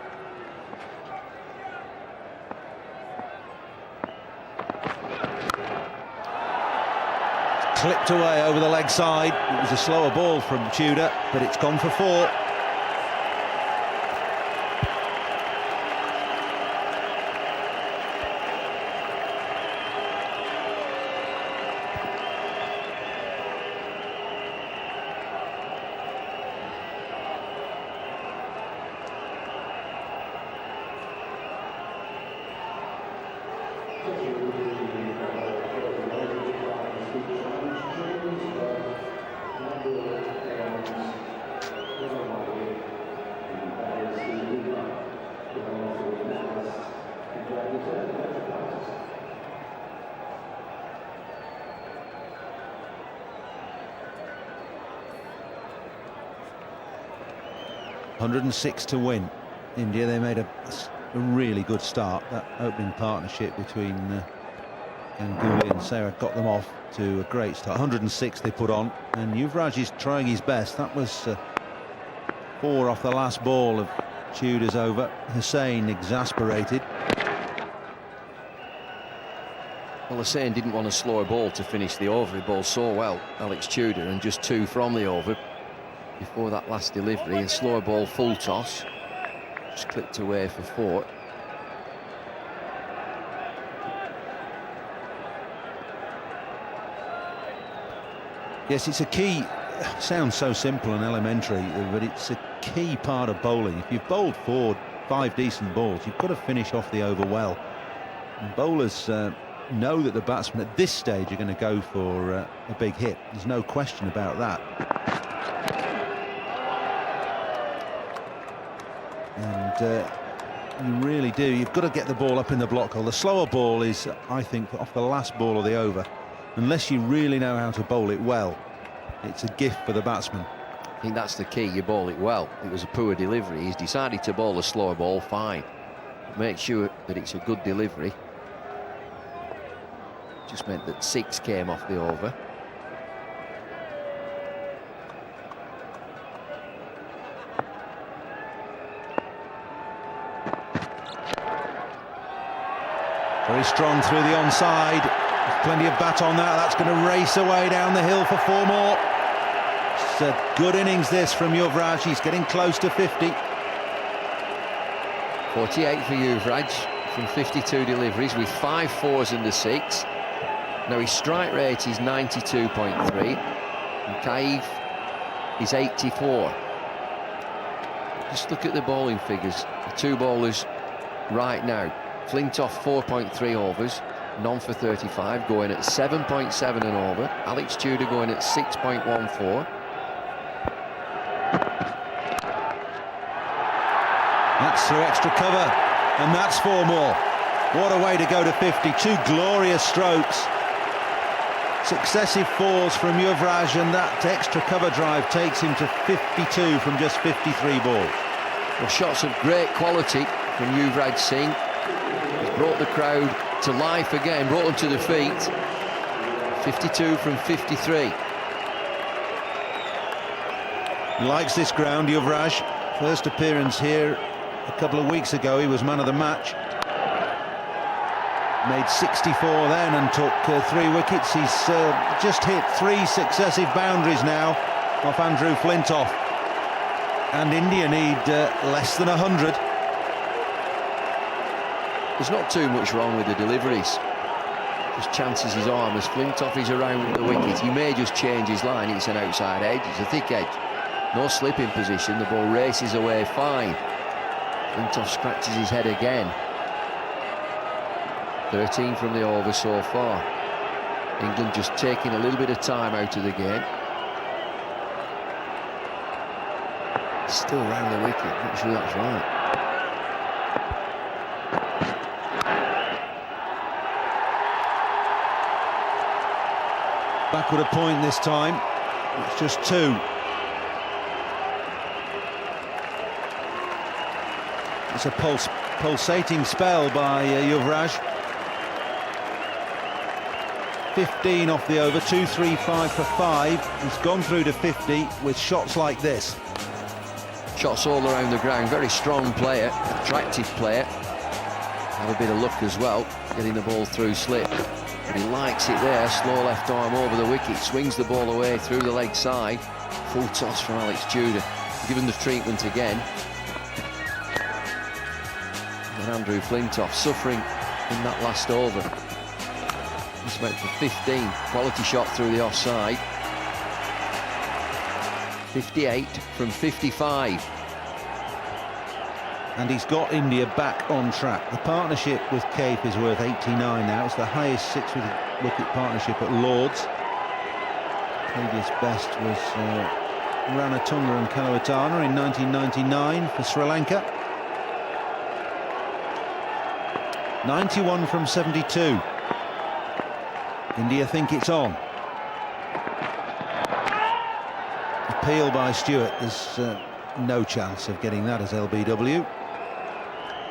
Clipped away over the leg side. It was a slower ball from Tudor, but it's gone for 4. .106 to win. India, they made a really good start. That opening partnership between Ganguly and Sehwag got them off to a great start. 106 they put on, and Yuvraj is trying his best. That was 4 off the last ball of Tudor's over. Hussain exasperated. Well, Hussain didn't want a slower ball to finish the over. He bowled so well, Alex Tudor, and just 2 from the over before that last delivery. A slower ball, full toss, just clipped away for 4. Yes, it's a key. Sounds so simple and elementary, but it's a key part of bowling. If you've bowled 5 decent balls, you've got to finish off the over well. And bowlers know that the batsmen at this stage are going to go for a big hit. There's no question about that. And you really do. You've got to get the ball up in the block hole. The slower ball is, I think, off the last ball of the over. Unless you really know how to bowl it well, it's a gift for the batsman. I think that's the key. You bowl it well. It was a poor delivery. He's decided to bowl a slower ball. Fine. Make sure that it's a good delivery. Just meant that 6 came off the over. Very strong through the onside. There's plenty of bat on that. That's going to race away down the hill for 4 more. It's a good innings this from Yuvraj. He's getting close to 50. 48 for Yuvraj from 52 deliveries with 5 4s and a 6. Now his strike rate is 92.3 and Kaif is 84. Just look at the bowling figures. The 2 bowlers right now. Flintoff 4.3 overs, none for 35, going at 7.7 an over. Alex Tudor going at 6.14. That's through extra cover, and that's 4 more. What a way to go to 50. 2 glorious strokes. Successive 4s from Yuvraj, and that extra cover drive takes him to 52 from just 53 balls. Well, shots of great quality from Yuvraj Singh. He's brought the crowd to life again, brought them to the feet. 52 from 53. He likes this ground, Yuvraj. First appearance here a couple of weeks ago, he was man of the match. Made 64 then and took 3 wickets. He's just hit 3 successive boundaries now off Andrew Flintoff. And India need less than 100. There's not too much wrong with the deliveries. Just chances his arm as Flintoff is around the wicket. He may just change his line. It's an outside edge, it's a thick edge. No slipping position, the ball races away fine. Flintoff scratches his head again. 13 from the over so far. England just taking a little bit of time out of the game. Still around the wicket, not sure that's right. Backward a point this time. It's just 2. It's a pulsating spell by Yuvraj. 15 off the over, 2-3-5 for 5. He's gone through to 50 with shots like this. Shots all around the ground, very strong player, attractive player. Have a bit of luck as well, getting the ball through slip. But he likes it there, slow left arm over the wicket, swings the ball away through the leg side. Full toss from Alex Tudor, given the treatment again. And Andrew Flintoff suffering in that last over. He's went for 15, quality shot through the offside. 58 from 55. And he's got India back on track. The partnership with Kaif is worth 89 now. It's the highest 6-wicket partnership at Lords. Previous best was Ranatunga and Kalawatana in 1999 for Sri Lanka. 91 from 72. India think it's on. Appeal by Stewart. There's no chance of getting that as LBW.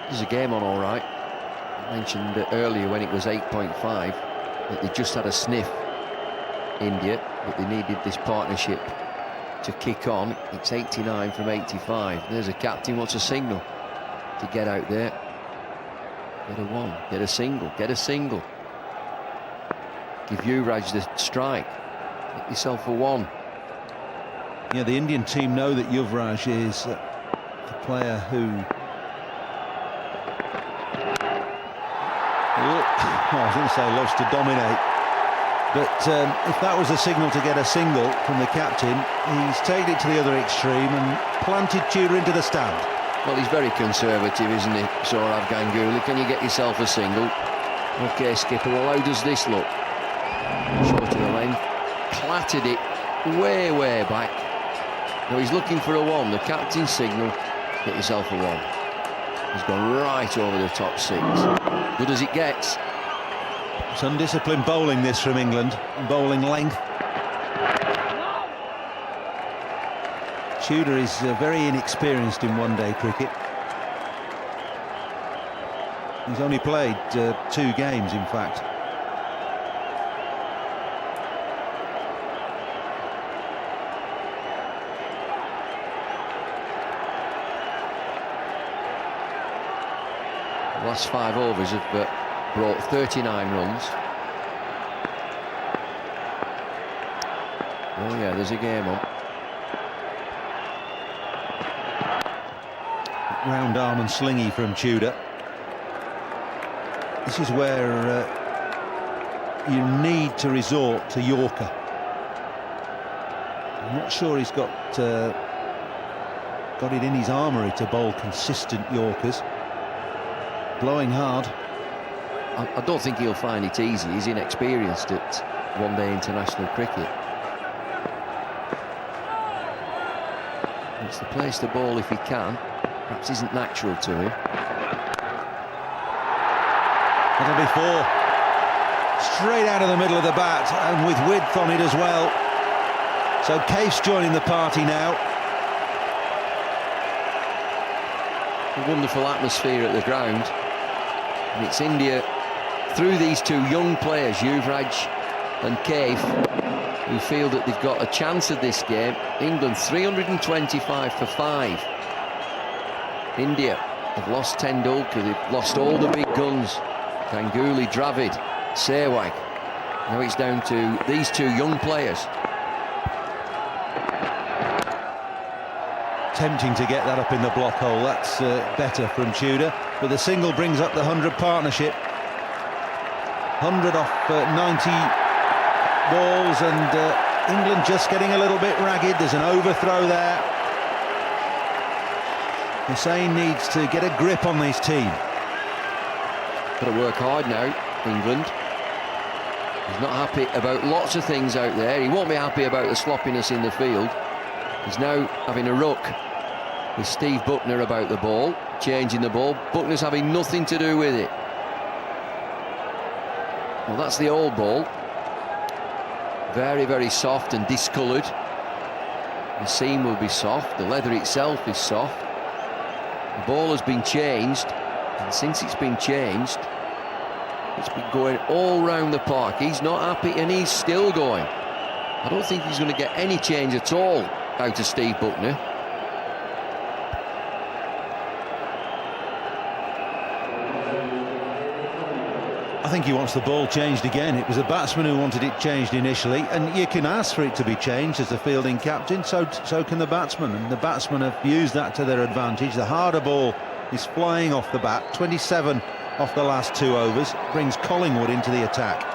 There's a game on all right. I mentioned earlier when it was 8.5 that they just had a sniff, India, but they needed this partnership to kick on. It's 89 from 85. There's a captain wants a signal to get out there. Get a 1, get a single, get a single. Give Yuvraj the strike. Get yourself a 1. Yeah, the Indian team know that Yuvraj is a player who... I was going to say loves to dominate. But if that was a signal to get a single from the captain, he's taken it to the other extreme and planted Tudor into the stand. Well, he's very conservative, isn't he, Sourav Ganguly? Can you get yourself a single? OK, skipper, well, how does this look? Short to the length, clattered it way, way back. Now he's looking for a 1. The captain's signal, get yourself a 1. He's gone right over the top 6. Good as it gets. It's undisciplined bowling this from England, bowling length. Tudor is very inexperienced in one-day cricket. He's only played 2 games, in fact. The last 5 overs have brought 39 runs. Oh yeah, there's a game on. Round arm and slingy from Tudor. This is where you need to resort to Yorker. I'm not sure he's got it in his armoury to bowl consistent Yorkers. Blowing hard. I don't think he'll find it easy. He's inexperienced at one-day international cricket. It's the place to bowl if he can. Perhaps isn't natural to him. That'll be 4. Straight out of the middle of the bat and with width on it as well. So Kaif's joining the party now. A wonderful atmosphere at the ground. And it's India, through these two young players, Yuvraj and Kaif, who feel that they've got a chance at this game. England 325 for 5. India have lost Tendulkar, they've lost all the big guns. Ganguly, Dravid, Sehwag. Now it's down to these two young players. Tempting to get that up in the block hole. That's better from Tudor. But the single brings up the 100 partnership. 100 off 90 balls, and England just getting a little bit ragged. There's an overthrow there. Hussain needs to get a grip on this team. Got to work hard now, England. He's not happy about lots of things out there. He won't be happy about the sloppiness in the field. He's now having a ruck with Steve Buckner about the ball, changing the ball. Buckner's having nothing to do with it. Well, that's the old ball. Very, very soft and discoloured. The seam will be soft. The leather itself is soft. The ball has been changed, and since it's been changed, it's been going all round the park. He's not happy, and he's still going. I don't think he's going to get any change at all out of Steve Buckner. I think he wants the ball changed again. It was the batsman who wanted it changed initially, and you can ask for it to be changed as the fielding captain, so can the batsman, and the batsmen have used that to their advantage. The harder ball is flying off the bat. 27 off the last 2 overs, brings Collingwood into the attack.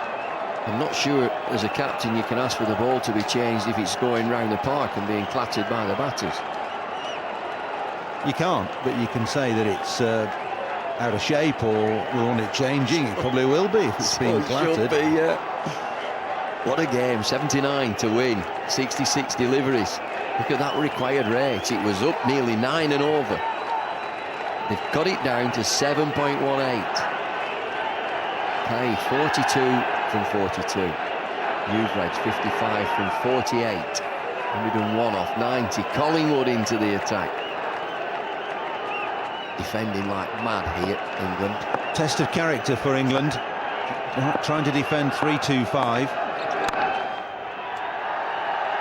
I'm not sure as a captain you can ask for the ball to be changed if it's going round the park and being clattered by the batters. You can't, but you can say that it's out of shape, or we want it changing. It probably will be if it's being clattered. Should be, yeah. What a game, 79 to win, 66 deliveries. Look at that required rate. It was up nearly 9 and over. They've got it down to 7.18. Kaif 42 from 42. Yuvraj 55 from 48. 101 off 90. Collingwood into the attack. Defending like mad here, England. Test of character for England. Trying to defend 3-2-5.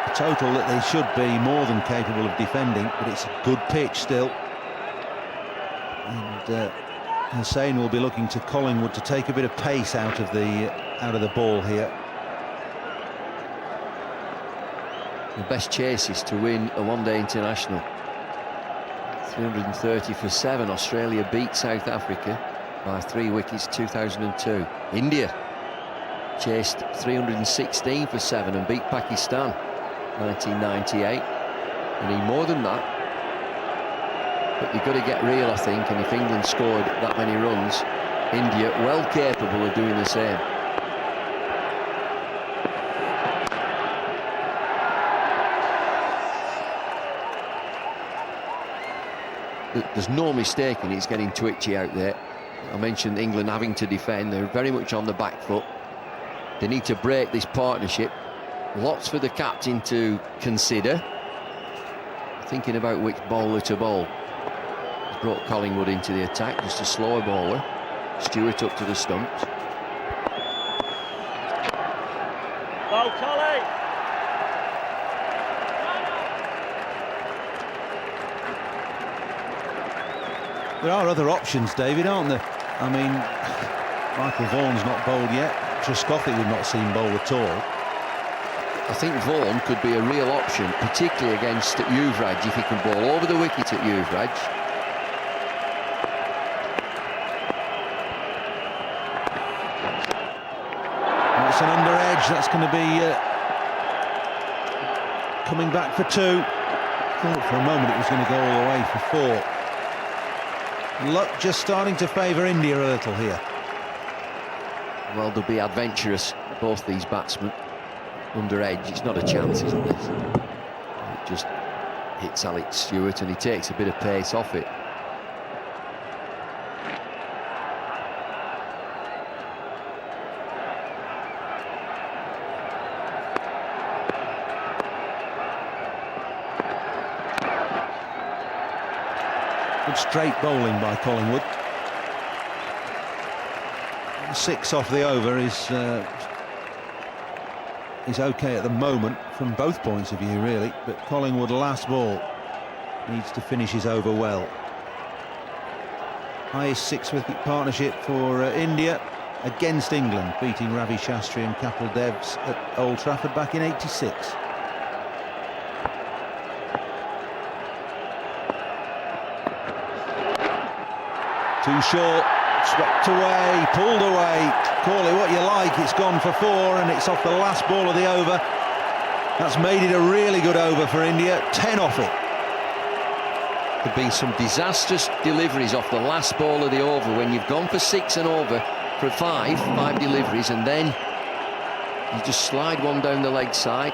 A total that they should be more than capable of defending, but it's a good pitch still. And Hussain will be looking to Collingwood to take a bit of pace out of the ball here. The best chases to win a one-day international. 330 for 7. Australia beat South Africa by 3 wickets, 2002. India chased 316 for 7 and beat Pakistan 1998. They need more than that, but you've got to get real, I think, and if England scored that many runs, India well capable of doing the same. There's no mistaking it's getting twitchy out there. I mentioned England having to defend. They're very much on the back foot. They need to break this partnership. Lots for the captain to consider. Thinking about which bowler to bowl. He's brought Collingwood into the attack, just a slower bowler. Stewart up to the stumps. Go, Collie! There are other options, David, aren't there? I mean, Michael Vaughan's not bowled yet. Trescothick we've not seen bowl at all. I think Vaughan could be a real option, particularly against Yuvraj, if he can bowl over the wicket at Yuvraj. That's an under edge. That's going to be coming back for 2. Thought for a moment it was going to go all the way for 4. Luck just starting to favour India a little here. Well, they'll be adventurous, both these batsmen. Under edge, it's not a chance, isn't it? It just hits Alex Stewart and he takes a bit of pace off it. Good straight bowling by Collingwood. 6 off the over is okay at the moment from both points of view, really, but Collingwood last ball needs to finish his over well. Highest 6-wicket partnership for India against England, beating Ravi Shastri and Kapil Devs at Old Trafford back in '86. Too short, swept away, pulled away. Call it what you like, it's gone for 4 and it's off the last ball of the over. That's made it a really good over for India, 10 off it. There have been some disastrous deliveries off the last ball of the over when you've gone for 6 and over for 5 deliveries, and then you just slide one down the leg side,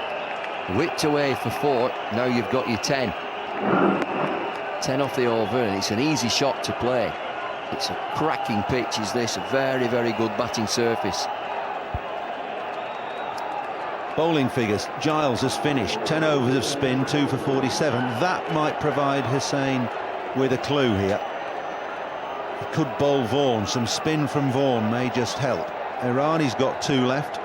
whipped away for 4. Now you've got your 10 off the over, and it's an easy shot to play. It's a cracking pitch, is this, a very, very good batting surface. Bowling figures, Giles has finished 10 overs of spin, 2 for 47. That might provide Hussain with a clue here. He could bowl Vaughan, some spin from Vaughan may just help. Irani's got 2 left.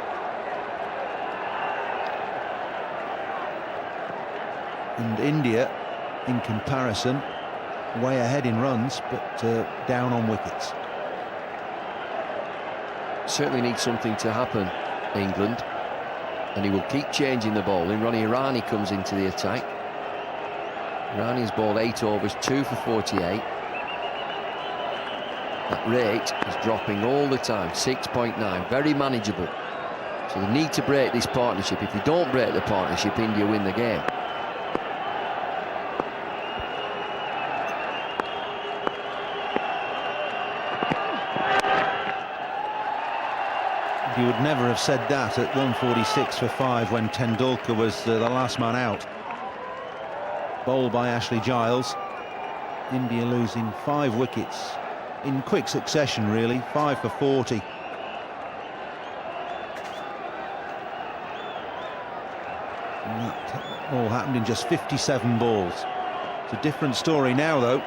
And India, in comparison, way ahead in runs, but down on wickets. Certainly needs something to happen, England, and he will keep changing the bowling. Ronnie Irani comes into the attack. Irani's bowled 8 overs, 2 for 48. That rate is dropping all the time, 6.9, very manageable. So they need to break this partnership. If they don't break the partnership, India win the game. You would never have said that at 146 for 5 when Tendulkar was the last man out. Bowled by Ashley Giles. India losing 5 wickets in quick succession, really, 5 for 40. And that all happened in just 57 balls. It's a different story now, though,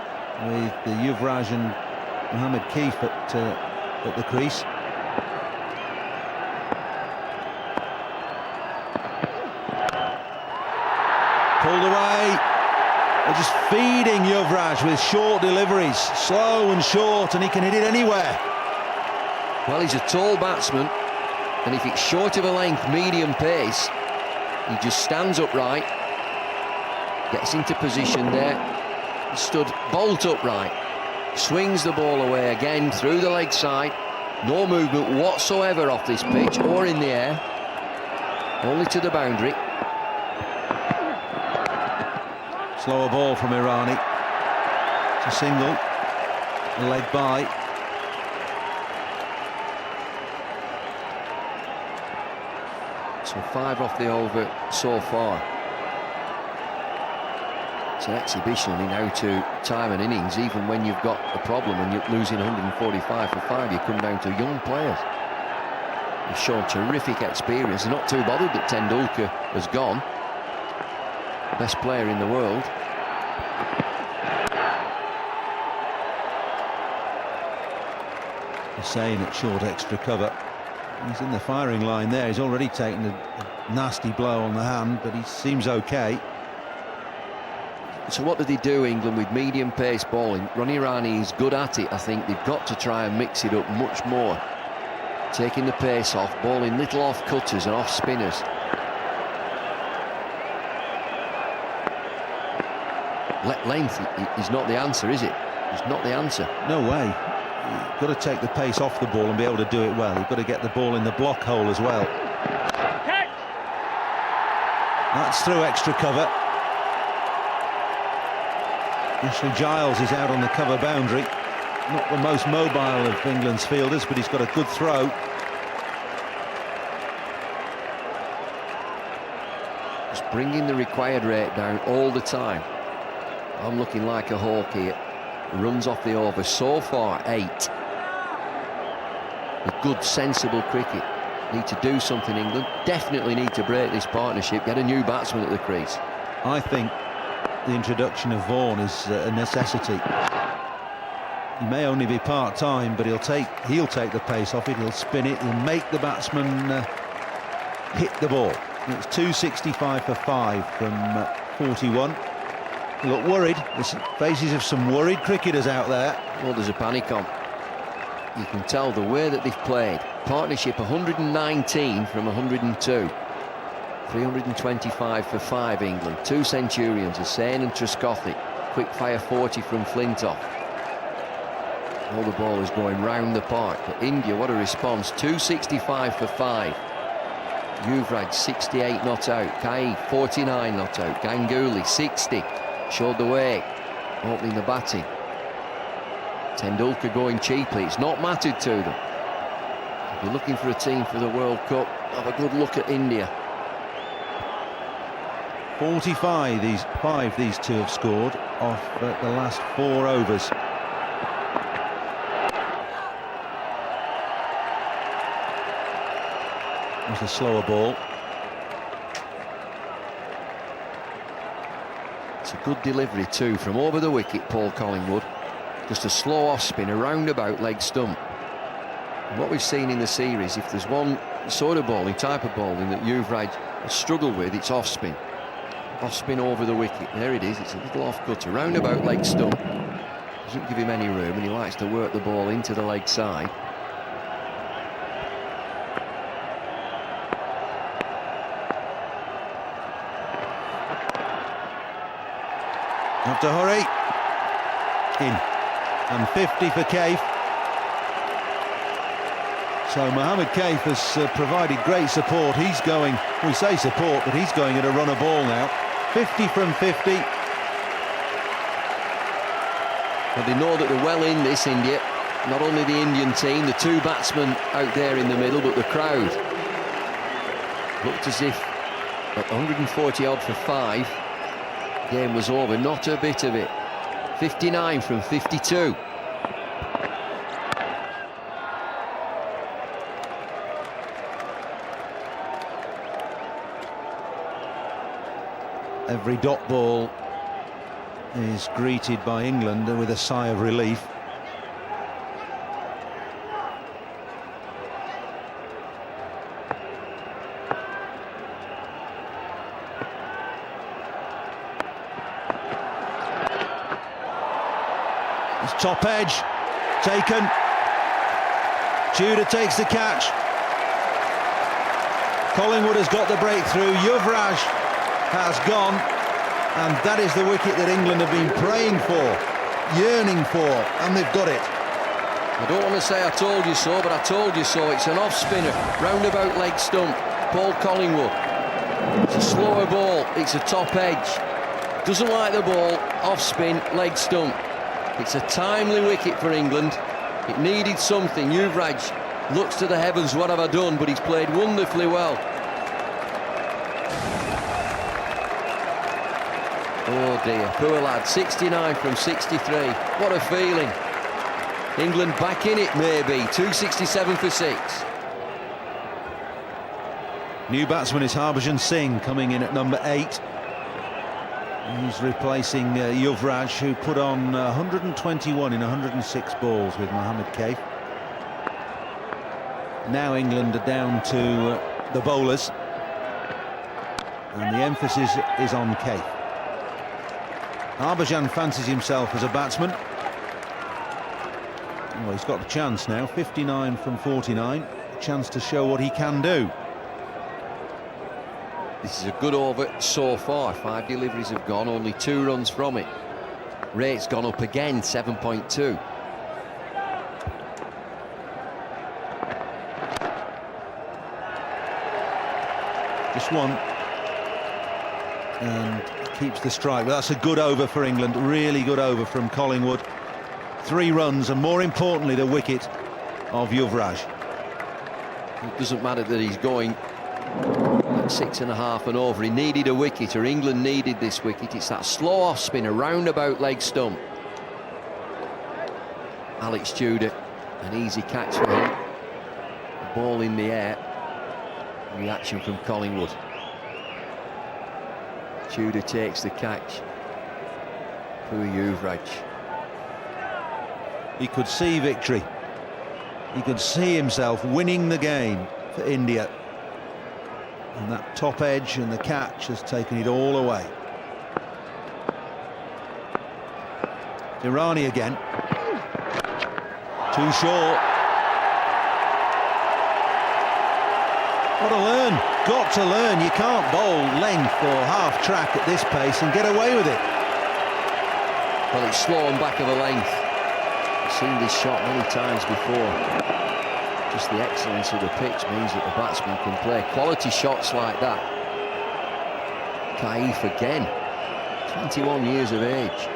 with the Yuvraj and Mohammad Kaif at the crease. Pulled away. They're just feeding Yuvraj with short deliveries, slow and short, and he can hit it anywhere. Well, he's a tall batsman, and if it's short of a length, medium pace, he just stands upright, gets into position there, stood bolt upright, swings the ball away again through the leg side. No movement whatsoever off this pitch or in the air, only to the boundary. Slower ball from Irani. It's a single, a leg by. So 5 off the over so far. It's an exhibition in how to time an innings, even when you've got a problem and you're losing 145 for 5. You come down to young players. They've shown terrific experience. They're not too bothered that Tendulkar has gone. Best player in the world. Hussain at short extra cover. He's in the firing line there. He's already taken a nasty blow on the hand, but he seems okay. So what do they do, England, with medium pace bowling? Ronnie Irani is good at it. I think they've got to try and mix it up much more. Taking the pace off, bowling little off cutters and off spinners. Length is not the answer, is it? It's not the answer. No way. You've got to take the pace off the ball and be able to do it well. You've got to get the ball in the block hole as well. That's through extra cover. Ashley Giles is out on the cover boundary. Not the most mobile of England's fielders, but he's got a good throw. Just bringing the required rate down all the time. I'm looking like a hawk here. Runs off the over so far, 8. A good, sensible cricket. Need to do something, England. Definitely need to break this partnership. Get a new batsman at the crease. I think the introduction of Vaughan is a necessity. He may only be part-time, but he'll take the pace off it. He'll spin it. He'll make the batsman hit the ball. It's 265 for 5 from 41. He looked worried. There's faces of some worried cricketers out there. Well, there's a panic on. You can tell the way that they've played. Partnership 119 from 102. 325 for 5 England. 2 centurions, Hussain and Trescothick. Quick fire 40 from Flintoff. All the ball is going round the park. But India, what a response. 265 for 5. Yuvraj 68 not out. Kaif 49 not out. Ganguly 60. Showed the way. Opening the batting. Tendulkar going cheaply. It's not mattered to them. If you're looking for a team for the World Cup, have a good look at India. 45 these two have scored off the last 4 overs. It's a slower ball. It's a good delivery too from over the wicket, Paul Collingwood. Just a slow off spin, a roundabout leg stump. And what we've seen in the series, if there's one sort of bowling, type of bowling that Yuvraj has struggled with, it's off spin. Off spin over the wicket. There it is. It's a little off cut, a roundabout leg stump. Doesn't give him any room, and he likes to work the ball into the leg side. Have to hurry. In. And 50 for Kaif. So Mohammad Kaif has provided great support. He's going, we say support, but he's going at a run of ball now. 50 from 50. But they know that they're well in this, India. Not only the Indian team, the 2 batsmen out there in the middle, but the crowd. Looked as if at 140 odd for 5, game was over. Not a bit of it. 59 from 52. Every dot ball is greeted by England with a sigh of relief. It's top edge, taken. Tudor takes the catch. Collingwood has got the breakthrough. Yuvraj has gone, and that is the wicket that England have been praying for, yearning for, and they've got it. I don't want to say I told you so, but I told you so. It's an off-spinner, roundabout leg stump, Paul Collingwood. It's a slower ball, it's a top edge. Doesn't like the ball, off-spin, leg stump. It's a timely wicket for England. It needed something. Yuvraj looks to the heavens, what have I done? But he's played wonderfully well. Oh dear, poor lad, 69 from 63. What a feeling. England back in it, maybe. 267 for 6. New batsman is Harbhajan Singh, coming in at number 8. He's replacing Yuvraj, who put on 121 in 106 balls with Mohammad Kaif. Now England are down to the bowlers, and the emphasis is on Kaif. Harbhajan fancies himself as a batsman. Well, he's got a chance now, 59 from 49, a chance to show what he can do. This is a good over so far. 5 deliveries have gone, only 2 runs from it. Rate's gone up again, 7.2. Just one. And keeps the strike. But that's a good over for England, really good over from Collingwood. 3 runs, and more importantly, the wicket of Yuvraj. It doesn't matter that he's going at 6.5 and over. He needed a wicket, or England needed this wicket. It's that slow off spin, a roundabout leg stump. Alex Tudor, an easy catch for him. The ball in the air. Reaction from Collingwood. Tudor takes the catch. Poor Yuvraj. he could see victory. He could see himself winning the game for India. And that top edge and the catch has taken it all away. Irani again. Too short. Got to learn. Got to learn. You can't bowl length or half track at this pace and get away with it. Well, it's slow on back of a length. I've seen this shot many times before. Just the excellence of the pitch means that the batsman can play quality shots like that. Kaif again, 21 years of age.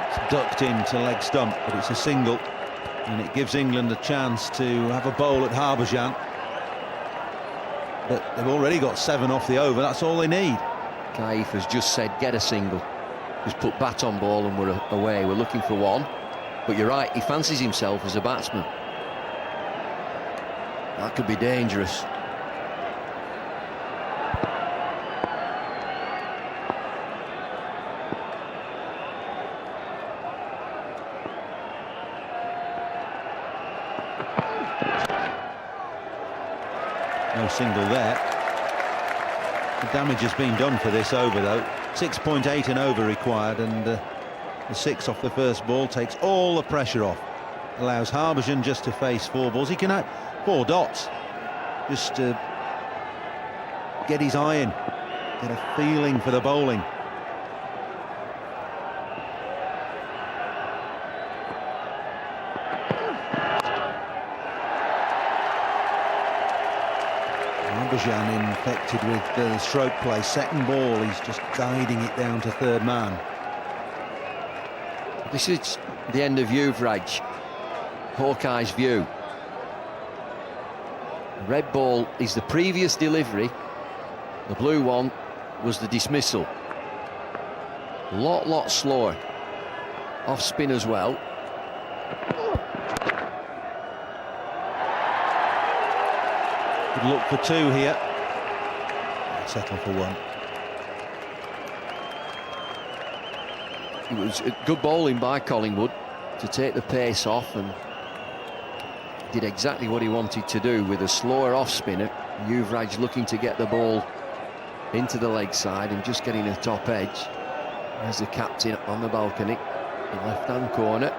It's ducked into leg stump, but it's a single, and it gives England a chance to have a bowl at Harbhajan. But they've already got 7 off the over. That's all they need. Kaif has just said, get a single. Just put bat on ball and we're away. We're looking for one. But you're right, he fancies himself as a batsman. That could be dangerous. No single there. The damage has been done for this over, though. 6.8 an over required, and the 6 off the first ball takes all the pressure off. Allows Harbhajan just to face 4 balls. He can have 4 dots just to get his eye in, get a feeling for the bowling. Harbhajan infected with the stroke play. Second ball, he's just guiding it down to third man. This is the end of Yuvraj, Hawkeye's view. The red ball is the previous delivery. The blue one was the dismissal. A lot slower. Off spin as well. Good look for 2 here. Settle for 1. It was good bowling by Collingwood to take the pace off, and did exactly what he wanted to do with a slower off spinner. Yuvraj looking to get the ball into the leg side and just getting a top edge. There's the captain on the balcony, the left-hand corner.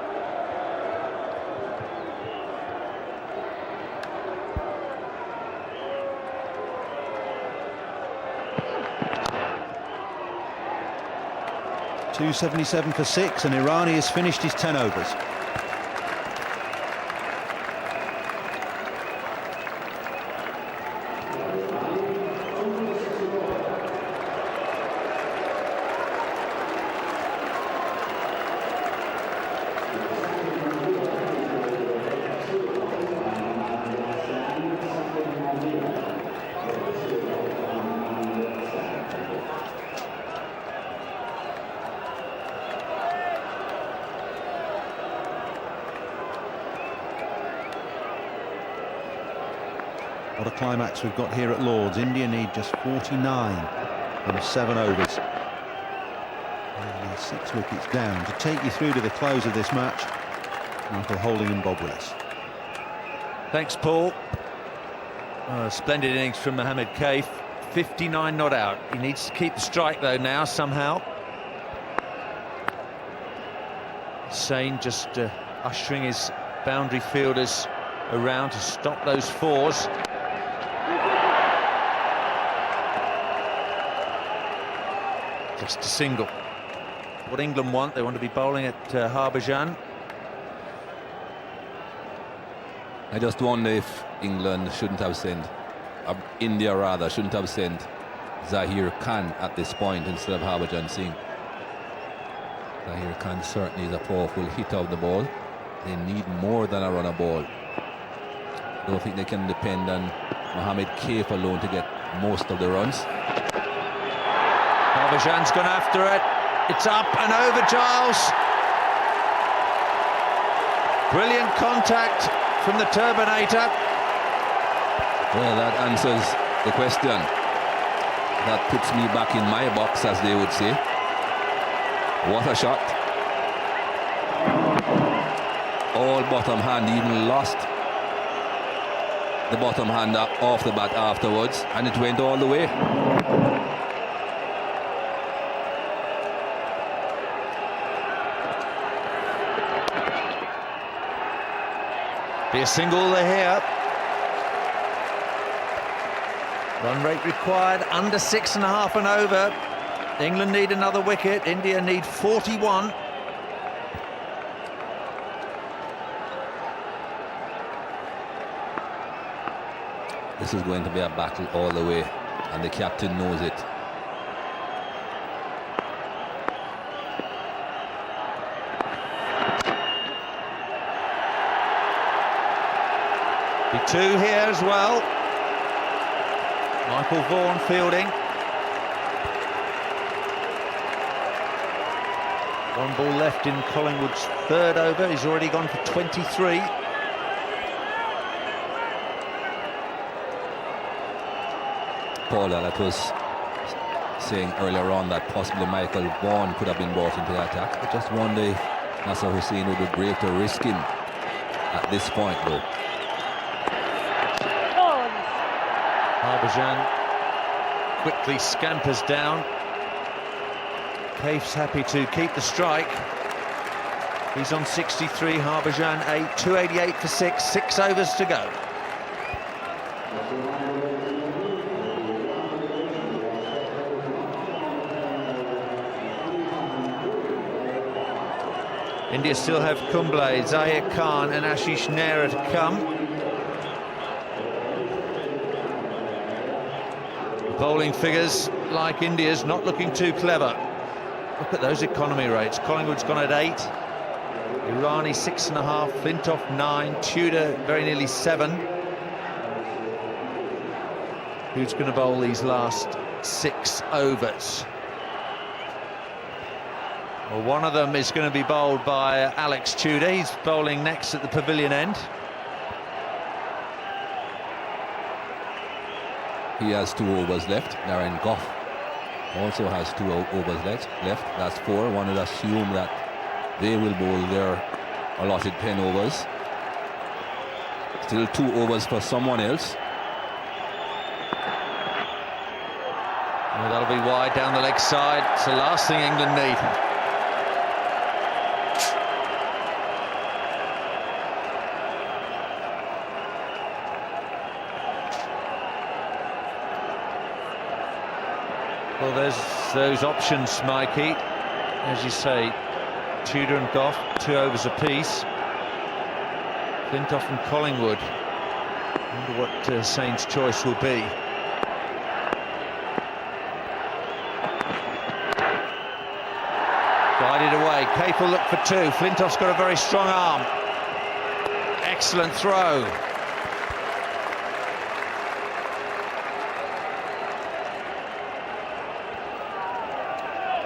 .277 for 6, and Irani has finished his 10 overs. What a climax we've got here at Lord's. India need just 49 from 7 overs. And 6 wickets down. To take you through to the close of this match, Michael Holding and Bob Willis. Thanks, Paul. Splendid innings from Mohammad Kaif. 59 not out. He needs to keep the strike, though, now, somehow. Sain just ushering his boundary fielders around to stop those 4s. Just a single. What England want, they want to be bowling at Harbhajan. I just wonder if England shouldn't have sent, India rather, shouldn't have sent Zahir Khan at this point instead of Harbhajan Singh. Zahir Khan certainly is a powerful hitter of the ball. They need more than a runner ball. I don't think they can depend on Mohammad Kaif alone to get most of the runs. Harbhajan's gone after it. It's up and over, Giles. Brilliant contact from the Turbinator. Well, that answers the question. That puts me back in my box, as they would say. What a shot. All bottom hand, even lost the bottom hand off the bat afterwards, and it went all the way. Be a single here. Run rate required under 6.5 and over. England need another wicket. India need 41. This is going to be a battle all the way, and the captain knows it. Be 2 here as well. Michael Vaughan fielding. 1 ball left in Collingwood's 3rd over. He's already gone for 23. Paul, that was saying earlier on that possibly Michael Vaughan could have been brought into the attack. I just wonder if Nasser Hussain would be brave to risk him at this point, though. Harbhajan quickly scampers down. Kaif's happy to keep the strike. He's on 63, Harbhajan 8, 288 for 6 overs to go. India still have Kumble, Zahir Khan and Ashish Nehra to come. Bowling figures like India's not looking too clever. Look at those economy rates. Collingwood's gone at 8. Irani 6.5, Flintoff 9, Tudor very nearly 7. Who's going to bowl these last 6 overs? Well, one of them is going to be bowled by Alex Tudor. He's bowling next at the pavilion end. He has 2 overs left. Darren Gough also has 2 overs left. That's 4. One would assume that they will bowl their allotted 10 overs. Still 2 overs for someone else. Well, that'll be wide down the leg side. It's the last thing England need. Well, there's those options, Mikey. As you say, Tudor and Gough, 2 overs apiece. Flintoff and Collingwood. I wonder what Saint's choice will be. Guided away. Kaif will look for 2. Flintoff's got a very strong arm. Excellent throw.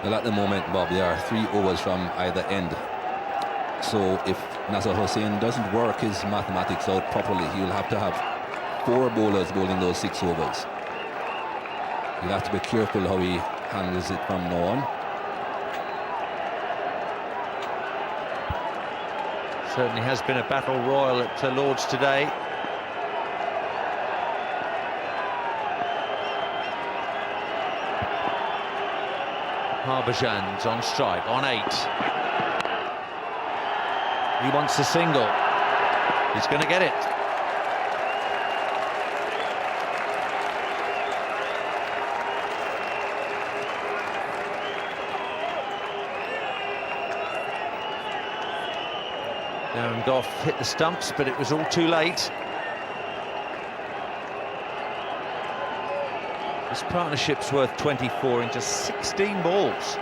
Well, at the moment, Bob, there are 3 overs from either end. So if Nasser Hussain doesn't work his mathematics out properly, he'll have to have 4 bowlers bowling those 6 overs. He'll have to be careful how he handles it from now on. Certainly has been a battle royal at Lord's today. Harbhajan's on strike, on 8. He wants a single. He's going to get it. Darren Gough hit the stumps, but it was all too late. This partnership's worth 24 in just 16 balls.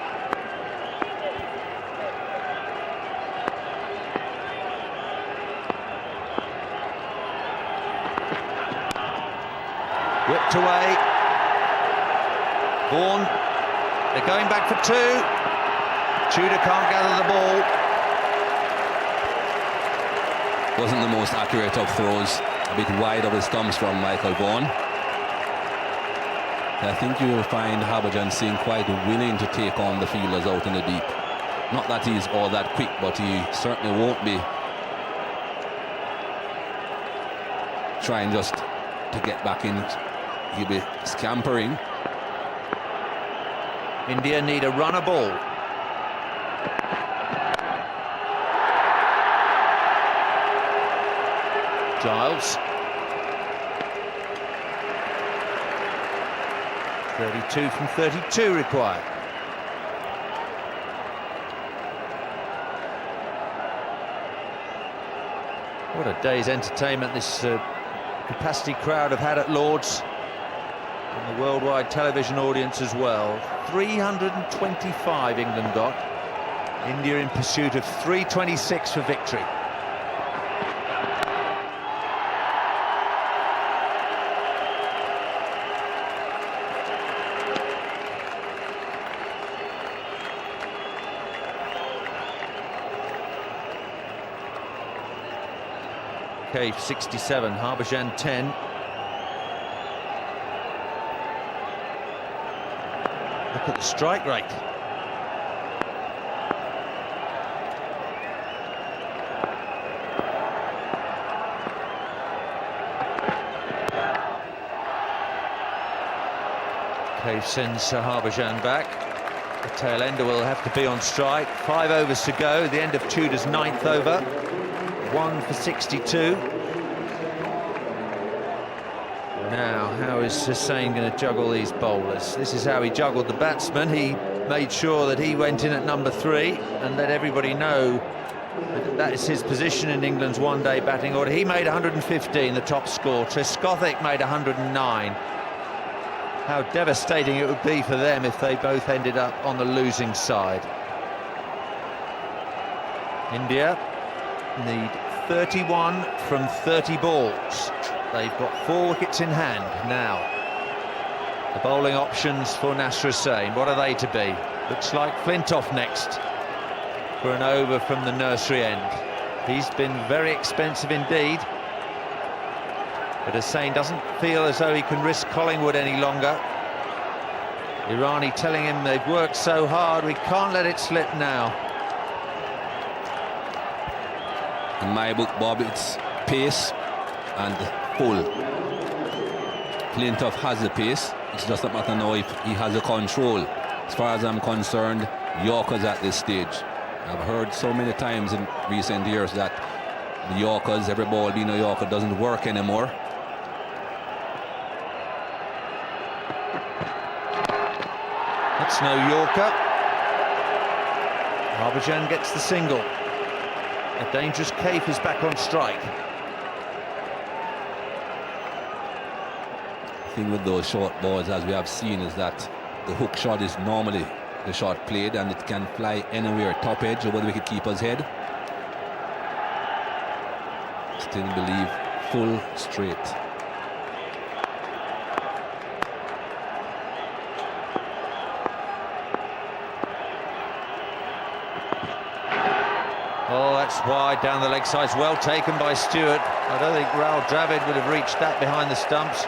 Whipped away. Vaughan. They're going back for 2. Tudor can't gather the ball. Wasn't the most accurate of throws. A bit wide of the stumps from Michael Vaughan. I think you will find Harbhajan Singh quite willing to take on the fielders out in the deep. Not that he's all that quick, but he certainly won't be trying just to get back in. He'll be scampering. India need a runner ball. Giles. 32 from 32 required. What a day's entertainment this capacity crowd have had at Lord's, and the worldwide television audience as well. 325 England got. India in pursuit of 326 for victory. Kaif 67, Harbhajan 10. Look at the strike rate. Kaif sends Harbhajan back. The tail ender will have to be on strike. 5 overs to go, the end of Tudor's 9th over. 1 for 62. Now, how is Hussain going to juggle these bowlers? This is how he juggled the batsman. He made sure that he went in at number 3 and let everybody know that that is his position in England's one-day batting order. He made 115, the top score. Trescothick made 109. How devastating it would be for them if they both ended up on the losing side. India need 31 from 30 balls. They've got 4 wickets in hand now. The bowling options for Nasser Hussain, what are they to be? Looks like Flintoff next for an over from the nursery end. He's been very expensive indeed, but Hussain doesn't feel as though he can risk Collingwood any longer. Irani telling him they've worked so hard, we can't let it slip now. In my book, Bob, it's pace and pull. Flintoff has the pace. It's just a matter now if he has the control. As far as I'm concerned, Yorkers at this stage. I've heard so many times in recent years that the Yorkers, every ball being a Yorker, doesn't work anymore. That's no Yorker. Harbhajan gets the single. A dangerous Kaif is back on strike. The thing with those short balls, as we have seen, is that the hook shot is normally the shot played, and it can fly anywhere, top edge over the wicketkeeper's head. Still believe full straight. Oh, that's wide down the leg side. Well taken by Stewart. I don't think Rahul Dravid would have reached that behind the stumps.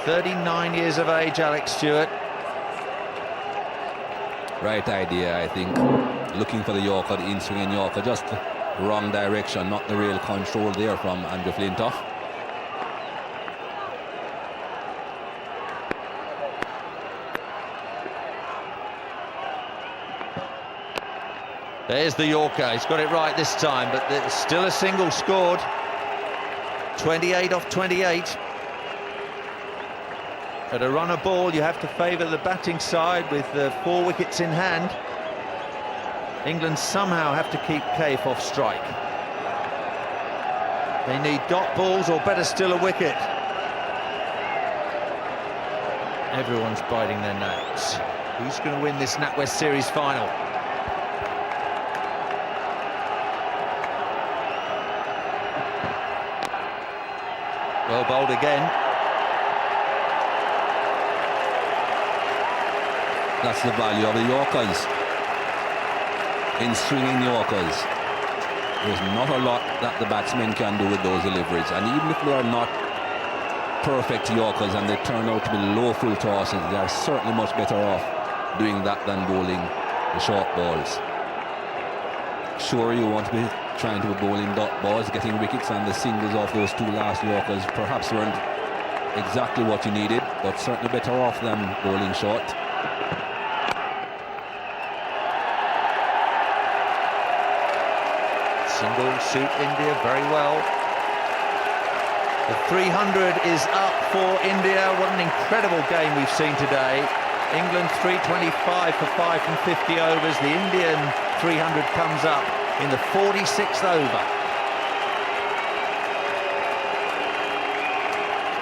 39 years of age, Alex Stewart. Right idea, I think. Looking for the Yorker, the in-swinging Yorker, just the wrong direction, not the real control there from Andrew Flintoff. There's the Yorker. He's got it right this time, but there's still a single scored. 28 off 28. At a runner ball, you have to favour the batting side with 4 wickets in hand. England somehow have to keep Kaif off strike. They need dot balls, or better still, a wicket. Everyone's biting their nails. Who's going to win this NatWest Series final? Well bowled again. That's the value of the Yorkers. In swinging Yorkers, there's not a lot that the batsmen can do with those deliveries. And even if they are not perfect Yorkers and they turn out to be low full tosses, they are certainly much better off doing that than bowling the short balls. Sure, you want to be trying to be bowling dot balls, getting wickets, and the singles off those two last Yorkers perhaps weren't exactly what you needed, but certainly better off than bowling short. Single suit India very well. The 300 is up for India. What an incredible game we've seen today. England 325 for 5 from 50 overs. The Indian 300 comes up in the 46th over.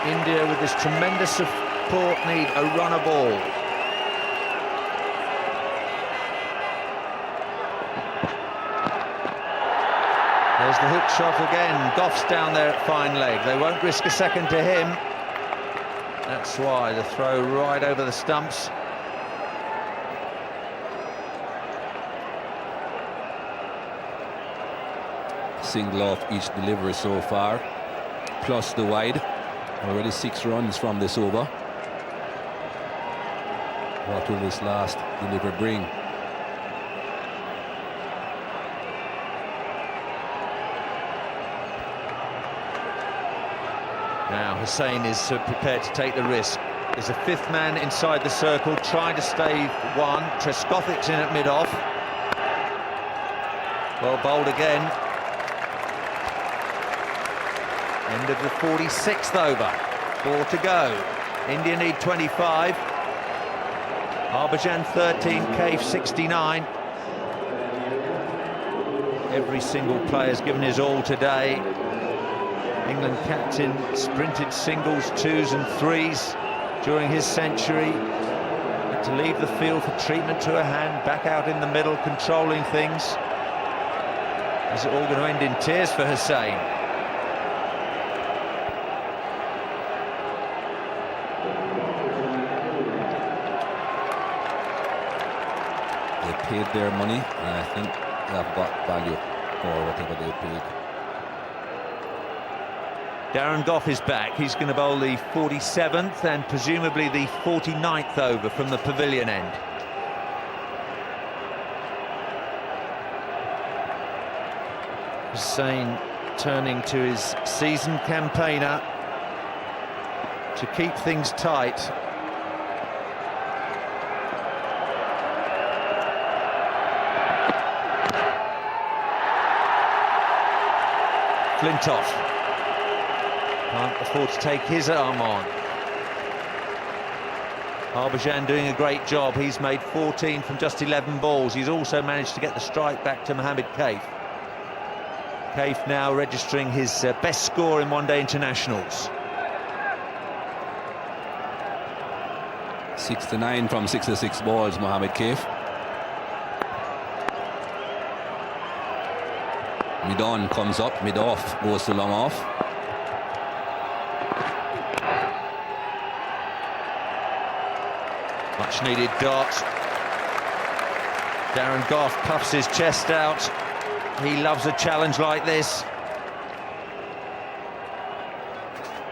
India with this tremendous support need a run a ball. There's the hook shot again. Gough's down there at fine leg. They won't risk a second to him. That's why the throw right over the stumps. Single off each delivery so far, plus the wide. Already 6 runs from this over. What will this last delivery bring? Now Hussain is prepared to take the risk. There's a 5th man inside the circle trying to stay one. Trescothic's in at mid-off. Well bowled again. End of the 46th over. 4 to go. India need 25. Harbhajan 13, Kaif 69. Every single player's given his all today. England captain sprinted singles, 2s and 3s during his century. Had to leave the field for treatment to a hand, back out in the middle, controlling things. Is it all going to end in tears for Hussain? They paid their money, and I think they have got value for whatever they paid. Darren Gough is back. He's going to bowl the 47th and presumably the 49th over from the pavilion end. Hussain turning to his seasoned campaigner to keep things tight. Flintoff can't afford to take his arm on. Harbhajan doing a great job. He's made 14 from just 11 balls. He's also managed to get the strike back to Mohammad Kaif. Kaif now registering his best score in one-day internationals. 69 from 66 balls, Mohammad Kaif. Mid-on comes up, mid-off goes to long off. Much needed dot. Darren Gough puffs his chest out. He loves a challenge like this.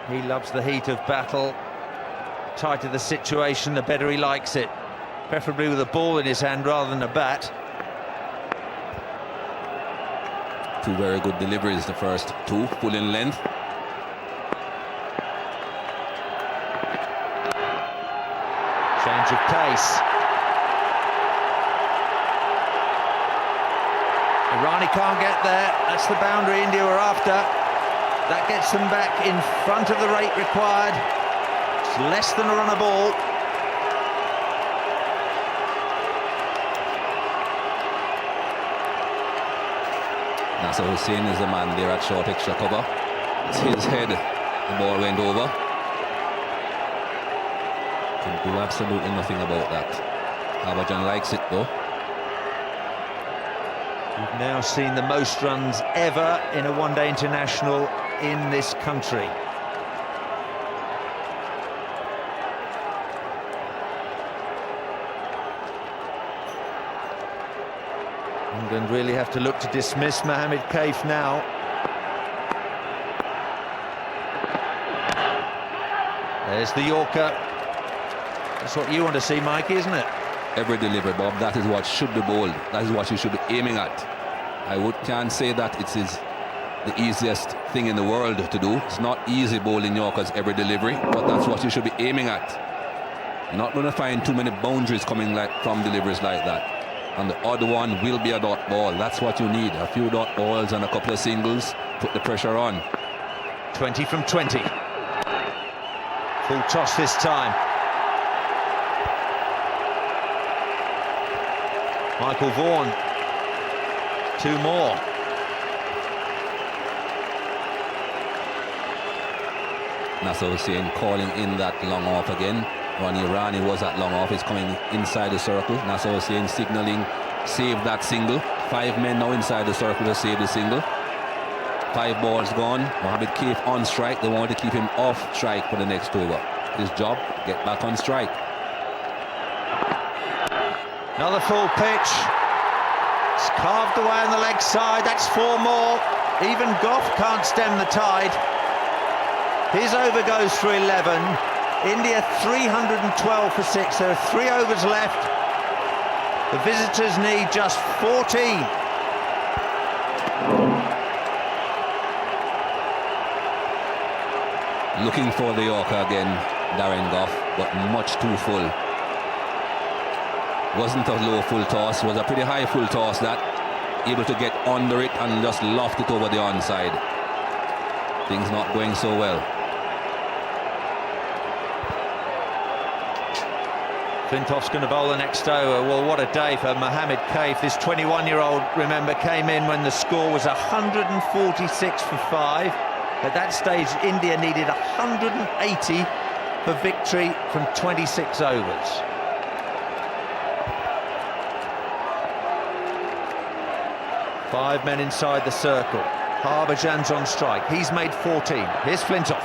He loves the heat of battle. Tighter the situation, the better he likes it. Preferably with a ball in his hand rather than a bat. 2 very good deliveries, the first 2, full in length. Change of pace. Irani can't get there. That's the boundary India were after. That gets them back in front of the rate required. It's less than a run a ball. Nasser Hussain is the man there at short extra cover. It's his head. The ball went over. Can do absolutely nothing about that. Harbhajan likes it though. We've now seen the most runs ever in a one-day international in this country. England really have to look to dismiss Mohammad Kaif now. There's the Yorker. That's what you want to see, Mikey, isn't it? every delivery, Bob. That is what should be bowled. That is what you should be aiming at. Can't say that it is the easiest thing in the world to do. It's not easy bowling Yorkers every delivery, but that's what you should be aiming at. You're not going to find too many boundaries coming from deliveries like that. And the odd one will be a dot ball. That's what you need. A few dot balls and a couple of singles. Put the pressure on. 20 from 20. Full toss this time. Michael Vaughan. 2 more. Nasser Hussain calling in that long off again. Ronnie Irani was at long off. He's coming inside the circle. Nasser Hussain signaling save that single. 5 men now inside the circle to save the single. 5 balls gone. Mohamed Kaif on strike. They want to keep him off strike for the next over. His job, get back on strike. Another full pitch. It's carved away on the leg side. That's 4 more. Even Gough can't stem the tide. His over goes for 11. India 312 for 6. There are 3 overs left. The visitors need just 14. Looking for the Yorker again, Darren Gough, but much too full. Wasn't a low full toss, was a pretty high full toss that. Able to get under it and just loft it over the onside. Things not going so well. Flintoff's going to bowl the next over. Well, what a day for Mohamed Kaif. This 21-year-old, remember, came in when the score was 146 for 5. At that stage, India needed 180 for victory from 26 overs. Five men inside the circle. Harbhajan's on strike. He's made 14. Here's Flintoff.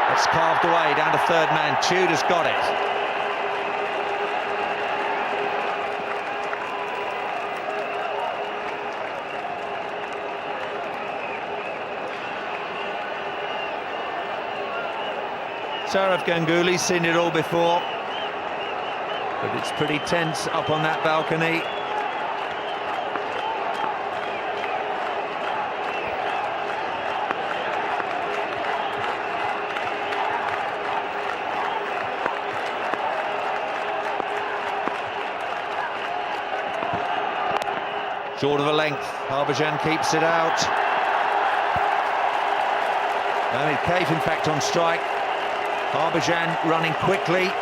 That's carved away down to third man. Tudor's got it. Sourav Ganguly's seen it all before, but it's pretty tense up on that balcony. Short of a length, Harbhajan keeps it out. Mohamed Kaif, in fact, on strike. Harbhajan running quickly.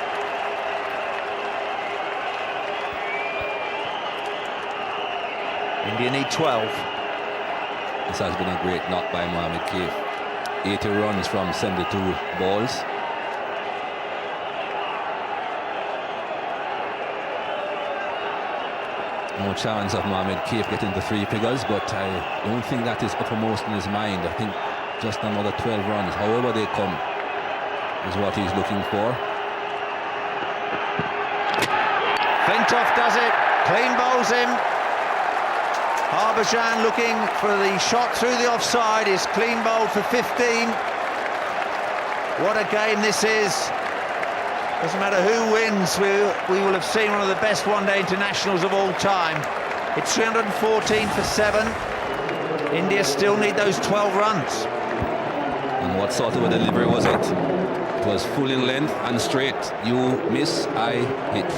India need 12. This has been a great knock by Mohamed Kaif. 80 runs from 72 balls. No chance of Mohamed Kaif getting to 3 figures, but I don't think that is uppermost in his mind. I think just another 12 runs, however they come, is what he's looking for. Flintoff does it, clean bowls him. Harbhajan looking for the shot through the offside, is clean bowled for 15. What a game this is. Doesn't matter who wins, we will have seen one of the best one-day internationals of all time. It's 314 for 7. India still need those 12 runs. And what sort of a delivery was it? It was full in length and straight. You miss, I hit.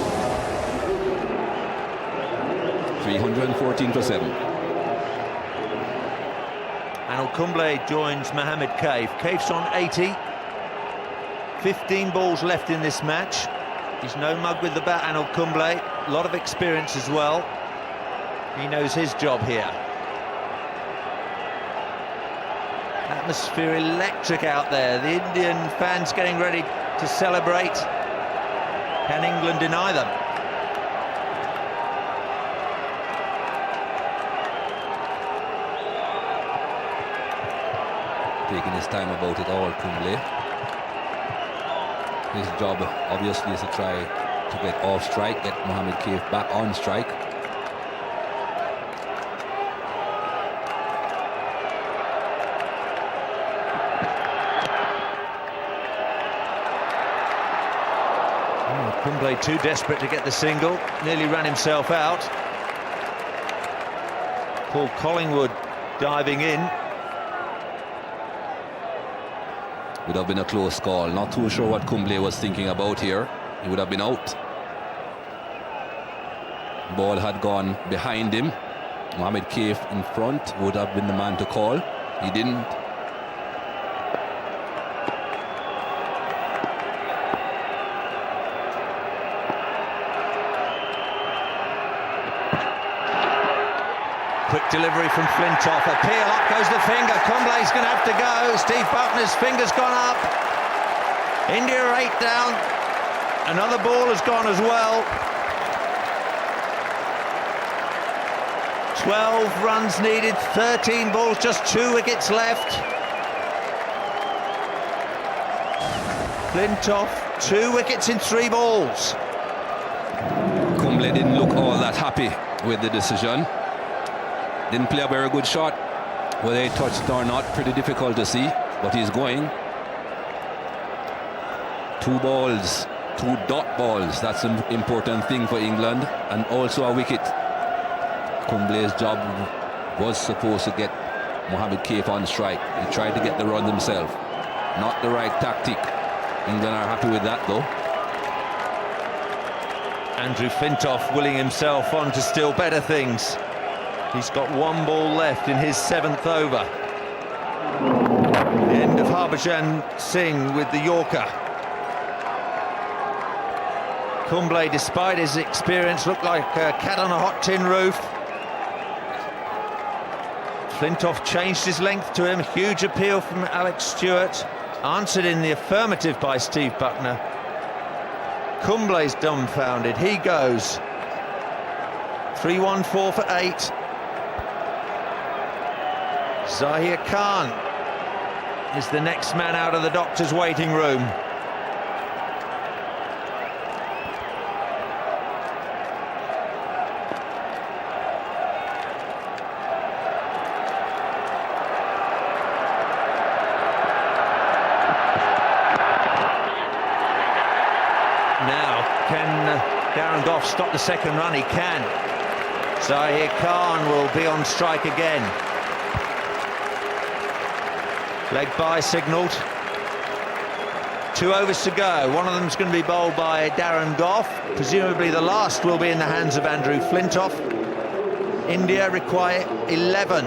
314 for 7. Anil Kumble joins Mohamed Kaif. Kaif's on 80. 15 balls left in this match. He's no mug with the bat, Anil Kumble. A lot of experience as well. He knows his job here. Atmosphere electric out there. The Indian fans getting ready to celebrate. Can England deny them? Taking his time about it all, Kumble. His job obviously is to try to get off strike, get Mohamed Kaif back on strike. Oh, Kumble too desperate to get the single, nearly ran himself out. Paul Collingwood diving in. Would have been a close call. Not too sure what Kumble was thinking about here. He would have been out. Ball had gone behind him. Mohamed Kaif in front would have been the man to call. He didn't. Quick delivery from Flintoff. Appeal, up goes the finger. Kumble's going to have to go. Steve Buckner's finger's gone up. India are 8 down. Another ball has gone as well. 12 runs needed, 13 balls, just 2 wickets left. Flintoff, 2 wickets in 3 balls. Kumble didn't look all that happy with the decision. Didn't play a very good shot. Whether he touched it or not, pretty difficult to see, but he's going. 2 balls, 2 dot balls. That's an important thing for England, and also a wicket. Kumble's job was supposed to get Mohamed Kaif on strike. He tried to get the run himself. Not the right tactic. England are happy with that, though. Andrew Flintoff willing himself on to still better things. He's got 1 ball left in his 7th over. The end of Harbhajan Singh with the Yorker. Kumble, despite his experience, looked like a cat on a hot tin roof. Flintoff changed his length to him. Huge appeal from Alex Stewart. Answered in the affirmative by Steve Buckner. Kumble's dumbfounded. He goes. 3-1-4 for 8. Zahir Khan is the next man out of the doctor's waiting room. Now, can Gough stop the second run? He can. Zahir Khan will be on strike again. Leg bye signalled. 2 overs to go. One of them's going to be bowled by Darren Gough. Presumably the last will be in the hands of Andrew Flintoff. India require 11.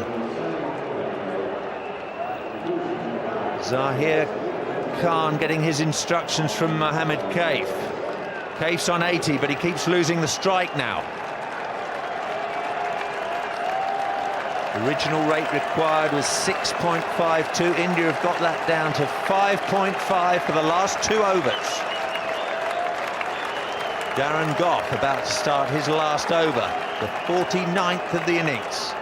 Zahir Khan getting his instructions from Mohamed Kaif. Kaif's on 80, but he keeps losing the strike now. Original rate required was 6.52. India have got that down to 5.5 for the last 2 overs. Darren Gough about to start his last over, the 49th of the innings.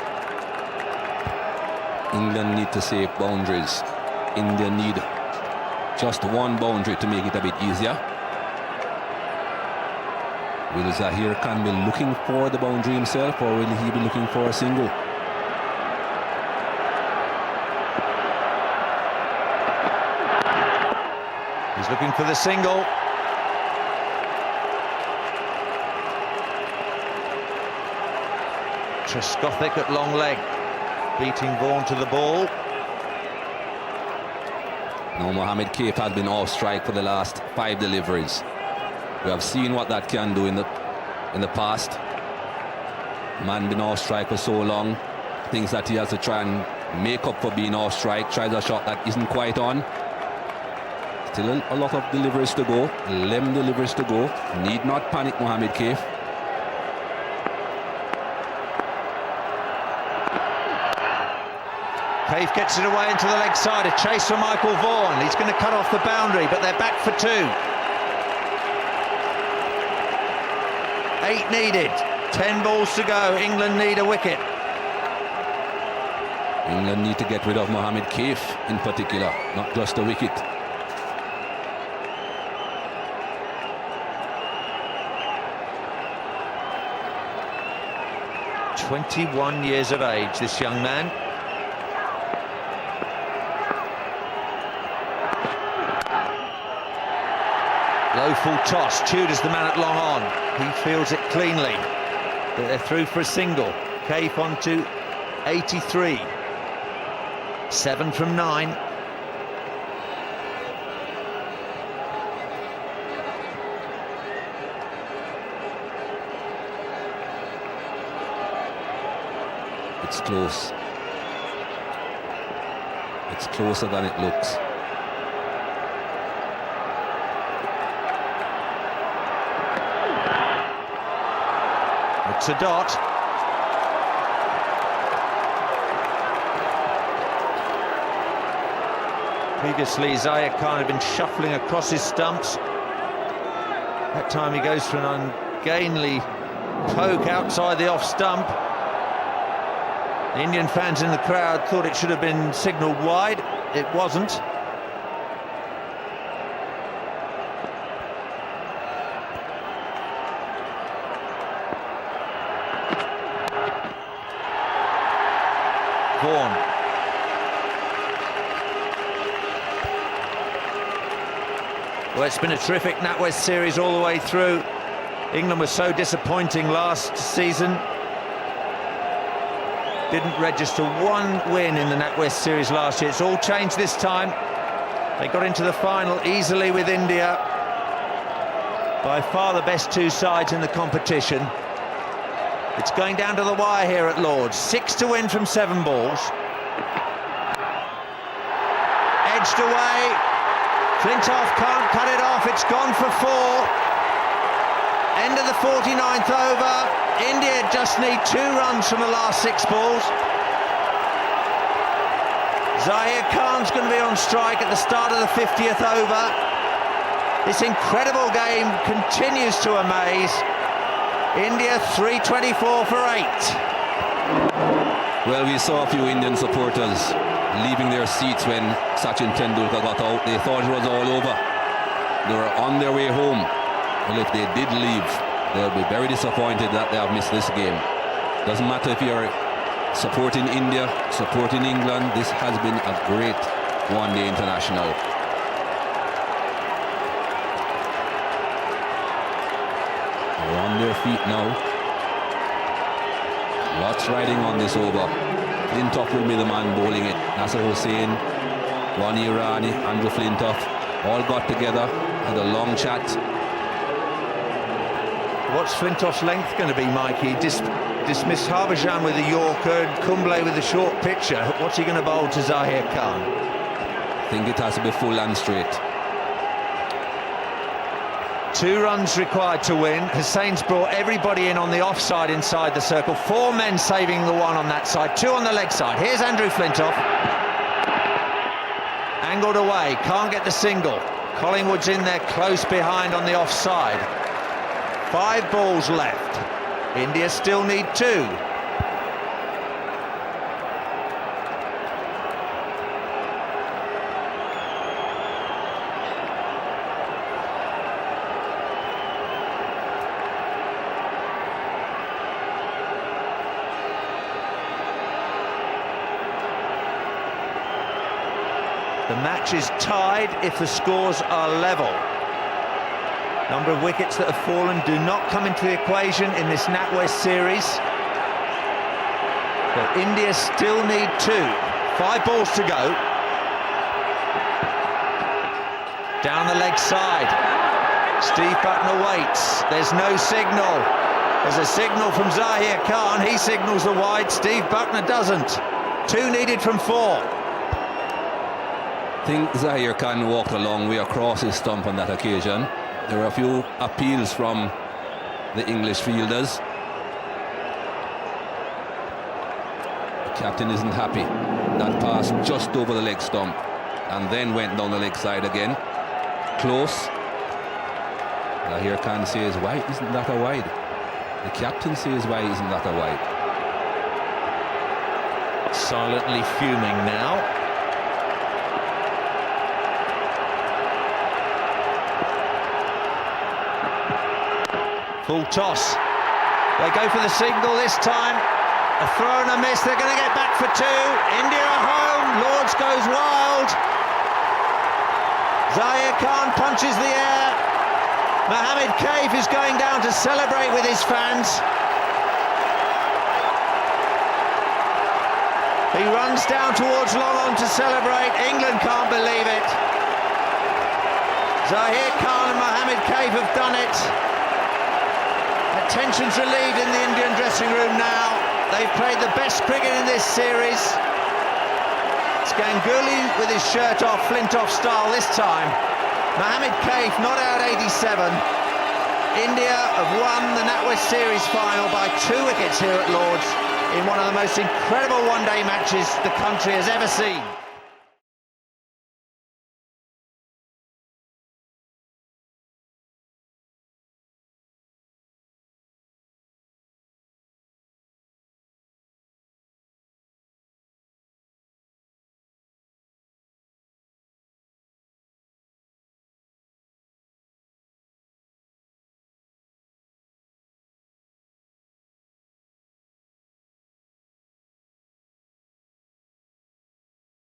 England need to save boundaries. India need just 1 boundary to make it a bit easier. Will Zahir Khan be looking for the boundary himself, or will he be looking for a single? He's looking for the single. Trescothick at long leg, beating Vaughan to the ball. Now Mohamed Kaif has been off strike for the last 5 deliveries. We have seen what that can do in the past. Man been off strike for so long, thinks that he has to try and make up for being off strike. Tries a shot that isn't quite on. Still a lot of deliveries to go. 11 deliveries to go. Need not panic, Mohamed Kaif. Kaif gets it away into the leg side. A chase for Michael Vaughan. He's going to cut off the boundary, but they're back for 2. 8 needed. 10 balls to go. England need a wicket. England need to get rid of Mohamed Kaif in particular, not just a wicket. 21 years of age, this young man. Low full toss. Tudor's the man at long on. He fields it cleanly. But they're through for a single. Kaif on to 83. 7 from 9. It's close. It's closer than it looks. It's a dot. Previously, Zahir Khan had been shuffling across his stumps. That time he goes for an ungainly poke outside the off stump. The Indian fans in the crowd thought it should have been signalled wide. It wasn't. Vaughan. Well, it's been a terrific Natwest series all the way through. England was so disappointing last season. Didn't register one win in the Natwest series last year. It's all changed this time. They got into the final easily with India. By far the best two sides in the competition. It's going down to the wire here at Lord's. 6 to win from 7 balls. Edged away. Flintoff can't cut it off. It's gone for 4. End of the 49th over. India just need 2 runs from the last 6 balls. Zahir Khan's going to be on strike at the start of the 50th over. This incredible game continues to amaze. India 324 for 8. Well, we saw a few Indian supporters leaving their seats when Sachin Tendulkar got out. They thought it was all over. They were on their way home. Well, if they did leave, they'll be very disappointed that they have missed this game. Doesn't matter if you're supporting India, supporting England. This has been a great one-day international. They're on their feet now. Lots riding on this over. Flintoff will be the man bowling it. Nasser Hussain, Ronnie Irani, Andrew Flintoff all got together, had a long chat. What's Flintoff's length going to be, Mikey? Dismissed Harbhajan with the Yorker and Kumble with the short pitcher. What's he going to bowl to Zahir Khan? I think it has to be full and straight. 2 runs required to win. Hussein's brought everybody in on the offside inside the circle. 4 men saving the 1 on that side, 2 on the leg side. Here's Andrew Flintoff. Angled away, can't get the single. Collingwood's in there close behind on the offside. 5 balls left. India still need 2. The match is tied if the scores are level. Number of wickets that have fallen do not come into the equation in this Natwest series. But India still need 2. 5 balls to go. Down the leg side. Steve Buckner waits. There's no signal. There's a signal from Zahir Khan. He signals the wide. Steve Buckner doesn't. 2 needed from 4. I think Zahir Khan walked a long way across his stump on that occasion. There were a few appeals from the English fielders. The captain isn't happy. That pass just over the leg stump and then went down the leg side again. Close. Zahir Khan says, why isn't that a wide? The captain says, why isn't that a wide? Silently fuming now. Full toss. They go for the single this time. A throw and a miss. They're going to get back for 2. India are home. Lords goes wild. Zahir Khan punches the air. Mohammed Kaif is going down to celebrate with his fans. He runs down towards long on to celebrate. England can't believe it. Zahir Khan and Mohammed Kaif have done it. The tension's relieved in the Indian dressing room now. They've played the best cricket in this series. It's Ganguly with his shirt off, Flintoff style this time. Mohammed Kaif not out 87. India have won the Natwest series final by 2 wickets here at Lord's in one of the most incredible one-day matches the country has ever seen.